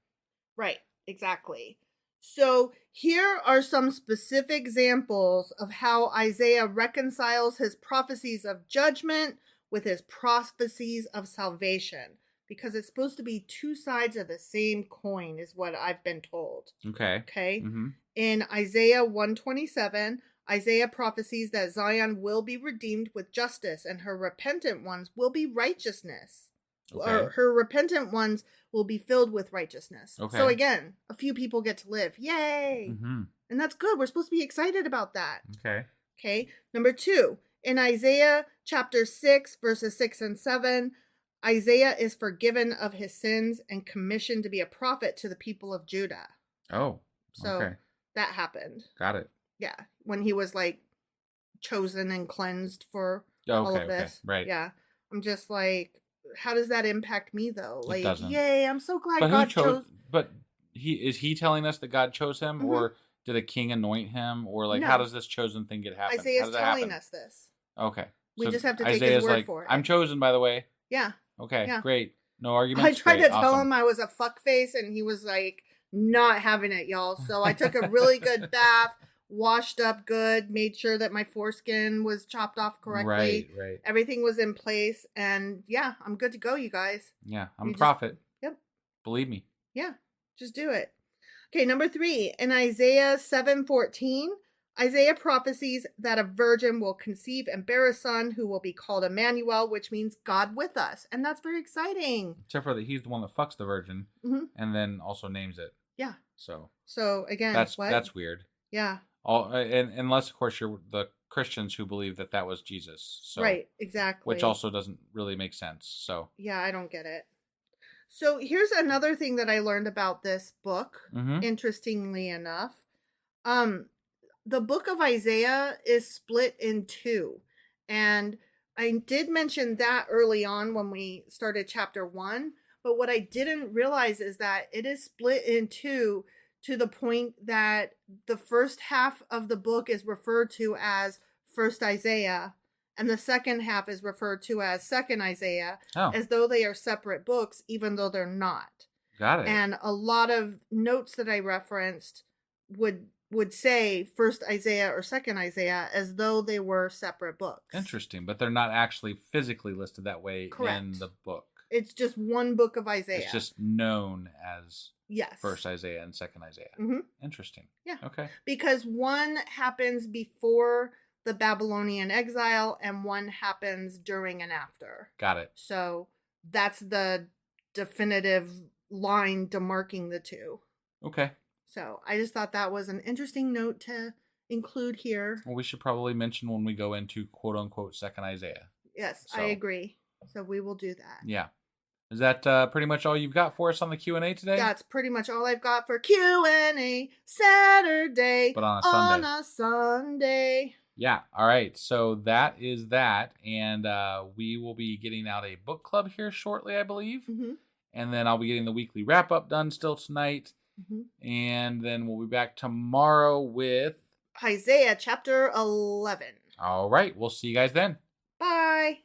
Right. Exactly. So here are some specific examples of how Isaiah reconciles his prophecies of judgment with his prophecies of salvation. Because it's supposed to be two sides of the same coin is what I've been told. Okay. In Isaiah 127, Isaiah prophesies that Zion will be redeemed with justice and her repentant ones will be righteousness. Or her repentant ones will be filled with righteousness. So again, a few people get to live. Yay! And that's good. We're supposed to be excited about that. Okay. Number 2, in Isaiah chapter 6, verses 6 and 7, Isaiah is forgiven of his sins and commissioned to be a prophet to the people of Judah. Oh, so that happened. Got it. Yeah, when he was like chosen and cleansed for all of this. Right. Yeah, I'm just like, how does that impact me though? Like, doesn't. Yay, I'm so glad but God chose. But is he telling us that God chose him, or did a king anoint him, or like how does this chosen thing get happen? Isaiah's telling us this. Okay, we just have to take his word for it. I'm chosen, by the way. Yeah. Okay, great. No arguments. I tried to tell him I was a fuckface, and he was like, not having it, y'all. So I took a really good bath, washed up good, made sure that my foreskin was chopped off correctly. Right. Everything was in place, and yeah, I'm good to go, you guys. Yeah, I'm a prophet. Yep. Believe me. Yeah, just do it. Okay, number 3, in Isaiah 7:14, Isaiah prophesies that a virgin will conceive and bear a son who will be called Emmanuel, which means God with us. And that's very exciting. Except for that he's the one that fucks the virgin and then also names it. Yeah. So again, that's weird. Yeah. Unless, of course, you're the Christians who believe that was Jesus. So, right, exactly. Which also doesn't really make sense. So yeah, I don't get it. So here's another thing that I learned about this book, interestingly enough. The book of Isaiah is split in 2. And I did mention that early on when we started chapter 1. But what I didn't realize is that it is split in 2 to the point that the first half of the book is referred to as First Isaiah. And the second half is referred to as Second Isaiah, as though they are separate books, even though they're not. Got it. And a lot of notes that I referenced would say First Isaiah or Second Isaiah as though they were separate books. Interesting, but they're not actually physically listed that way in the book. It's just one book of Isaiah. It's just known as First Isaiah and Second Isaiah. Interesting. Yeah. Okay. Because one happens before the Babylonian exile and one happens during and after. Got it. So that's the definitive line demarking the 2. Okay. So I just thought that was an interesting note to include here. Well, we should probably mention when we go into quote unquote Second Isaiah. Yes, I agree. So we will do that. Yeah. Is that pretty much all you've got for us on the Q&A today? That's pretty much all I've got for Q&A Saturday. But on a Sunday. On a Sunday. Yeah. All right. So that is that. And we will be getting out a book club here shortly, I believe. And then I'll be getting the weekly wrap up done still tonight. And then we'll be back tomorrow with Isaiah chapter 11. All right. We'll see you guys then. Bye.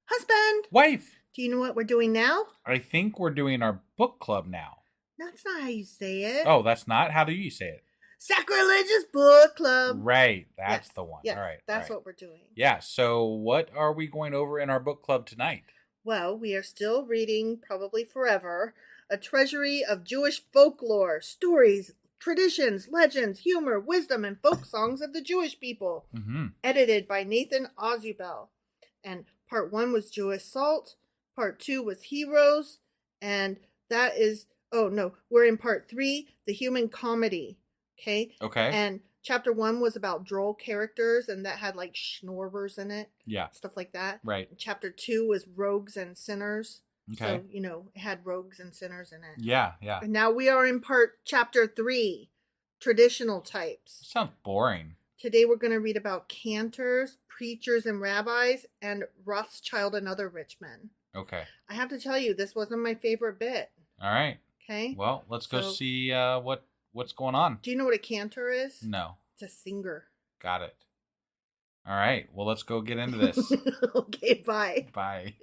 husband, wife. Do you know what we're doing now? I think we're doing our book club now. That's not how you say it. Oh, that's not? How do you say it? Sacrilegious book club. Right. That's the one. Yes, all right. That's what we're doing. Yeah. So what are we going over in our book club tonight? Well, we are still reading, probably forever, a treasury of Jewish folklore, stories, traditions, legends, humor, wisdom, and folk songs of the Jewish people. Mm-hmm. Edited by Nathan Ozubel. And part 1 was Jewish Salt. Part 2 was Heroes. And that is, we're in part 3, The Human Comedy. Okay? And chapter 1 was about droll characters, and that had like schnorbers in it. Yeah. Stuff like that. Right. And chapter 2 was Rogues and Sinners. Okay. So, it had rogues and sinners in it. Yeah. And now we are in chapter 3, Traditional Types. Sounds boring. Today we're going to read about cantors, preachers and rabbis, and Rothschild and other rich men. Okay. I have to tell you, this wasn't my favorite bit. All right. Okay. Well, let's go see what's going on. Do you know what a cantor is? No. It's a singer. Got it. All right. Well, let's go get into this. Okay, bye. Bye.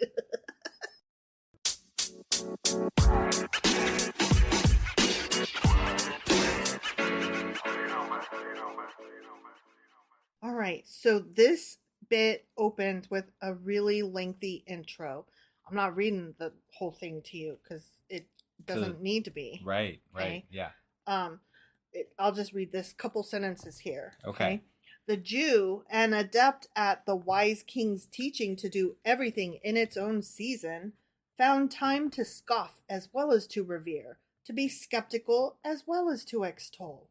All right, so this bit opens with a really lengthy intro. I'm not reading the whole thing to you because it doesn't need to be. Right, okay? Yeah. I'll just read this couple sentences here. Okay. The Jew, an adept at the wise king's teaching to do everything in its own season, found time to scoff as well as to revere, to be skeptical as well as to extol.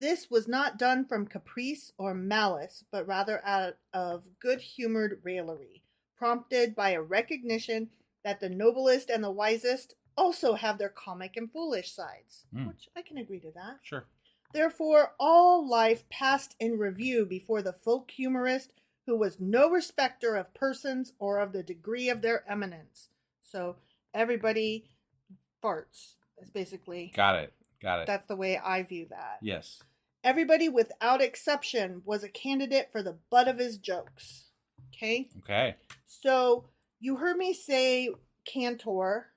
This was not done from caprice or malice, but rather out of good-humored raillery, prompted by a recognition that the noblest and the wisest also have their comic and foolish sides, which I can agree to that. Sure. Therefore, all life passed in review before the folk humorist, who was no respecter of persons or of the degree of their eminence. So everybody farts, is basically. Got it. That's the way I view that. Yes. Everybody without exception was a candidate for the butt of his jokes. Okay? Okay. So you heard me say cantor,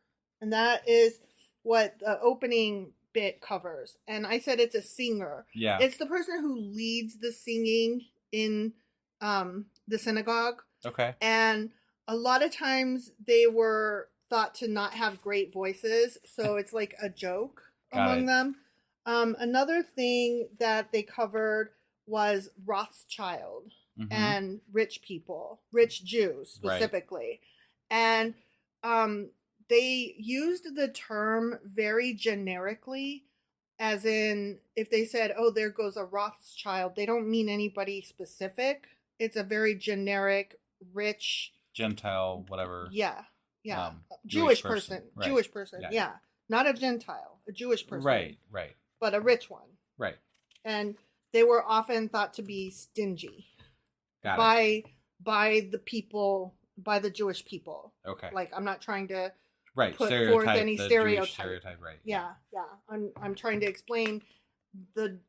and that is what the opening bit covers. And I said it's a singer. Yeah. It's the person who leads the singing in the synagogue. Okay. And a lot of times they were thought to not have great voices, so it's like a joke among them. Another thing that they covered was Rothschild and rich people, rich Jews specifically. Right. And they used the term very generically, as in if they said, oh, there goes a Rothschild, they don't mean anybody specific. It's a very generic, rich... Gentile, whatever. Yeah. Jewish person. Right. Jewish person, yeah. Not a Gentile, a Jewish person. Right. But a rich one. Right. And they were often thought to be stingy by the people, by the Jewish people. Okay. Like, I'm not trying to put stereotype, forth any stereotype. Right. Yeah. I'm trying to explain the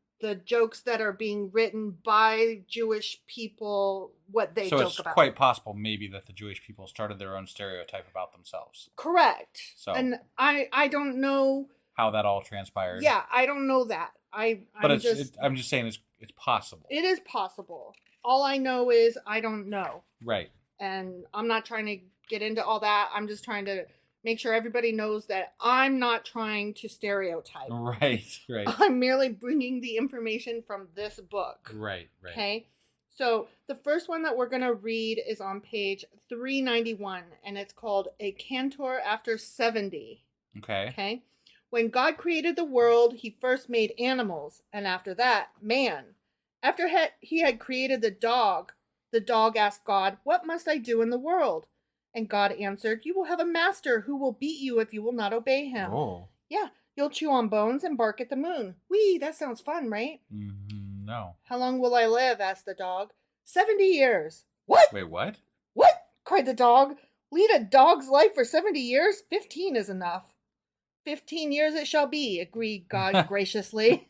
jokes that are being written by Jewish people, what they joke about. So it's quite possible maybe that the Jewish people started their own stereotype about themselves. Correct. So, and I don't know how that all transpired. Yeah, I don't know that. I'm just saying it's possible. It is possible. All I know is I don't know. Right. And I'm not trying to get into all that. I'm just trying to make sure everybody knows that I'm not trying to stereotype. Right. I'm merely bringing the information from this book. Right. Okay? So the first one that we're going to read is on page 391, and it's called A Cantor After 70. Okay? When God created the world, he first made animals, and after that, man. After he had created the dog asked God, what must I do in the world? And God answered, you will have a master who will beat you if you will not obey him. Oh. Yeah, you'll chew on bones and bark at the moon. Whee, that sounds fun, right? No. How long will I live? Asked the dog. 70 years. What? Wait, what? What? Cried the dog. Lead a dog's life for 70 years? 15 is enough. 15 years it shall be, agreed God graciously.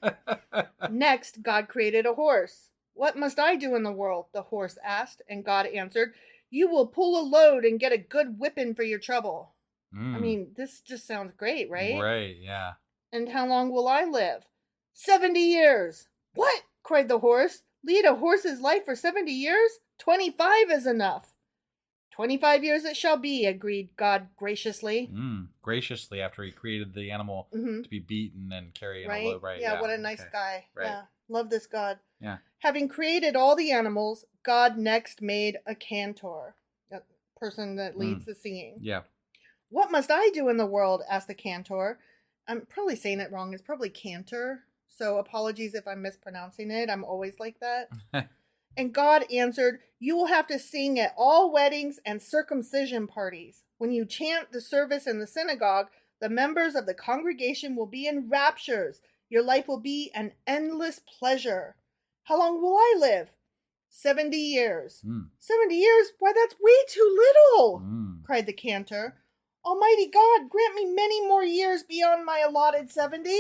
Next, God created a horse. What must I do in the world? The horse asked, and God answered, You will pull a load and get a good whipping for your trouble. I Mm. mean, this just sounds great, right? Right, yeah. And how long will I live? 70 years. What? Cried the horse. Lead a horse's life for 70 years? 25 is enough. 25 years it shall be, agreed God graciously. Graciously, after he created the animal to be beaten and carry in a load. Right, yeah, what a nice guy. Right. Yeah, love this God. Yeah. Having created all the animals, God next made a cantor, a person that leads the singing. Yeah. What must I do in the world? Asked the cantor. I'm probably saying it wrong. It's probably cantor. So apologies if I'm mispronouncing it. I'm always like that. And God answered, you will have to sing at all weddings and circumcision parties. When you chant the service in the synagogue, the members of the congregation will be in raptures. Your life will be an endless pleasure. How long will I live? 70 years. 70 years? Why, that's way too little, cried the cantor. Almighty God, grant me many more years beyond my allotted 70.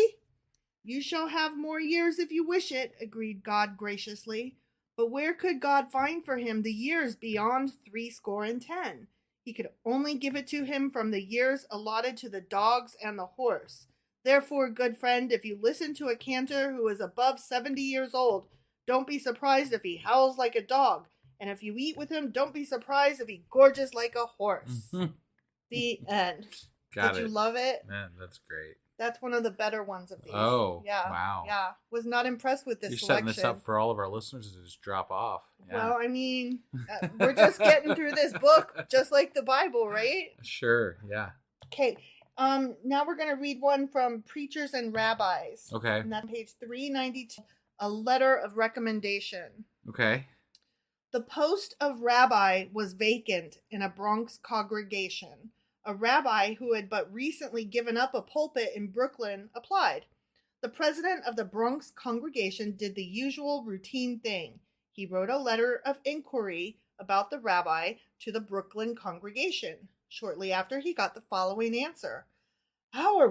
You shall have more years if you wish it, agreed God graciously. But where could God find for him the years beyond 70? He could only give it to him from the years allotted to the dogs and the horse. Therefore, good friend, if you listen to a cantor who is above 70 years old, don't be surprised if he howls like a dog. And if you eat with him, don't be surprised if he gorges like a horse. The end. Did you love it? Man, that's great. That's one of the better ones of these. Oh, yeah. Wow. Yeah. Was not impressed with this You're selection. setting this up for all of our listeners to just drop off. Yeah. Well, I mean, we're just getting through this book, just like the Bible, right? Sure, yeah. Okay. Now we're going to read one from Preachers and Rabbis. Okay. And that's page 392, a letter of recommendation. Okay. The post of rabbi was vacant in a Bronx congregation. A rabbi who had but recently given up a pulpit in Brooklyn applied. The president of the Bronx congregation did the usual routine thing. He wrote a letter of inquiry about the rabbi to the Brooklyn congregation. Shortly after, he got the following answer. Our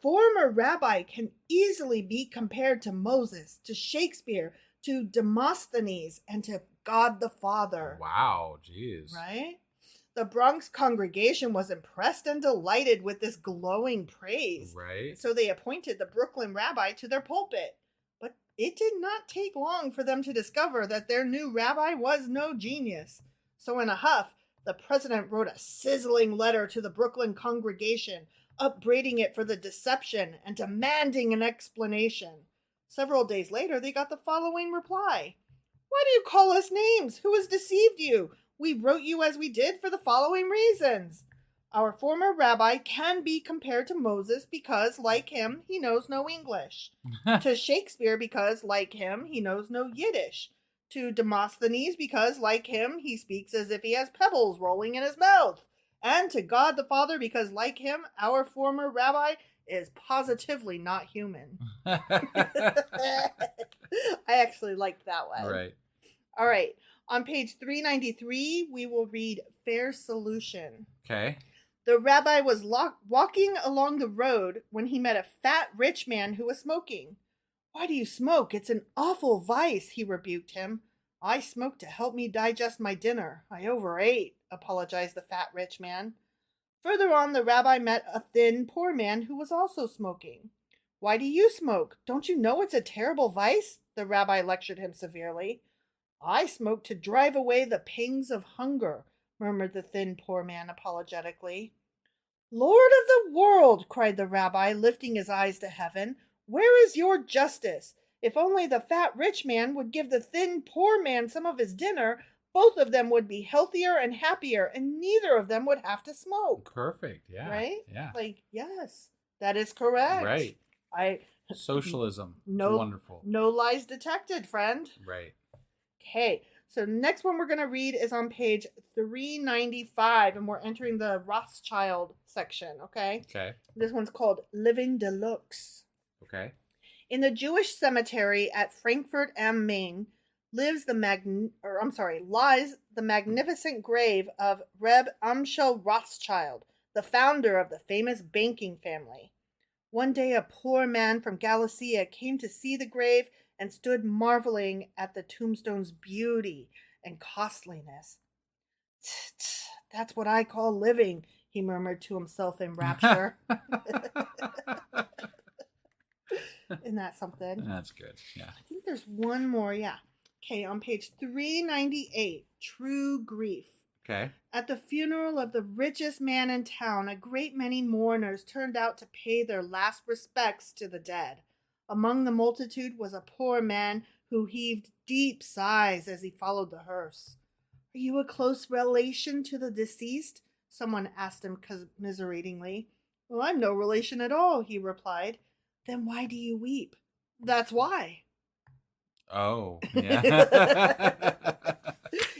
former rabbi can easily be compared to Moses, to Shakespeare, to Demosthenes, and to God the Father. Wow, jeez. Right? The Bronx congregation was impressed and delighted with this glowing praise. Right. So they appointed the Brooklyn rabbi to their pulpit. But it did not take long for them to discover that their new rabbi was no genius. So in a huff, the president wrote a sizzling letter to the Brooklyn congregation, upbraiding it for the deception and demanding an explanation. Several days later, they got the following reply. Why do you call us names? Who has deceived you? We wrote you as we did for the following reasons. Our former rabbi can be compared to Moses because, like him, he knows no English. To Shakespeare because, like him, he knows no Yiddish. To Demosthenes because, like him, he speaks as if he has pebbles rolling in his mouth. And to God the Father because, like him, our former rabbi is positively not human. I actually liked that one. Right. All right. On page 393, we will read Fair Solution. Okay. The rabbi was walking along the road when he met a fat rich man who was smoking. Why do you smoke? It's an awful vice, he rebuked him. I smoke to help me digest my dinner. I overate, apologized the fat rich man. Further on, the rabbi met a thin, poor man who was also smoking. Why do you smoke? Don't you know it's a terrible vice? The rabbi lectured him severely. I smoke to drive away the pangs of hunger, murmured the thin, poor man apologetically. Lord of the world, cried the rabbi, lifting his eyes to heaven, where is your justice? If only the fat rich man would give the thin, poor man some of his dinner, both of them would be healthier and happier, and neither of them would have to smoke. Perfect, yeah. Right? Yeah. Like, yes, that is correct. Right. Socialism. No, wonderful. No lies detected, friend. Right. Okay, so next one we're going to read is on page 395, and we're entering the Rothschild section, okay? Okay. This one's called Living Deluxe. Okay. In the Jewish cemetery at Frankfurt am Main lies the magnificent grave of Reb Amschel Rothschild, the founder of the famous banking family. One day a poor man from Galicia came to see the grave and stood marveling at the tombstone's beauty and costliness. That's what I call living, he murmured to himself in rapture. Isn't that something? That's good. Yeah. I think there's one more. Yeah. Okay, on page 398, True Grief. Okay. At the funeral of the richest man in town, a great many mourners turned out to pay their last respects to the dead. Among the multitude was a poor man who heaved deep sighs as he followed the hearse. Are you a close relation to the deceased? Someone asked him commiseratingly. Well, I'm no relation at all, he replied. Then why do you weep? That's why. Oh, yeah.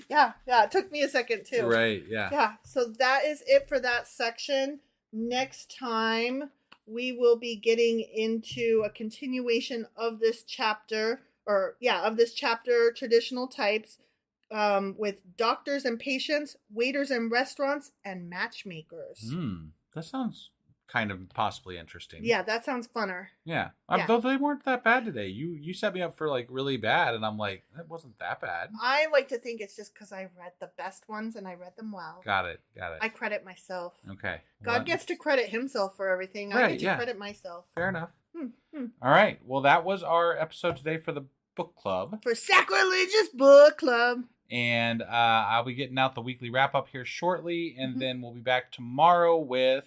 Yeah, it took me a second too. Right, yeah. Yeah, so that is it for that section. Next time, we will be getting into a continuation of this chapter, traditional types, with doctors and patients, waiters and restaurants, and matchmakers. That sounds kind of possibly interesting. Yeah, that sounds funner. Yeah. Though they weren't that bad today. You set me up for like really bad, and I'm like, that wasn't that bad. I like to think it's just because I read the best ones and I read them well. Got it. I credit myself. Okay. God gets to credit himself for everything. I get to credit myself. Fair enough. All right. Well, that was our episode today for the book club. For Sacrilegious Book Club. And I'll be getting out the weekly wrap up here shortly, and then we'll be back tomorrow with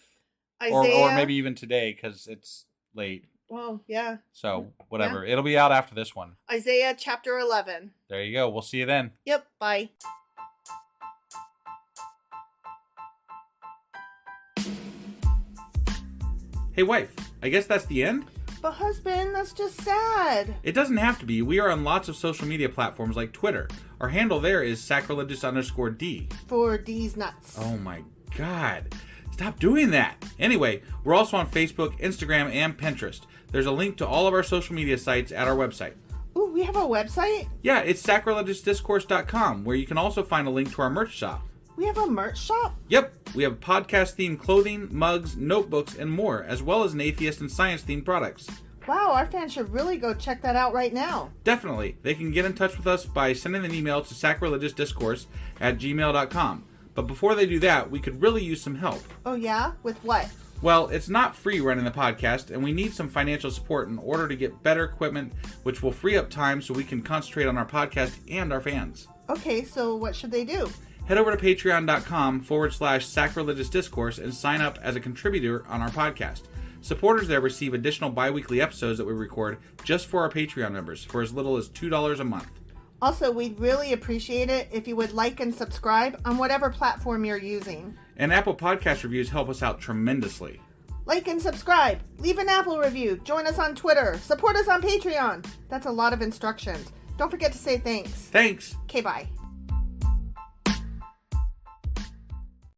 Isaiah. Or maybe even today because it's late. Well, yeah. So whatever. It'll be out after this one. Isaiah chapter 11. There you go. We'll see you then. Yep. Bye. Hey, wife. I guess that's the end? But husband, that's just sad. It doesn't have to be. We are on lots of social media platforms like Twitter. Our handle there is sacrilegious_D. For D's nuts. Oh my God. Stop doing that. Anyway, we're also on Facebook, Instagram, and Pinterest. There's a link to all of our social media sites at our website. Ooh, we have a website? Yeah, it's sacrilegiousdiscourse.com, where you can also find a link to our merch shop. We have a merch shop? Yep, we have podcast-themed clothing, mugs, notebooks, and more, as well as an atheist and science-themed products. Wow, our fans should really go check that out right now. Definitely. They can get in touch with us by sending an email to sacrilegiousdiscourse@gmail.com. But before they do that, we could really use some help. Oh yeah? With what? Well, it's not free running the podcast, and we need some financial support in order to get better equipment, which will free up time so we can concentrate on our podcast and our fans. Okay, so what should they do? Head over to patreon.com/sacrilegiousdiscourse and sign up as a contributor on our podcast. Supporters there receive additional bi-weekly episodes that we record just for our Patreon members for as little as $2 a month. Also, we'd really appreciate it if you would like and subscribe on whatever platform you're using. And Apple Podcast reviews help us out tremendously. Like and subscribe. Leave an Apple review. Join us on Twitter. Support us on Patreon. That's a lot of instructions. Don't forget to say thanks. Thanks. Okay, bye.